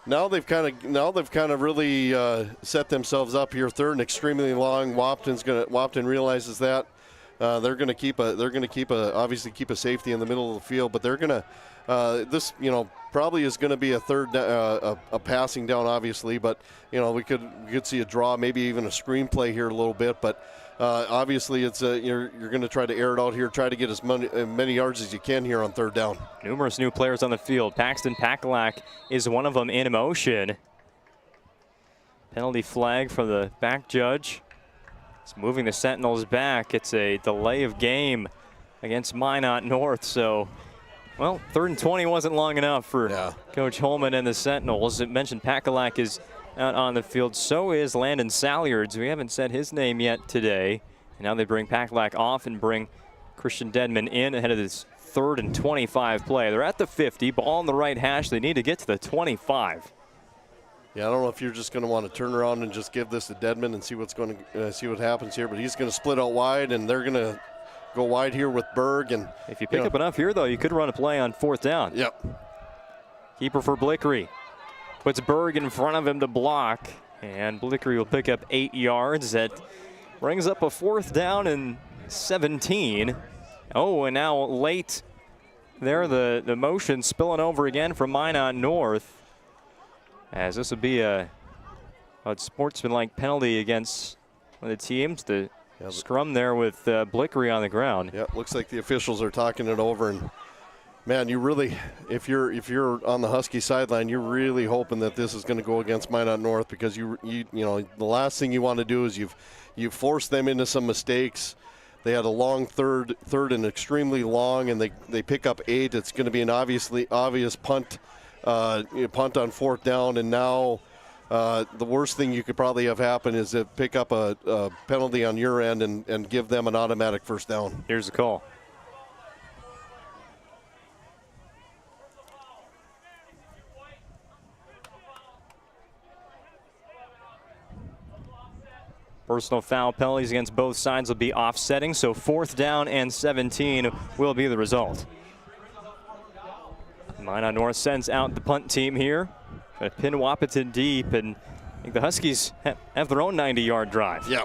Now they've kind of really set themselves up here. Third and extremely long. Wahpeton realizes that. They're going to keep obviously keep a safety in the middle of the field, but they're going to this probably is going to be a third a passing down, obviously, but we could see a draw, maybe even a screenplay here a little bit, but obviously it's you're going to try to air it out here, try to get as many yards as you can here on third down. Numerous new players on the field. Paxton Pakalak is one of them in motion. Penalty flag from the back judge. It's moving the Sentinels back. It's a delay of game against Minot North. So, well, 3rd and 20 wasn't long enough for Coach Holman and the Sentinels. It mentioned Pakalak is out on the field. So is Landon Salyards. We haven't said his name yet today. And now they bring Pakalak off and bring Christian Dedman in ahead of this 3rd and 25 play. They're at the 50, ball on the right hash. They need to get to the 25. Yeah, I don't know if you're just going to want to turn around and just give this to Dedman and see what happens here, but he's going to split out wide, and they're going to go wide here with Berg. And if you pick up enough here, though, you could run a play on 4th down. Yep. Keeper for Blickery. Puts Berg in front of him to block, and Blickery will pick up 8 yards. That brings up a 4th down and 17. Oh, and now late there, the motion spilling over again from Minot North, as this would be a sportsmanlike penalty against one of the teams. The scrum there with Blickery on the ground. Yeah, looks like the officials are talking it over, and man, you really, if you're on the Husky sideline, you're really hoping that this is going to go against Minot North, because you the last thing you want to do is you've forced them into some mistakes. They had a long third and extremely long, and they pick up 8. It's going to be an obvious punt. Punt on 4th down, and now the worst thing you could probably have happen is to pick up a penalty on your end and give them an automatic 1st down. Here's the call. Personal foul penalties against both sides will be offsetting, so 4th down and 17 will be the result. Minot North sends out the punt team here. Try to pin Wahpeton deep, and I think the Huskies have their own 90-yard drive. Yeah.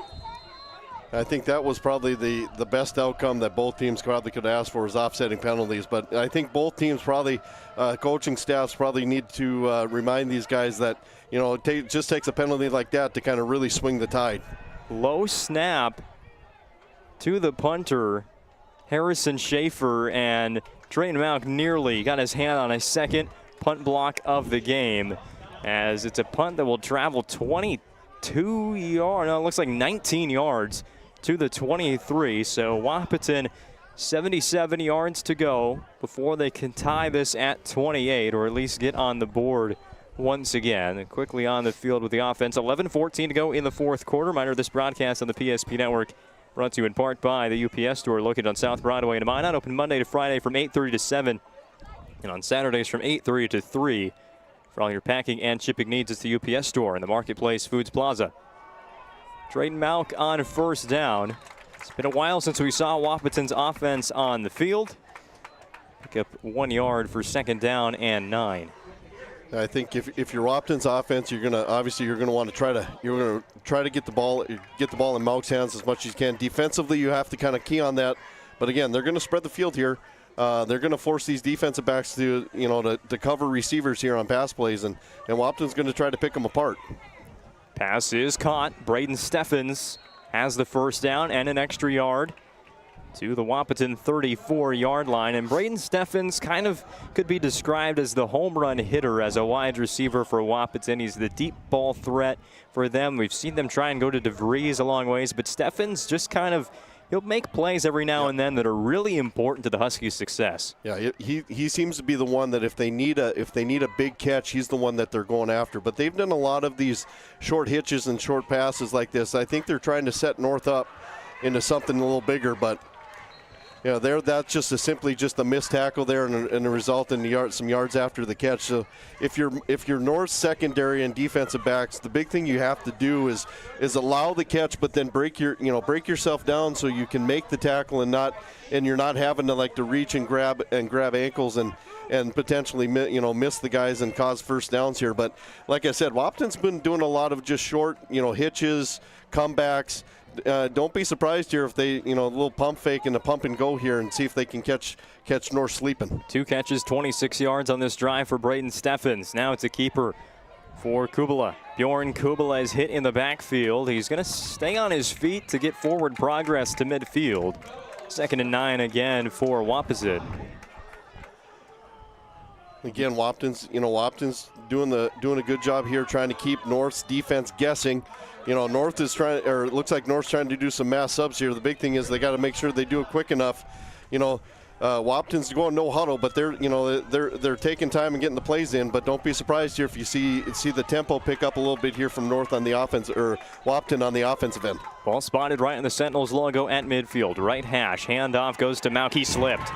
I think that was probably the best outcome that both teams probably could ask for, is offsetting penalties. But I think both teams probably, coaching staffs probably need to remind these guys that, it just takes a penalty like that to kind of really swing the tide. Low snap to the punter, Harrison Schaefer, and Drayton Malk nearly got his hand on a second punt block of the game, as it's a punt that will travel 22 yards. No, it looks like 19 yards to the 23. So Wahpeton, 77 yards to go before they can tie this at 28, or at least get on the board once again. And quickly on the field with the offense. 11:14 to go in the 4th quarter. Reminder, this broadcast on the PSP Network brought to you in part by the UPS store located on South Broadway in Minot. Open Monday to Friday from 8:30 to 7, and on Saturdays from 8:30 to 3. For all your packing and shipping needs, it's the UPS store in the Marketplace Foods Plaza. Drayton Malk on 1st down. It's been a while since we saw Wahpeton's offense on the field. Pick up 1 yard for 2nd down and 9. I think if you're Wahpeton's offense, you're gonna want to try to get the ball in Malk's hands as much as you can. Defensively, you have to kind of key on that. But again, they're going to spread the field here. They're going to force these defensive backs to cover receivers here on pass plays, and Wahpeton's going to try to pick them apart. Pass is caught. Braden Steffens has the 1st down and an extra yard to the Wahpeton 34-yard line. And Braden Steffens kind of could be described as the home run hitter as a wide receiver for Wahpeton. He's the deep ball threat for them. We've seen them try and go to DeVries a long ways, but Steffens just kind of, he'll make plays every now and then that are really important to the Huskies' success. Yeah, he seems to be the one that if they need a big catch, he's the one that they're going after. But they've done a lot of these short hitches and short passes like this. I think they're trying to set North up into something a little bigger, but that's simply a missed tackle there, and a result in some yards after the catch. So if you're North secondary and defensive backs, the big thing you have to do is allow the catch, but then break yourself down so you can make the tackle and you're not having to reach and grab ankles and potentially miss the guys and cause 1st downs here. But like I said, Wahpeton's been doing a lot of just short hitches, comebacks. don't be surprised here if they, a little pump fake and a pump and go here and see if they can catch North sleeping. 2 catches, 26 yards on this drive for Braden Steffens. Now it's a keeper for Kubala. Bjorn Kubala is hit in the backfield. He's going to stay on his feet to get forward progress to midfield. 2nd and 9 again for Wahpeton. Again, Wahpeton's doing a good job here, trying to keep North's defense guessing. North is trying, or it looks like North's trying to do some mass subs here. The big thing is they got to make sure they do it quick enough. Wahpeton's going no huddle, but they're taking time and getting the plays in. But don't be surprised here if you see the tempo pick up a little bit here from North on the offense, or Wahpeton on the offensive end. Ball spotted right in the Sentinels logo at midfield. Right hash, handoff goes to Mauk. He slipped.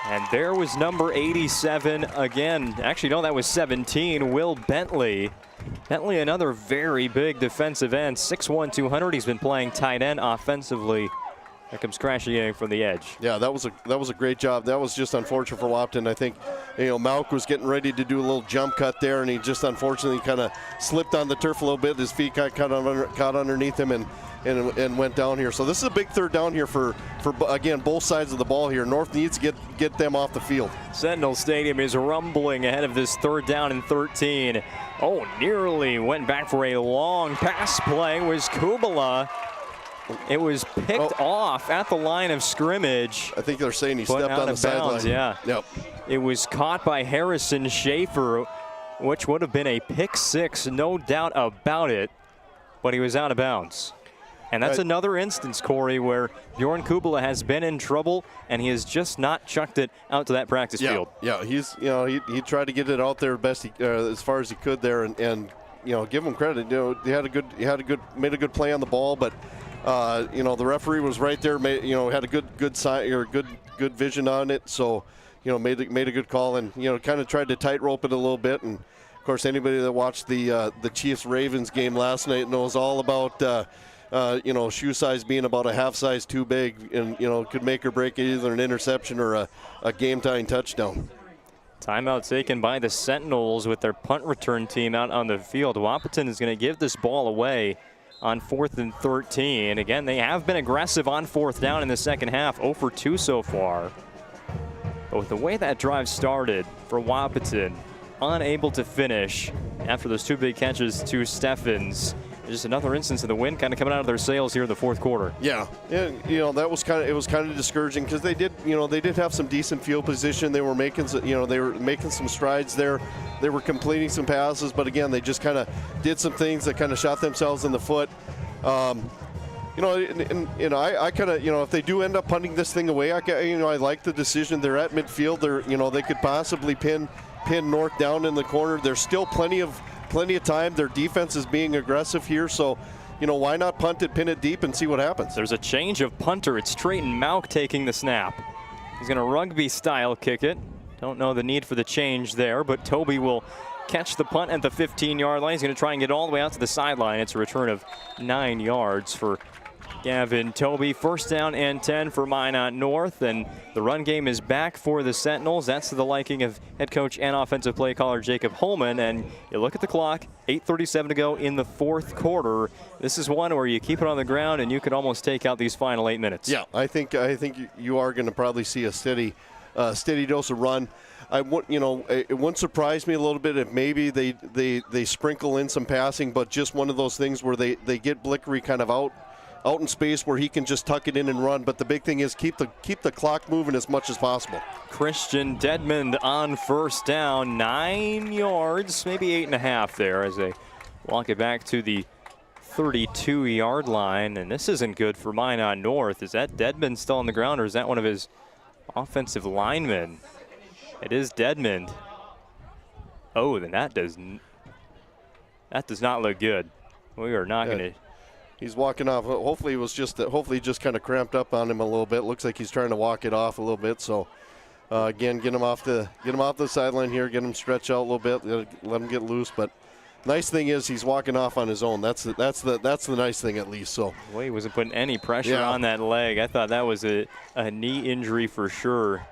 And there was number 87 again. Actually, no, that was 17, Will Bentley. Bentley, another very big defensive end, 6'1", 200. He's been playing tight end offensively. That comes crashing in from the edge. Yeah, that was a great job. That was just unfortunate for Wahpeton. I think, Mauk was getting ready to do a little jump cut there, and he just unfortunately kind of slipped on the turf a little bit. His feet got caught underneath him and went down here. So this is a big 3rd down here for again, both sides of the ball here. North needs to get them off the field. Sentinel Stadium is rumbling ahead of this 3rd down and 13. Oh, nearly went back for a long pass play. Was Kubala. It was picked off at the line of scrimmage. I think they're saying he stepped on the sideline. Yeah. Yep. It was caught by Harrison Schaefer, which would have been a pick 6, no doubt about it, but he was out of bounds. And that's another instance, Corey, where Bjorn Kubala has been in trouble, and he has just not chucked it out to that practice field. Yeah, he's he tried to get it out there best as far as he could there, and give him credit. Made a good play on the ball, but the referee was right there. Had a good sign or good vision on it, so made a good call, and kind of tried to tightrope it a little bit. And of course, anybody that watched the Chiefs Ravens game last night knows all about. Shoe size being about a half size too big, and could make or break either an interception or a game-tying touchdown. Timeout taken by the Sentinels with their punt return team out on the field. Wahpeton is going to give this ball away on 4th and 13. Again, they have been aggressive on 4th down in the second half, 0 for 2 so far. But with the way that drive started for Wahpeton, unable to finish after those 2 big catches to Steffens. Just another instance of the wind kind of coming out of their sails here in the 4th quarter. Yeah, that was kind of discouraging because they did have some decent field position. They were making some strides there. They were completing some passes, but again, they just kind of did some things that kind of shot themselves in the foot. I kind of, if they do end up punting this thing away, I like the decision. They're at midfield. They could possibly pin North down in the corner. There's still plenty of time. Their defense is being aggressive here, so why not punt it, pin it deep, and see what happens. There's a change of punter. It's Trayton Mauk taking the snap. He's going to rugby style kick it. Don't know the need for the change there, but Toby will catch the punt at the 15-yard line. He's going to try and get all the way out to the sideline. It's a return of 9 yards for Gavin Toby. 1st down and 10 for Minot North, and the run game is back for the Sentinels. That's to the liking of head coach and offensive play caller Jacob Holman. And you look at the clock, 8:37 to go in the 4th quarter. This is one where you keep it on the ground and you could almost take out these final 8 minutes. Yeah, I think you are going to probably see a steady dose of run. It wouldn't surprise me a little bit if maybe they sprinkle in some passing, but just one of those things where they get Blickery kind of out in space where he can just tuck it in and run. But the big thing is keep the clock moving as much as possible. Christian Dedmond on 1st down, 9 yards, maybe 8.5 there as they walk it back to the 32-yard line. And this isn't good for Minot North. Is that Dedmond still on the ground, or is that one of his offensive linemen? It is Dedmond. Oh, then that does not look good. We are not going to. He's walking off. Hopefully, hopefully just kind of cramped up on him a little bit. Looks like he's trying to walk it off a little bit. So, again, get him off the sideline here. Get him stretch out a little bit. Let him get loose. But nice thing is he's walking off on his own. That's the nice thing at least. So. Well, he wasn't putting any pressure on that leg. I thought that was a knee injury for sure.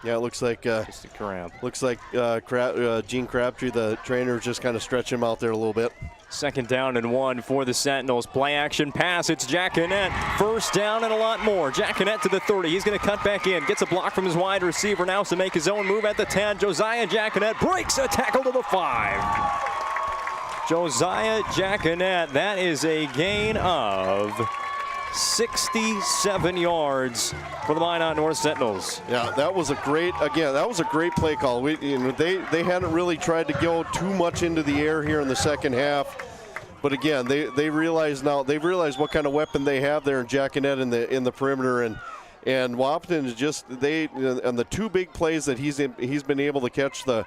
Yeah, it looks like just a cramp. Looks like Gene Crabtree, the trainer, just kind of stretching him out there a little bit. Second down and 1 for the Sentinels. Play action pass. It's Jacquinette. First down and a lot more. Jacquinette to the 30. He's going to cut back in. Gets a block from his wide receiver now to make his own move at the 10. Josiah Jacquinette breaks a tackle to the 5. Josiah Jacquinette. That is a gain of 67 yards for the Minot North Sentinels. Yeah, that was a great play call. They hadn't really tried to go too much into the air here in the second half. But again, they realize what kind of weapon they have there in Jacquinette in the perimeter, and Wahpeton is just on the two big plays that he's been able to catch the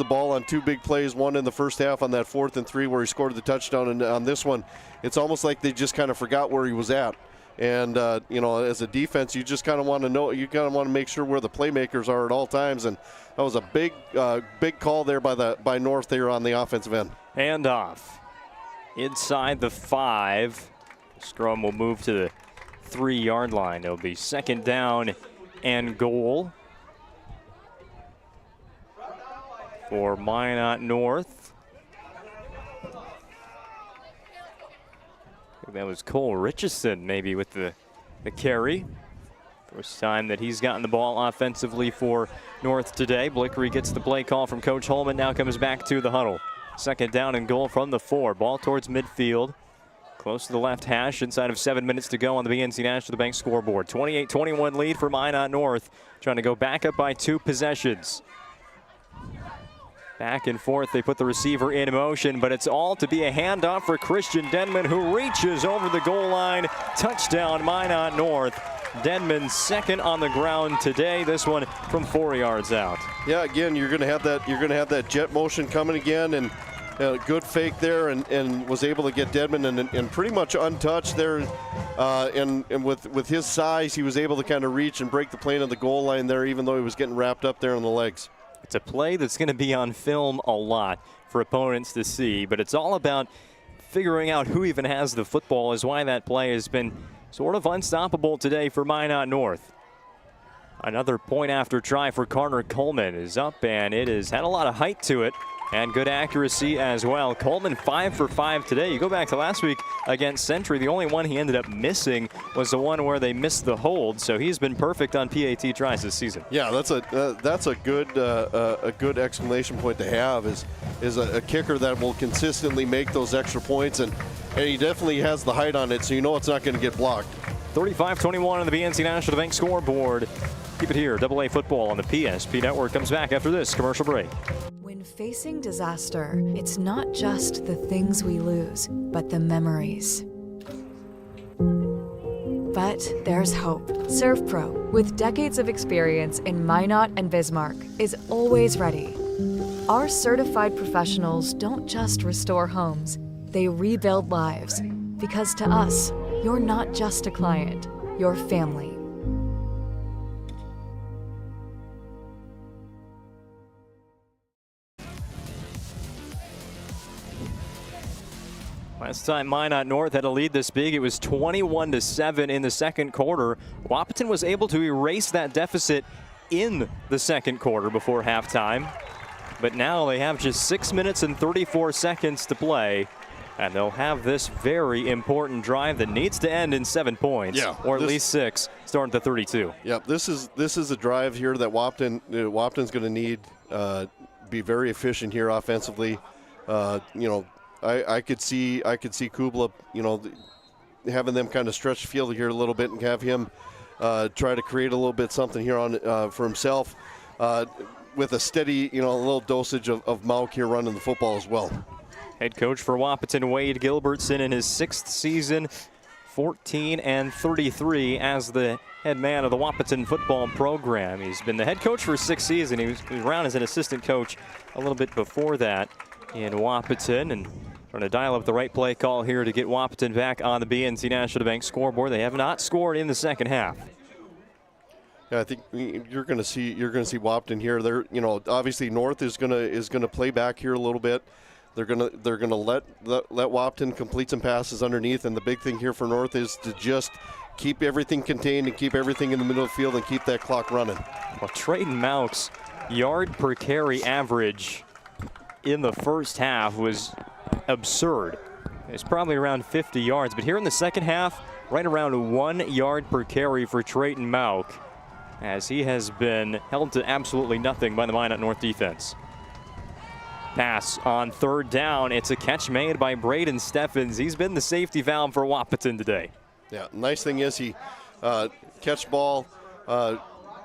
ball on two big plays, one in the first half on that 4th and 3 where he scored the touchdown, and on this one, it's almost like they just kind of forgot where he was at. And, as a defense, you just kind of want to make sure where the playmakers are at all times, and that was a big call there by North there on the offensive end. Handoff inside the 5. Strom will move to the 3-yard line. It'll be second down and goal for Minot North. I think that was Cole Richardson maybe with the carry. First time that he's gotten the ball offensively for North today. Blickery gets the play call from Coach Holman, now comes back to the huddle. Second down and goal from the 4. Ball towards midfield. Close to the left hash, inside of 7 minutes to go on the BNC National Bank scoreboard. 28-21 lead for Minot North, trying to go back up by 2 possessions. Back and forth, they put the receiver in motion, but it's all to be a handoff for Christian Denman, who reaches over the goal line. Touchdown, Minot North. Denman second on the ground today. This one from 4 yards out. Yeah, again, you're going to have that jet motion coming again, and good fake there, and was able to get Denman and pretty much untouched there. And with his size, he was able to kind of reach and break the plane of the goal line there, even though he was getting wrapped up there in the legs. It's a play that's going to be on film a lot for opponents to see, but it's all about figuring out who even has the football is why that play has been sort of unstoppable today for Minot North. Another point after try for Carter Coleman is up, and it has had a lot of height to it and good accuracy as well. Coleman 5 for 5 today. You go back to last week against Century, the only one he ended up missing was the one where they missed the hold, so he's been perfect on PAT tries this season. Yeah, that's a good exclamation point to have is a kicker that will consistently make those extra points, and he definitely has the height on it, so you know it's not going to get blocked. 35-21 on the BNC National Bank scoreboard. Keep it here. AA football on the PSP Network comes back after this commercial break. When facing disaster, it's not just the things we lose, but the memories. But there's hope. ServPro, with decades of experience in Minot and Bismarck, is always ready. Our certified professionals don't just restore homes, they rebuild lives. Because to us, you're not just a client, you're family. Last time Minot North had a lead this big, it was 21-7 in the second quarter. Wahpeton was able to erase that deficit in the second quarter before halftime. But now they have just 6 minutes and 34 seconds to play. And they'll have this very important drive that needs to end in 7 points, or at least 6, starting at the 32. Yep, this is a drive here that Wahpeton's going to need be very efficient here offensively. I could see Kubla, having them kind of stretch the field here a little bit and have him try to create a little bit something here on for himself with a steady, a little dosage of Mauk here running the football as well. Head coach for Wahpeton, Wade Gilbertson, in his 6th season, 14-33 as the head man of the Wahpeton football program. He's been the head coach for 6 seasons. He was around as an assistant coach a little bit before that in Wahpeton, and trying to dial up the right play call here to get Wahpeton back on the BNC National Bank scoreboard. They have not scored in the second half. Yeah, I think you're going to see Wahpeton here. They're, obviously North is going to play back here a little bit. They're going to let Wahpeton complete some passes underneath, and the big thing here for North is to just keep everything contained and keep everything in the middle of the field and keep that clock running. Well, Trayton Mauk's yard per carry average in the first half was absurd. It's probably around 50 yards, but here in the second half, right around 1 yard per carry for Trayton Mauck, as he has been held to absolutely nothing by the Minot North defense. Pass on third down. It's a catch made by Braden Steffens. He's been the safety valve for Wahpeton today. Yeah, nice thing is he catch ball,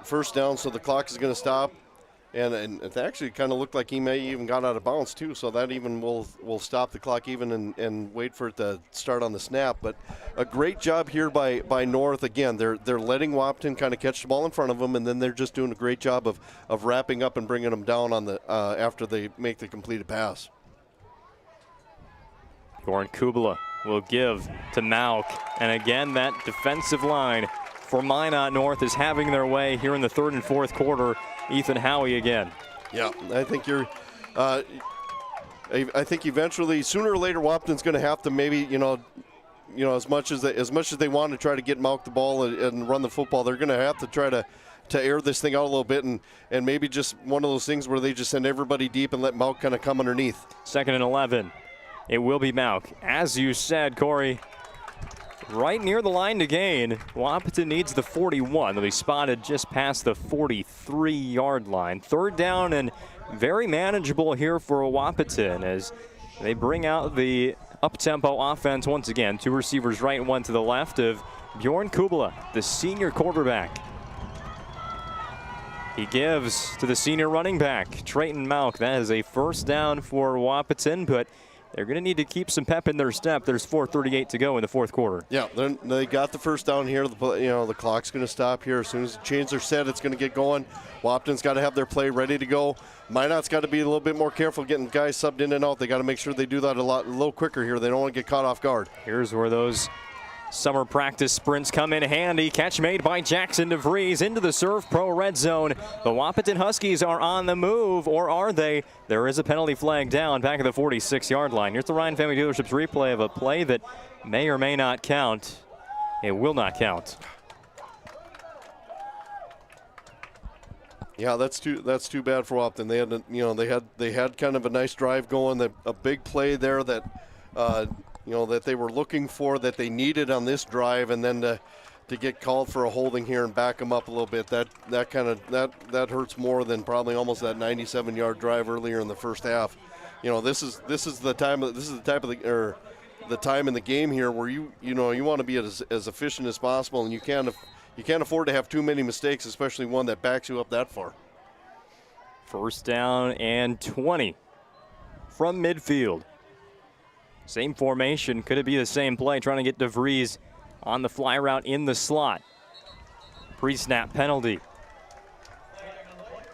first down, so the clock is going to stop. And it actually kind of looked like he may even got out of bounds too, so that even will stop the clock even and wait for it to start on the snap. But a great job here by North. Again, they're letting Wahpeton kind of catch the ball in front of them, and then they're just doing a great job of wrapping up and bringing them down on the after they make the completed pass. Bjorn Kubala will give to Mauck, and again that defensive line for Minot North is having their way here in the third and fourth quarter. Ethan Howie again. Yeah, I think I think eventually, sooner or later, Wahpeton's going to have to maybe, as much as they want to try to get Mauck the ball and run the football, they're going to have to try to air this thing out a little bit and maybe just one of those things where they just send everybody deep and let Mauck kind of come underneath. 2nd and 11. It will be Mauck. As you said, Corey, right near the line to gain. Wahpeton needs the 41. They'll be spotted just past the 43-yard line. Third down and very manageable here for Wahpeton as they bring out the up-tempo offense once again. 2 receivers right and 1 to the left of Bjorn Kubala, the senior quarterback. He gives to the senior running back, Trayton Mauck. That is a first down for Wahpeton, but they're going to need to keep some pep in their step. There's 4:38 to go in the fourth quarter. Yeah, they got the first down here. The clock's going to stop here. As soon as the chains are set, it's going to get going. Wahpeton's got to have their play ready to go. Minot's got to be a little bit more careful getting guys subbed in and out. They got to make sure they do that a little quicker here. They don't want to get caught off guard. Here's where those summer practice sprints come in handy. Catch made by Jackson DeVries into the Serve Pro red zone. The Wahpeton Huskies are on the move, or are they? There is a penalty flag down back at the 46-yard line. Here's the Ryan Family Dealerships replay of a play that may or may not count. It will not count. Yeah, that's too bad for Wahpeton. They had kind of a nice drive going, a big play there that that they were looking for, that they needed on this drive, and then to get called for a holding here and back them up a little bit, that hurts more than probably almost that 97-yard drive earlier in the first half. This is the time in the game here where you want to be as efficient as possible, and you can't afford to have too many mistakes, especially one that backs you up that far. First down and 20 from midfield. Same formation. Could it be the same play? Trying to get DeVries on the fly route in the slot. Pre-snap penalty.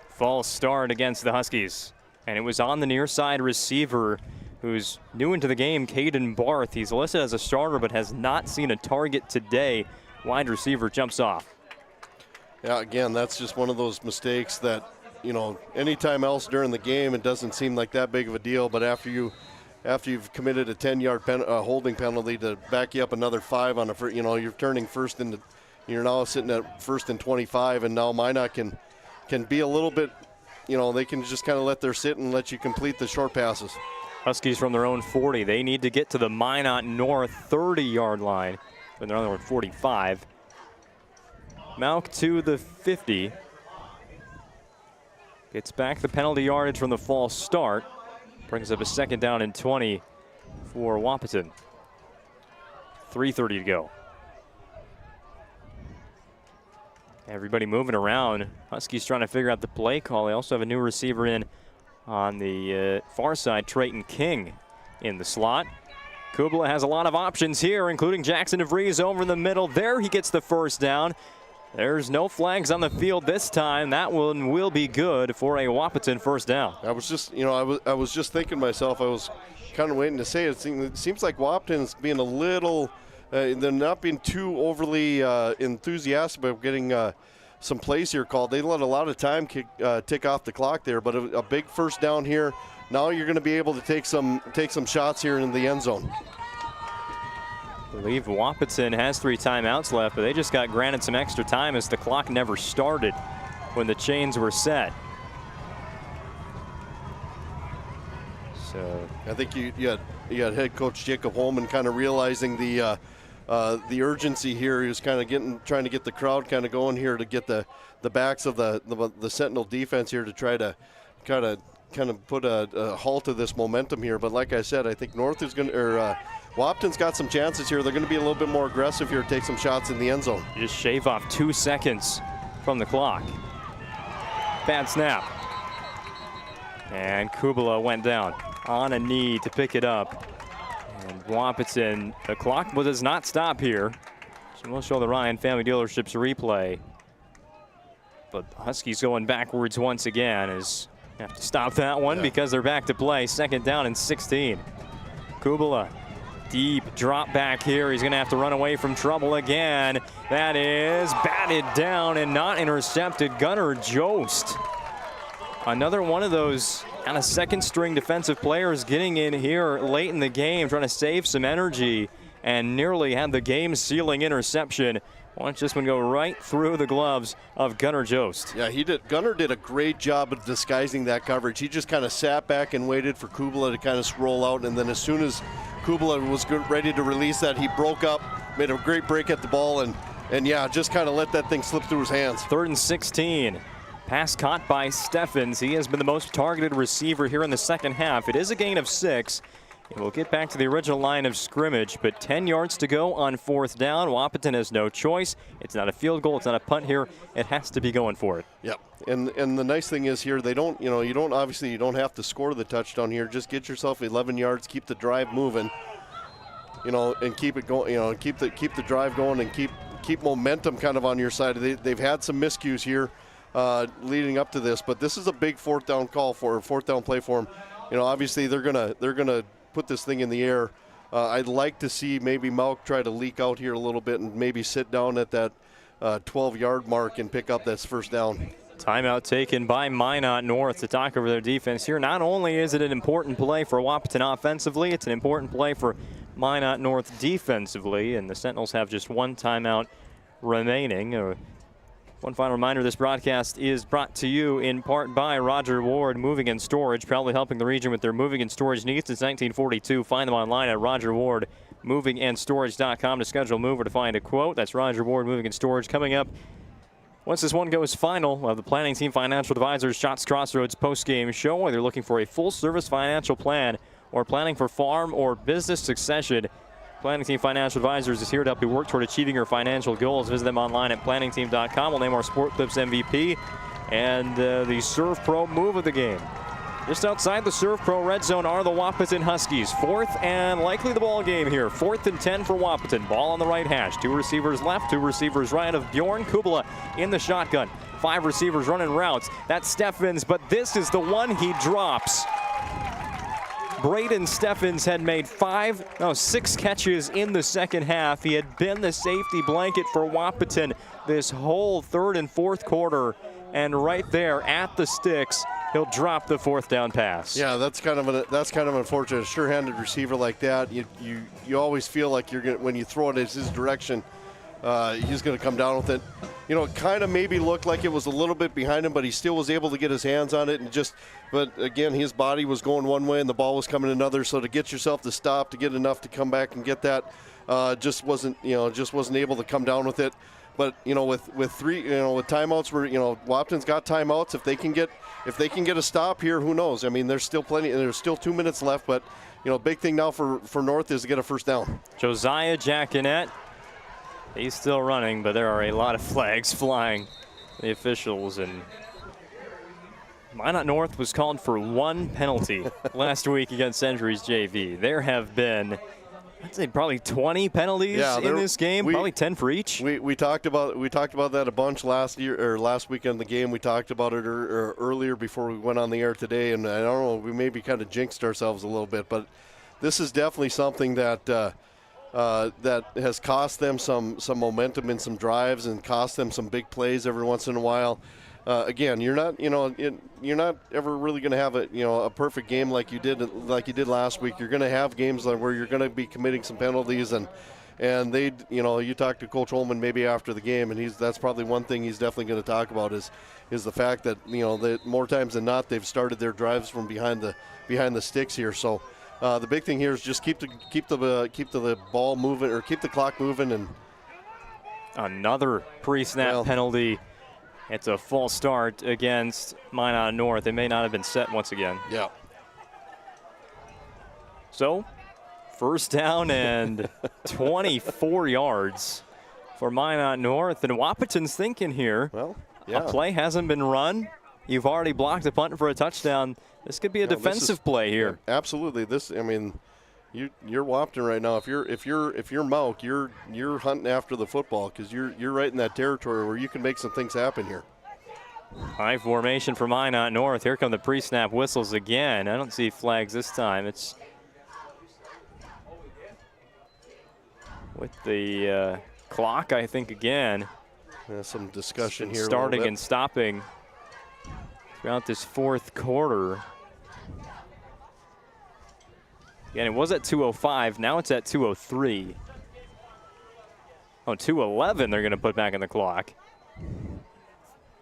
False start against the Huskies. And it was on the near side receiver who's new into the game, Caden Barth. He's listed as a starter but has not seen a target today. Wide receiver jumps off. Yeah, again, that's just one of those mistakes that, anytime else during the game it doesn't seem like that big of a deal, but after you've committed a 10-yard holding penalty to back you up another 5 on you're turning first into, you're now sitting at 1st and 25, and now Minot can be a little bit, they can just kind of let their sit and let you complete the short passes. Huskies from their own 40. They need to get to the Minot North 30-yard line. When they're on their own 45. Mauck to the 50. Gets back the penalty yardage from the false start. Brings up a 2nd down and 20 for Wahpeton. 3:30 to go. Everybody moving around. Huskies trying to figure out the play call. They also have a new receiver in on the far side, Trayton King in the slot. Kubala has a lot of options here, including Jackson DeVries over in the middle. There he gets the first down. There's no flags on the field this time. That one will be good for a Wahpeton first down. I was just, I was just thinking to myself, I was kind of waiting to say it. It seems like Wahpeton is being a little, they're not being too overly enthusiastic about getting some plays here called. They let a lot of time tick off the clock there, but a big first down here. Now you're going to be able to take some shots here in the end zone. I believe Wahpeton has 3 timeouts left, but they just got granted some extra time as the clock never started when the chains were set. So I think you had head coach Jacob Holman kind of realizing the urgency here. He was kind of trying to get the crowd kind of going here to get the backs of the Sentinel defense here to try to kind of put a halt to this momentum here. But like I said, I think North is going to, Wahpeton's got some chances here. They're going to be a little bit more aggressive here, take some shots in the end zone. You just shave off 2 seconds from the clock. Bad snap. And Kubala went down on a knee to pick it up. And Wahpeton, the clock does not stop here. So we'll show the Ryan Family Dealerships replay. But the Huskies going backwards once again as have to stop that one because they're back to play. 2nd down and 16. Kubala, deep drop back here. He's going to have to run away from trouble again. That is batted down and not intercepted. Gunnar Jost. Another one of those kind of second string defensive players getting in here late in the game, trying to save some energy, and nearly had the game sealing interception. Watch this one go right through the gloves of Gunnar Jost. Yeah, he did. Gunnar did a great job of disguising that coverage. He just kind of sat back and waited for Kubala to kind of roll out, and then as soon as Kubala was ready to release that, he broke up, made a great break at the ball, and yeah, just kind of let that thing slip through his hands. 3rd and 16. Pass caught by Steffens. He has been the most targeted receiver here in the second half. It is a gain of 6. We'll get back to the original line of scrimmage, but 10 yards to go on 4th down. Wahpeton has no choice. It's not a field goal. It's not a punt here. It has to be going for it. Yep. And the nice thing is here, they don't, you don't have to score the touchdown here. Just get yourself 11 yards, keep the drive moving, and keep it going, keep the drive going and keep momentum kind of on your side. They've had some miscues here leading up to this, but this is a big 4th down play for them. Obviously they're gonna put this thing in the air. I'd like to see maybe Malk try to leak out here a little bit and maybe sit down at that 12-yard mark and pick up that 1st down. Timeout taken by Minot North to talk over their defense here. Not only is it an important play for Wahpeton offensively, it's an important play for Minot North defensively, and the Sentinels have just 1 timeout remaining. One final reminder, this broadcast is brought to you in part by Roger Ward Moving and Storage, proudly helping the region with their moving and storage needs since 1942. Find them online at rogerwardmovingandstorage.com to schedule a move or to find a quote. That's Roger Ward Moving and Storage. Coming up, once this one goes final, of the Planning Team Financial Advisors Shots Crossroads postgame show, whether you're looking for a full-service financial plan or planning for farm or business succession, Planning Team Financial Advisors is here to help you work toward achieving your financial goals. Visit them online at planningteam.com. We'll name our Sport Clips MVP and the Serve Pro move of the game. Just outside the Serve Pro red zone are the Wahpeton Huskies. 4th and likely the ball game here. 4th and 10 for Wahpeton. Ball on the right hash. 2 receivers left, 2 receivers right of Bjorn Kubala in the shotgun. 5 receivers running routes. That's Steffens, but this is the one he drops. Braden Steffens had made 6 catches in the second half. He had been the safety blanket for Wahpeton this whole 3rd and 4th quarter. And right there at the sticks, he'll drop the 4th down pass. Yeah, that's kind of unfortunate. A sure-handed receiver like that, you always feel like you're gonna, when you throw it in his direction, he's going to come down with it. It kind of maybe looked like it was a little bit behind him, but he still was able to get his hands on it but again, his body was going one way and the ball was coming another. So to get yourself to stop, to get enough to come back and get that, just wasn't able to come down with it. But with timeouts, Wahpeton's got timeouts. If they can get a stop here, who knows? I mean, there's still plenty. There's still 2 minutes left, but big thing now for North is to get a 1st down. Josiah Jackinet. He's still running, but there are a lot of flags flying. The officials, and Minot North was called for 1 penalty last week against Century's JV. There have been, I'd say, probably 20 penalties in this game, probably 10 for each. We talked about that a bunch last weekend in the game. We talked about it earlier before we went on the air today, and I don't know, we maybe kind of jinxed ourselves a little bit, but this is definitely something that that has cost them some momentum in some drives and cost them some big plays every once in a while. Again, you're not ever really going to have a perfect game like you did last week. You're going to have games where you're going to be committing some penalties, and And they, you talk to Coach Holman maybe after the game, and that's probably one thing he's definitely going to talk about is the fact that that more times than not they've started their drives from behind the sticks here. So the big thing here is just keep the ball moving, or keep the clock moving. And another pre-snap penalty. It's a false start against Minot North. They may not have been set once again. Yeah. So, first down and 24 yards for Minot North. And Wahpeton's thinking here. Well, yeah. A play hasn't been run. You've already blocked a punt for a touchdown. This could be a defensive play here. Yeah, absolutely. You're Wahpeton right now. If you're Mauk, you're hunting after the football because you're right in that territory where you can make some things happen here. High formation for Minot North. Here come the pre-snap whistles again. I don't see flags this time. It's with the clock, I think, again. Some discussion here. Starting and stopping throughout this fourth quarter. Again, it was at 2:05. Now it's at 2:03. Oh, 2:11 they're going to put back in the clock.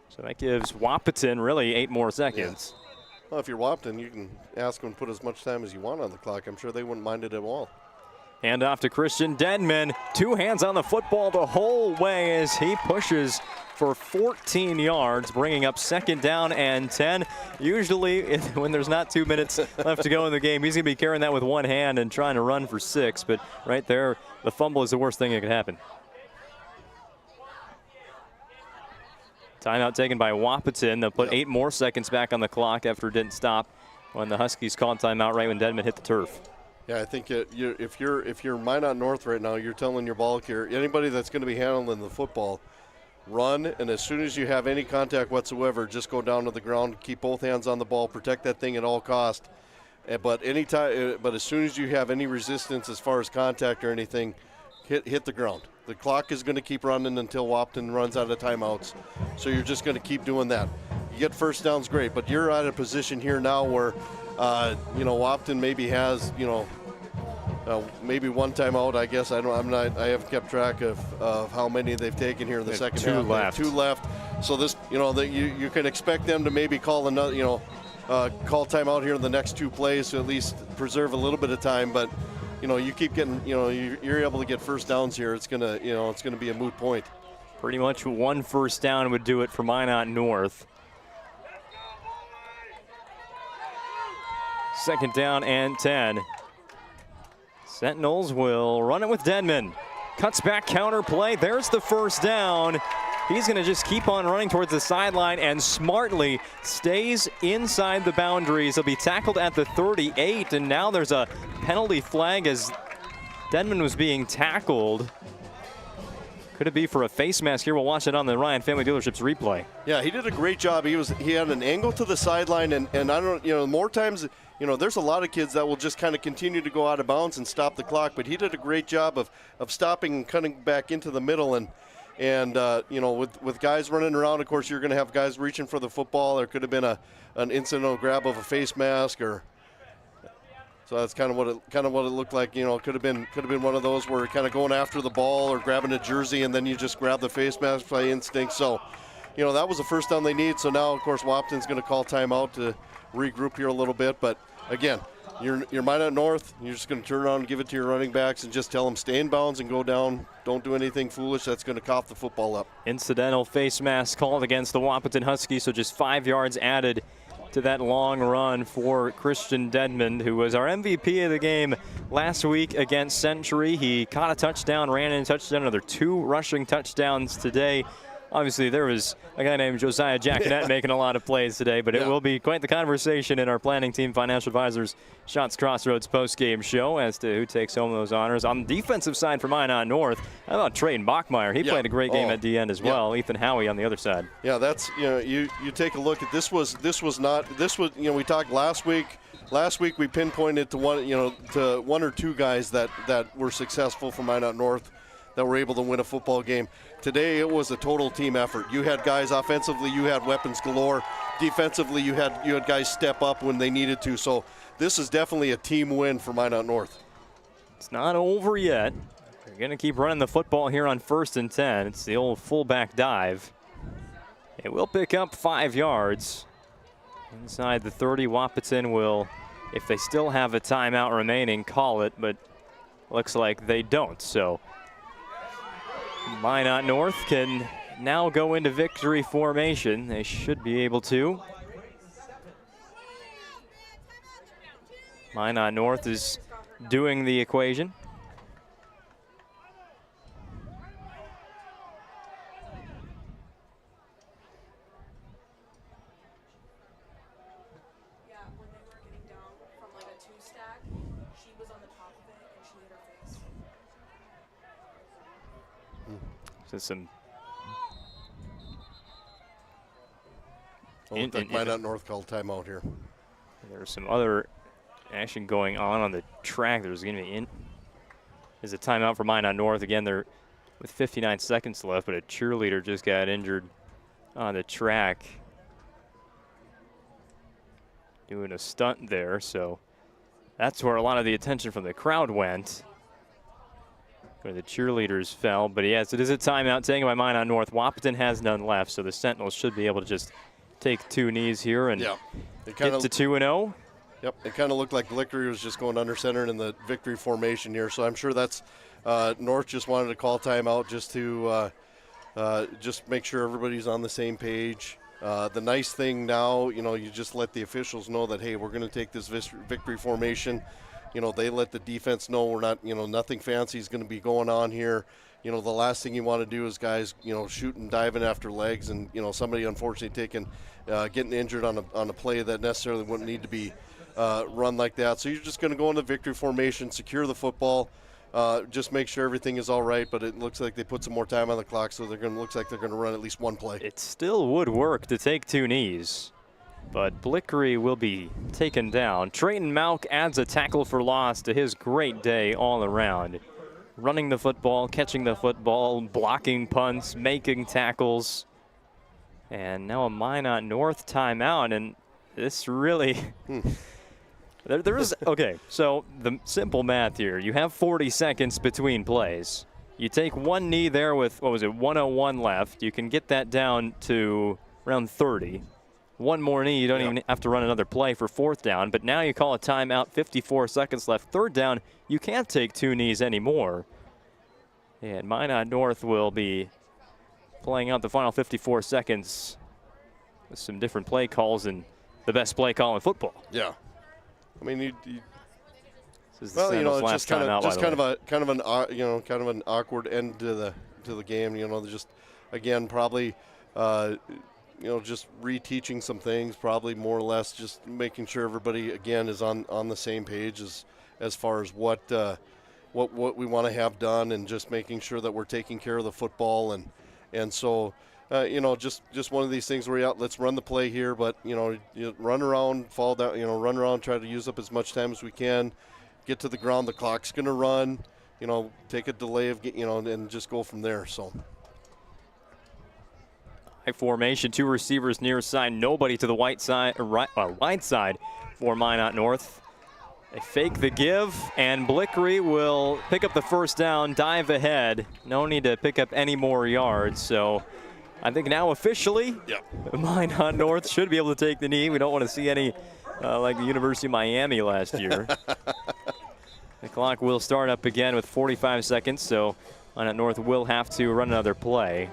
So that gives Wahpeton really 8 more seconds. Yeah. Well, if you're Wahpeton, you can ask them to put as much time as you want on the clock. I'm sure they wouldn't mind it at all. Hand off to Christian Denman. 2 hands on the football the whole way as he pushes for 14 yards, bringing up 2nd down and 10. Usually, when there's not 2 minutes left to go in the game, he's going to be carrying that with one hand and trying to run for 6. But right there, the fumble is the worst thing that could happen. Timeout taken by Wahpeton. They'll put 8 more seconds back on the clock after it didn't stop when the Huskies called timeout right when Denman hit the turf. Yeah, I think if you're Minot North right now, you're telling your ball carrier, anybody that's going to be handling the football, run, and as soon as you have any contact whatsoever, just go down to the ground, keep both hands on the ball, protect that thing at all cost. But as soon as you have any resistance as far as contact or anything, hit the ground. The clock is going to keep running until Wahpeton runs out of timeouts. So you're just going to keep doing that. You get first downs, great, but you're at a position here now where Wahpeton maybe has maybe one timeout. I guess I haven't kept track of how many they've taken here in the second half. 2 left. So this, you can expect them to maybe call another, call timeout here in the next 2 plays to at least preserve a little bit of time. But you keep getting, you're able to get first downs here. It's gonna be a moot point. Pretty much 1 first down would do it for Minot North. 2nd down and 10. Sentinels will run it with Denman. Cuts back, counter play. There's the first down. He's going to just keep on running towards the sideline and smartly stays inside the boundaries. He'll be tackled at the 38, and now there's a penalty flag as Denman was being tackled. Could it be for a face mask here? We'll watch it on the Ryan Family Dealerships replay. Yeah, he did a great job. He had an angle to the sideline, and I don't, more times, there's a lot of kids that will just kind of continue to go out of bounds and stop the clock, but he did a great job of stopping and cutting back into the middle. And with guys running around, of course, you're going to have guys reaching for the football. There could have been an incidental grab of a face mask, so that's kind of what it looked like. Could have been one of those where you're kind of going after the ball or grabbing a jersey, and then you just grab the face mask by instinct. So, that was the first down they need. So now, of course, Wahpeton's going to call timeout to regroup here a little bit. But again, you're Minot North. You're just going to turn around and give it to your running backs and just tell them stay in bounds and go down. Don't do anything foolish. That's going to cough the football up. Incidental face mask called against the Wahpeton Huskies, so just 5 yards added to that long run for Christian Denman, who was our MVP of the game last week against Century. He caught a touchdown, ran in a touchdown, another 2 rushing touchdowns today. Obviously, there was a guy named Josiah Jackinet making a lot of plays today, but it will be quite the conversation in our planning team financial advisors Shots Crossroads post-game show as to who takes home those honors. On the defensive side for Minot North, how about Trayton Bachmeyer? He played a great game at the end as well. Ethan Howie on the other side. Yeah, that's, you take a look at this was we talked last week. Last week we pinpointed to one or two guys that were successful for Minot North that were able to win a football game. Today it was a total team effort. You had guys offensively, you had weapons galore. Defensively, you had guys step up when they needed to. So this is definitely a team win for Minot North. It's not over yet. They're going to keep running the football here on 1st and 10. It's the old fullback dive. It will pick up 5 yards. Inside the 30, Wahpeton will, if they still have a timeout remaining, call it, but looks like they don't. So Minot North can now go into victory formation. They should be able to. Minot North is doing the equation. So some Minot North called timeout here. There's some other action going on the track. There's going to be there's a timeout for Minot North. Again, they're with 59 seconds left, but a cheerleader just got injured on the track doing a stunt there. So that's where a lot of the attention from the crowd went, where the cheerleaders fell. But yes, it is a timeout taken by Minot North. Wahpeton has none left, so the Sentinels should be able to just take 2 knees here and get to 2-0. Yep, it kind of looked like Blickery was just going under center in the victory formation here. So I'm sure that's North just wanted to call timeout just to just make sure everybody's on the same page. The nice thing now, you just let the officials know that, hey, we're going to take this victory formation. They let the defense know we're not, nothing fancy is going to be going on here. The last thing you want to do is guys, shooting, diving after legs, and somebody unfortunately getting injured on a play that necessarily wouldn't need to be run like that. So you're just going to go into victory formation, secure the football, just make sure everything is all right. But it looks like they put some more time on the clock, so looks like they're going to run at least one play. It still would work to take 2 knees, but Blickery will be taken down. Trayton Malk adds a tackle for loss to his great day all around. Running the football, catching the football, blocking punts, making tackles. And now a Minot North timeout, and this really there is okay, so the simple math here. You have 40 seconds between plays. You take 1 knee there with 1:01 left. You can get that down to around 30. 1 more knee, you don't even have to run another play for 4th down. But now you call a timeout, 54 seconds left. 3rd down, you can't take 2 knees anymore. And Minot North will be playing out the final 54 seconds with some different play calls and the best play call in football. Yeah. I mean, it's just kind of an awkward end to the game. Just again probably just reteaching some things, probably more or less just making sure everybody again is on the same page as far as what we want to have done, and just making sure that we're taking care of the football, and so just one of these things where let's run the play here, but you run around, fall down, run around, try to use up as much time as we can, get to the ground, the clock's going to run, take a delay of and just go from there. So high formation, 2 receivers near side, nobody to the wide side for Minot North. They fake the give, and Blickery will pick up the 1st down, dive ahead. No need to pick up any more yards. So I think now officially, Minot North should be able to take the knee. We don't want to see any like the University of Miami last year. The clock will start up again with 45 seconds, so Minot North will have to run another play.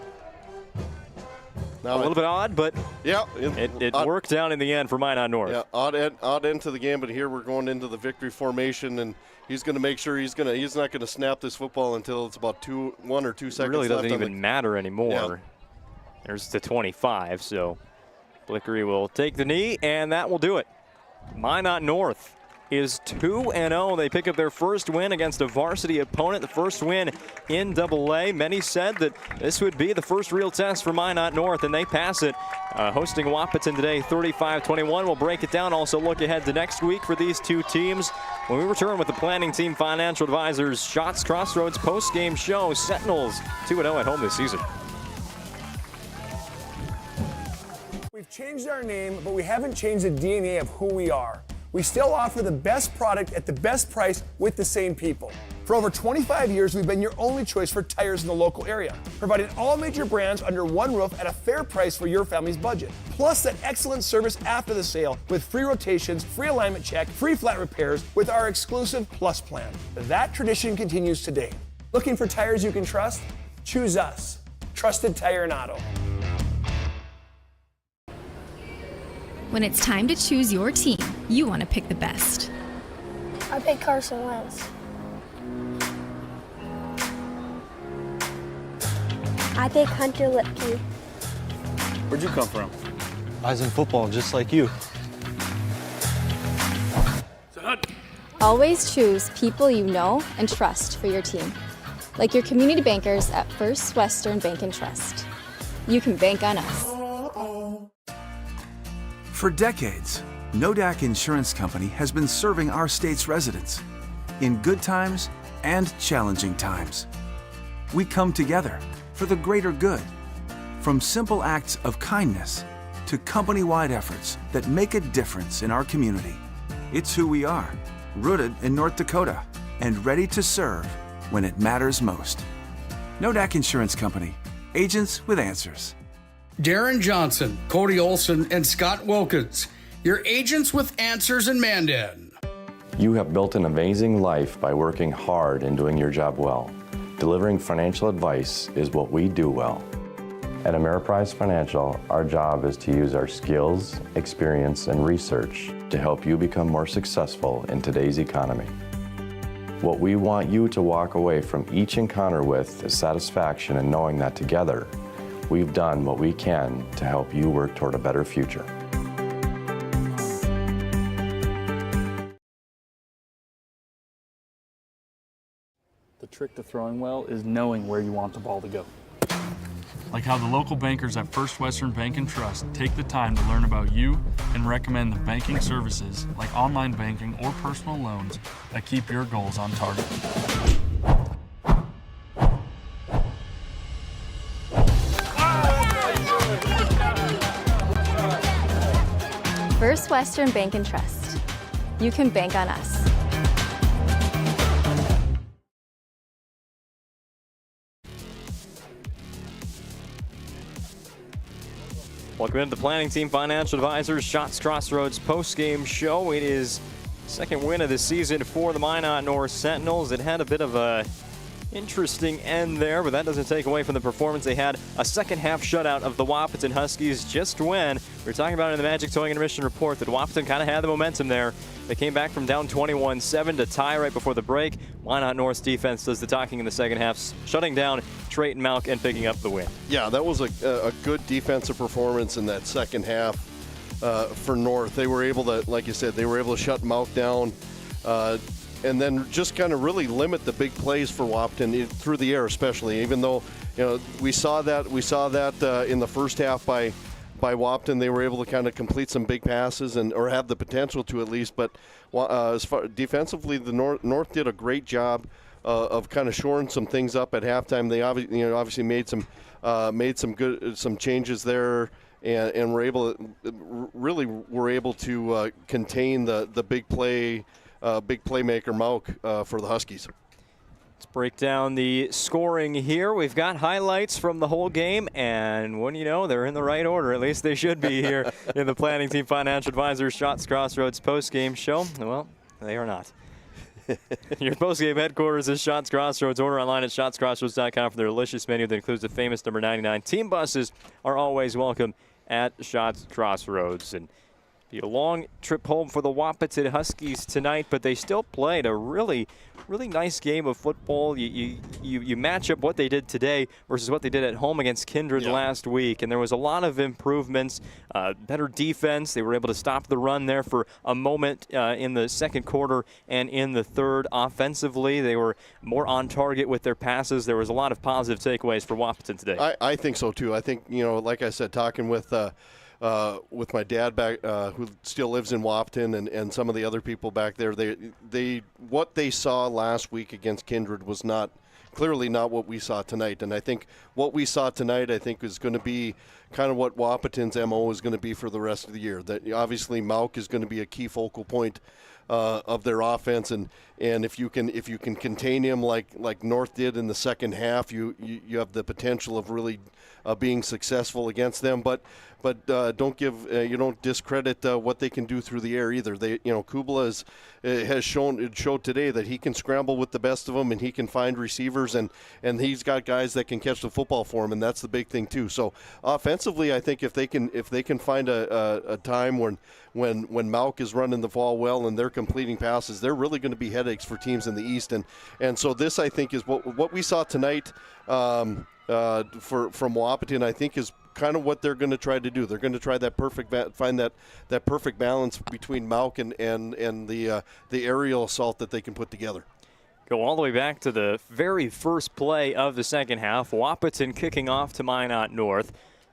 Now a little bit odd, but it worked out in the end for Minot North. Yeah, odd end to the game, but here we're going into the victory formation, and he's going to make sure he's not going to snap this football until it's about 1 or 2 seconds left. It really doesn't even matter anymore. Yeah. There's the 25, so Blickery will take the knee, and that will do it. Minot North is 2-0. They pick up their 1st win against a varsity opponent, the 1st win in AA. Many said that this would be the first real test for Minot North, and they pass it. Hosting Wahpeton today, 35-21. We'll break it down, also look ahead to next week for these 2 teams when we return with the Planning Team Financial Advisors Shots Crossroads post-game show. Sentinels 2-0 at home this season. We've changed our name, but we haven't changed the DNA of who we are. We still offer the best product at the best price with the same people. For over 25 years, we've been your only choice for tires in the local area, providing all major brands under one roof at a fair price for your family's budget. Plus that excellent service after the sale with free rotations, free alignment check, free flat repairs with our exclusive Plus plan. That tradition continues today. Looking for tires you can trust? Choose us. Trusted Tire and Auto. When it's time to choose your team, you want to pick the best. I pick Carson Wentz. I pick Hunter Lipke. Where'd you come from? I was in football, just like you. Always choose people you know and trust for your team, like your community bankers at First Western Bank and Trust. You can bank on us. For decades, Nodak Insurance Company has been serving our state's residents in good times and challenging times. We come together for the greater good, from simple acts of kindness to company-wide efforts that make a difference in our community. It's who we are, rooted in North Dakota and ready to serve when it matters most. Nodak Insurance Company, agents with answers. Darren Johnson, Cody Olson, and Scott Wilkins, your agents with answers in Mandan. You have built an amazing life by working hard and doing your job well. Delivering financial advice is what we do well. At Ameriprise Financial, our job is to use our skills, experience, and research to help you become more successful in today's economy. What we want you to walk away from each encounter with is satisfaction in knowing that together, we've done what we can to help you work toward a better future. The trick to throwing well is knowing where you want the ball to go. Like how the local bankers at First Western Bank and Trust take the time to learn about you and recommend the banking services like online banking or personal loans that keep your goals on target. First Western Bank and Trust. You can bank on us. Welcome into the Planning Team Financial Advisors Shots Crossroads post-game show. It is second win of the season for the Minot North Sentinels. It had a bit of a interesting end there, but that doesn't take away from the performance. They had a second half shutout of the Wahpeton Huskies just when we were talking about in the Magic Towing Intermission report that Wahpeton kind of had the momentum there. They came back from down 21-7 to tie right before the break. Minot North's defense does the talking in the second half, shutting down Trayton Malk and picking up the win. Yeah, that was a good defensive performance in that second half for North. They were able to, like you said, they were able to shut Malk down and then just kind of really limit the big plays for Wahpeton through the air, especially. Even though, we saw that in the first half by Wahpeton, they were able to kind of complete some big passes or have the potential to at least. But as far defensively, the North did a great job of kind of shoring some things up at halftime. They obviously made some changes there. And were able to contain the big playmaker Malk for the Huskies. Let's break down the scoring here. We've got highlights from the whole game, and when you know, they're in the right order. At least they should be here in the Planning Team Financial Advisors Shots Crossroads post-game show. Well, they are not. Your post-game headquarters is Shots Crossroads. Order online at shotscrossroads.com for their delicious menu that includes the famous number 99. Team buses are always welcome at Shots Crossroads. And be a long trip home for the Wahpeton Huskies tonight, but they still played a really nice game of football. You match up what they did today versus what they did at home against Kindred last week, and there was a lot of improvements, better defense. They were able to stop the run there for a moment in the second quarter and in the third. Offensively, they were more on target with their passes. There was a lot of positive takeaways for Wahpeton today. I think so too. I think, like I said, talking with my dad back, who still lives in Wahpeton, and some of the other people back there, what they saw last week against Kindred was clearly not what we saw tonight. And I think what we saw tonight, is going to be kind of what Wahpeton's MO is going to be for the rest of the year. That obviously Malk is going to be a key focal point their offense, and if you can contain him like North did in the second half, you have the potential of really being successful against them. But you don't discredit what they can do through the air either. Kubla showed today that he can scramble with the best of them, and he can find receivers, and he's got guys that can catch the football for him, and that's the big thing too. So offensively, I think if they can find a time when Mauk is running the ball well and they're completing passes, they're really going to be headaches for teams in the East. And so this, I think, is what we saw tonight from Wahpeton, I think, is kind of what they're going to try to do. They're going to try find that perfect balance between Mauk and the aerial assault that they can put together. Go all the way back to the very first play of the second half. Wahpeton kicking off to Minot North.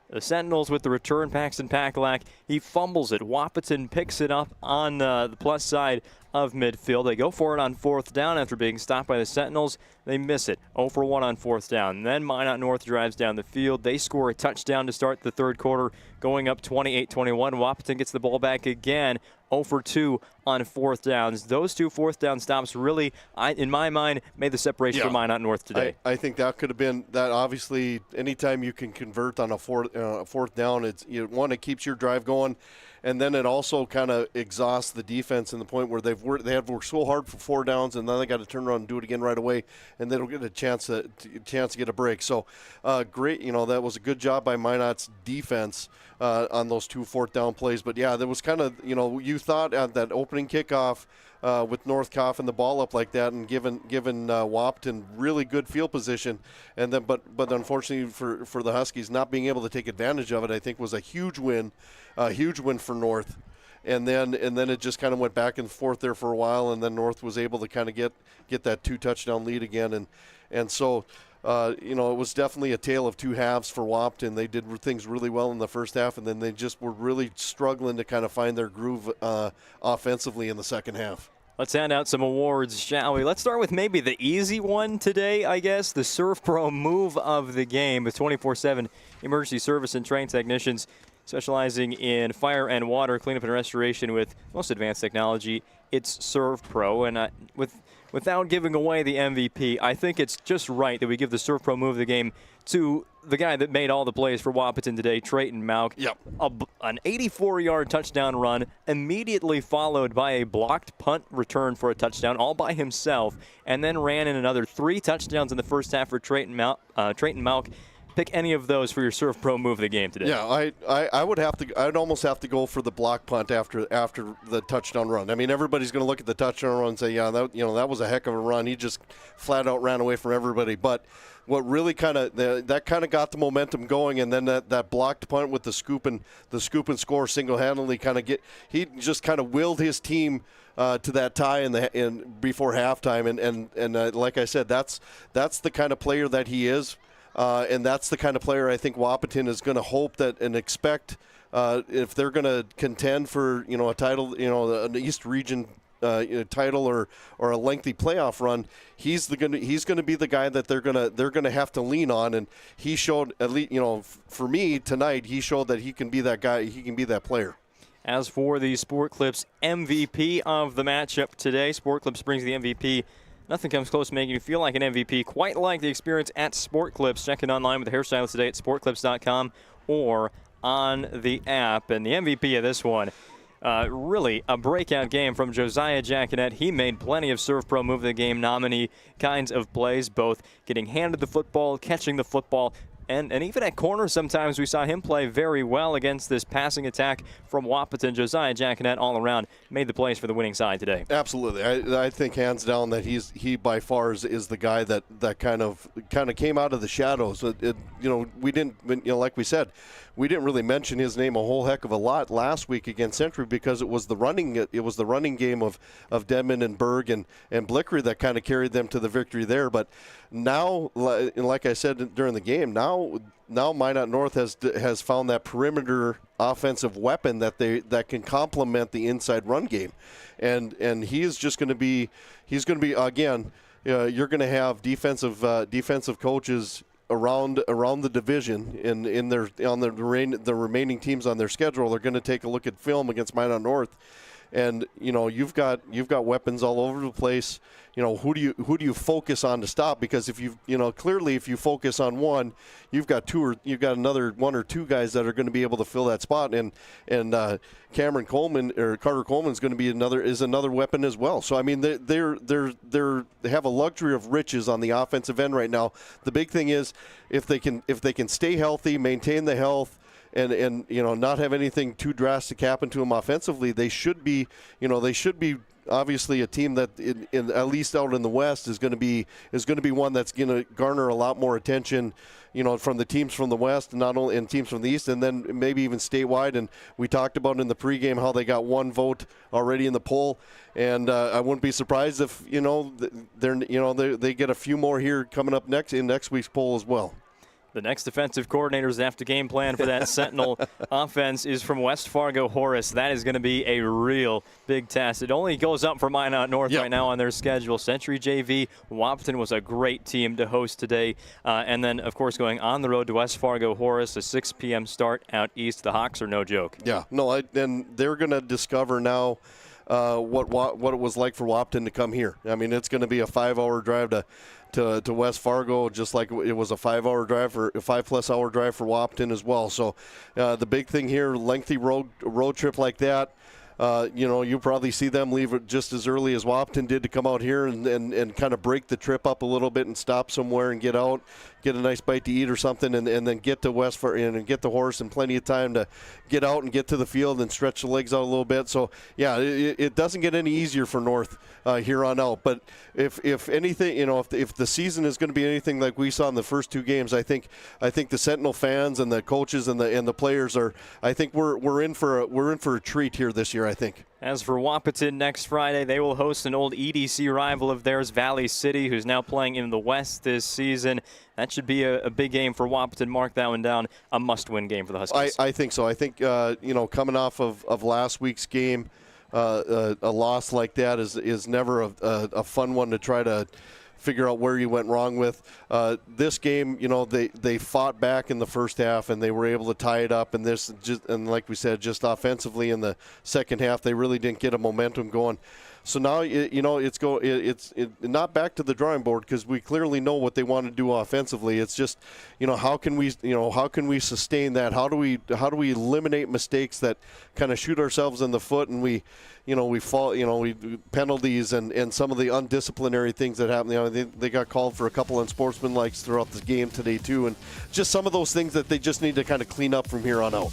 The Sentinels with the return, Paxton Pakalak. He fumbles it. Wahpeton picks it up on the plus side of midfield. They go for it on fourth down after being stopped by the Sentinels. They miss it. 0 for 1 on fourth down. And then Minot North drives down the field. They score a touchdown to start the third quarter, going up 28-21. Wahpeton gets the ball back again. 0 for 2 on fourth downs. Those two fourth down stops really, in my mind, made the separation for Minot North today. I think that could have been that. Obviously, anytime you can convert on a fourth down, it keeps your drive going. And then it also kind of exhausts the defense in the point where they have worked so hard for 4 downs, and then they got to turn around and do it again right away, and they don't get a chance to get a break. So great, that was a good job by Minot's defense on those 2 fourth down plays. But yeah, there was kind of, you thought at that opening kickoff with North coughing the ball up like that and giving Wahpeton really good field position, and then but unfortunately for the Huskies, not being able to take advantage of it, I think was a huge win for North. And then it just kind of went back and forth there for a while, and then North was able to kind of get that 2 touchdown lead again, and so it was definitely a tale of 2 halves for Wahpeton. They did things really well in the first half, and then they just were really struggling to kind of find their groove offensively in the second half. Let's hand out some awards, shall we? Let's start with maybe the easy one today, I guess. The Surf Pro move of the game with 24/7 emergency service and trained technicians specializing in fire and water cleanup and restoration with most advanced technology. It's Surf Pro, and without giving away the MVP, I think it's just right that we give the Surf Pro move of the game to the guy that made all the plays for Wahpeton today, Trayton Mauk. Yep. An 84-yard touchdown run, immediately followed by a blocked punt return for a touchdown, all by himself, and then ran in another 3 touchdowns in the first half for Trayton Mauk. Pick any of those for your Surf Pro move of the game today. Yeah, I'd almost have to go for the block punt after the touchdown run. I mean, everybody's going to look at the touchdown run and say, yeah, that was a heck of a run. He just flat out ran away from everybody. But what really got the momentum going, and then that blocked punt with the scoop and score single-handedly he just kind of willed his team to that tie in before halftime. And like I said, that's the kind of player that he is. And that's the kind of player I think Wahpeton is going to hope that and expect if they're going to contend for a title, an East Region title or a lengthy playoff run. He's going to be the guy that they're going to have to lean on. And he showed, at least for me tonight, he showed that he can be that guy. He can be that player. As for the Sport Clips MVP of the matchup today, Sport Clips brings the MVP. Nothing comes close to making you feel like an MVP, quite like the experience at Sport Clips. Check it online with the hairstylist today at sportclips.com or on the app. And the MVP of this one, really a breakout game from Josiah Jackinet. He made plenty of Surf Pro move of the game nominee kinds of plays, both getting handed the football, catching the football, and even at corner sometimes we saw him play very well against this passing attack from Wahpeton. Josiah Jackinet all around made the plays for the winning side today. Absolutely. I think hands down that he by far is the guy that kind of came out of the shadows. We didn't, like we said, we didn't really mention his name a whole heck of a lot last week against Century because it was the running game of Denman and Berg and Blickery that kind of carried them to the victory there. But now, like I said during the game, now Minot North has found that perimeter offensive weapon that can complement the inside run game, and he is just going to be again. You're going to have defensive coaches around the division on the remaining teams on their schedule. They're going to take a look at film against Minot North and you've got weapons all over the place. Who do you focus on to stop? Because if clearly if you focus on one, you've got another one or two guys that are going to be able to fill that spot, and Cameron Coleman or Carter Coleman is going to be another weapon as well. So I mean they have a luxury of riches on the offensive end right now. The big thing is if they can stay healthy, maintain the health, and not have anything too drastic happen to them offensively, they should be obviously a team that in at least out in the West is going to be one that's going to garner a lot more attention, from the teams from the West, and teams from the East, and then maybe even statewide. And we talked about in the pregame how they got one vote already in the poll, and I wouldn't be surprised if they get a few more here coming up in next week's poll as well. The next defensive coordinators after game plan for that Sentinel offense is from West Fargo Horace. That is going to be a real big test. It only goes up for Minot North right now on their schedule. Century JV, Wahpeton was a great team to host today. And then, of course, going on the road to West Fargo Horace, a 6 p.m. start out east. The Hawks are no joke. Yeah, and they're going to discover now what it was like for Wahpeton to come here. I mean, it's going to be a 5-hour drive to West Fargo, just like it was a 5-hour drive for a 5+ hour drive for Wahpeton as well. So the big thing here, lengthy road trip like that, you probably see them leave just as early as Wahpeton did to come out here and kind of break the trip up a little bit and stop somewhere and get out, get a nice bite to eat or something, and then get to West Fargo and get the horse and plenty of time to get out and get to the field and stretch the legs out a little bit. So yeah, it doesn't get any easier for North here on out. But if anything, if the season is going to be anything like we saw in the first two games, I think the Sentinel fans and the coaches and the players are. I think we're in for a treat here this year, I think. As for Wahpeton next Friday, they will host an old EDC rival of theirs, Valley City, who's now playing in the West this season. That should be a big game for Wahpeton. Mark that one down. A must-win game for the Huskies. I think so. I think coming off of last week's game, a loss like that is never a fun one to try to figure out where you went wrong with. This game, they fought back in the first half and they were able to tie it up. And like we said, just offensively in the second half, they really didn't get a momentum going. So now it's not back to the drawing board because we clearly know what they want to do offensively. It's just how can we sustain that? How do we eliminate mistakes that kind of shoot ourselves in the foot and we fall penalties and some of the undisciplinary things that happen. They got called for a couple unsportsmanlike throughout the game today too, and just some of those things that they just need to kind of clean up from here on out.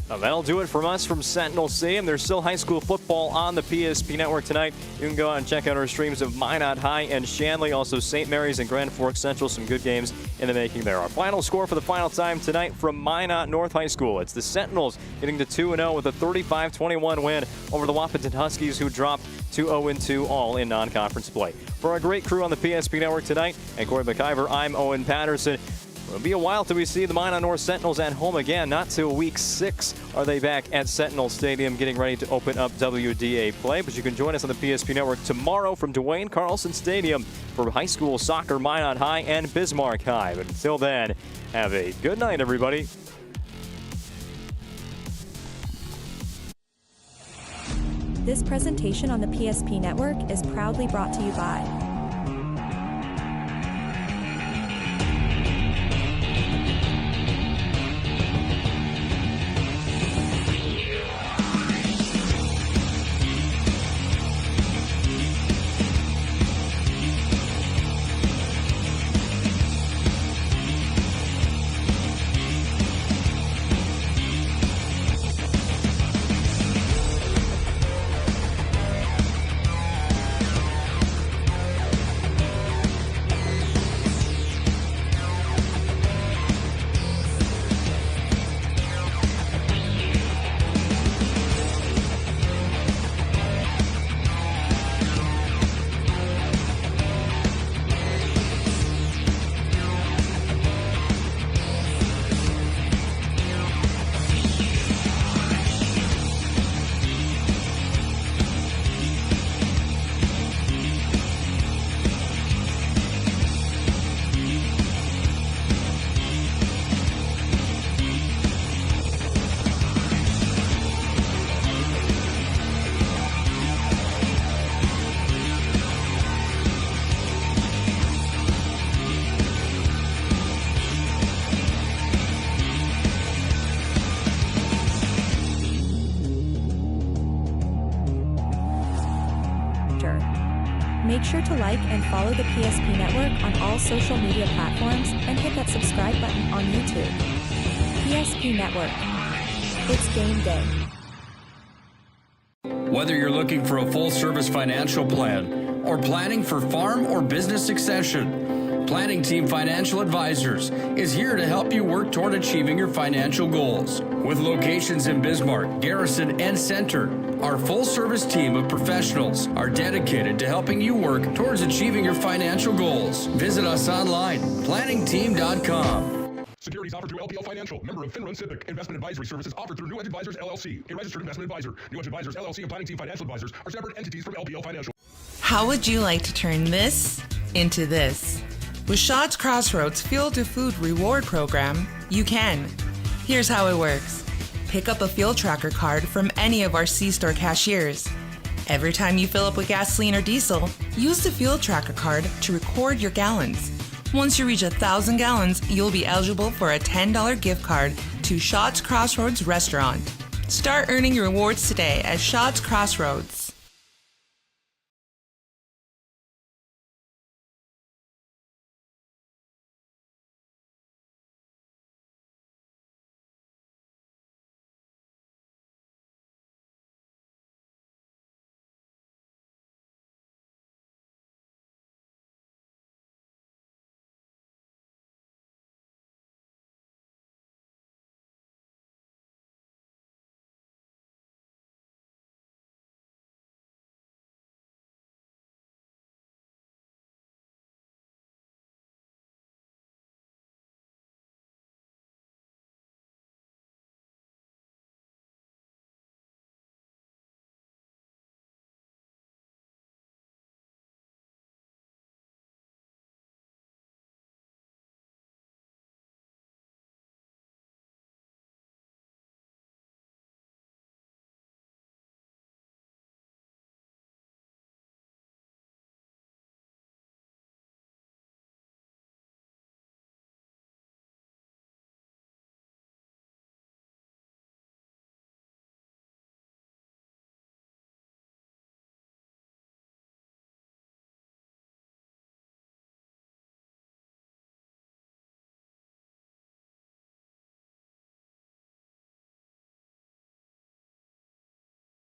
That'll do it from us from Sentinel Stadium. There's still high school football on the PSP Network tonight. You can go out and check out our streams of Minot High and Shanley, also St. Mary's and Grand Forks Central. Some good games in the making there. Our final score for the final time tonight from Minot North High School. It's the Sentinels getting to 2-0 with a 35-21 win over the Wahpeton Huskies, who dropped to 0-2 all in non-conference play. For our great crew on the PSP Network tonight, and Corey McIver, I'm Owen Patterson. It'll be a while till we see the Minot North Sentinels at home again. Not till week 6 are they back at Sentinel Stadium getting ready to open up WDA play. But you can join us on the PSP Network tomorrow from Dwayne Carlson Stadium for high school soccer, Minot High and Bismarck High. But until then, have a good night, everybody. This presentation on the PSP Network is proudly brought to you by sure to like and follow the PSP Network on all social media platforms and hit that subscribe button on YouTube. PSP Network. It's game day. Whether you're looking for a full-service financial plan or planning for farm or business succession, Planning Team Financial Advisors is here to help you work toward achieving your financial goals. With locations in Bismarck, Garrison, and Center, our full-service team of professionals are dedicated to helping you work towards achieving your financial goals. Visit us online, planningteam.com. Securities offered through LPL Financial, member of FINRA Civic. Investment advisory services offered through New Edge Advisors, LLC, a registered investment advisor. New Edge Advisors, LLC, and Planning Team Financial Advisors are separate entities from LPL Financial. How would you like to turn this into this? With Shaw's Crossroads Fuel to Food Reward Program, you can. Here's how it works. Pick up a fuel tracker card from any of our C-store cashiers. Every time you fill up with gasoline or diesel, use the fuel tracker card to record your gallons. Once you reach 1,000 gallons, you'll be eligible for a $10 gift card to Shaw's Crossroads Restaurant. Start earning your rewards today at Shaw's Crossroads.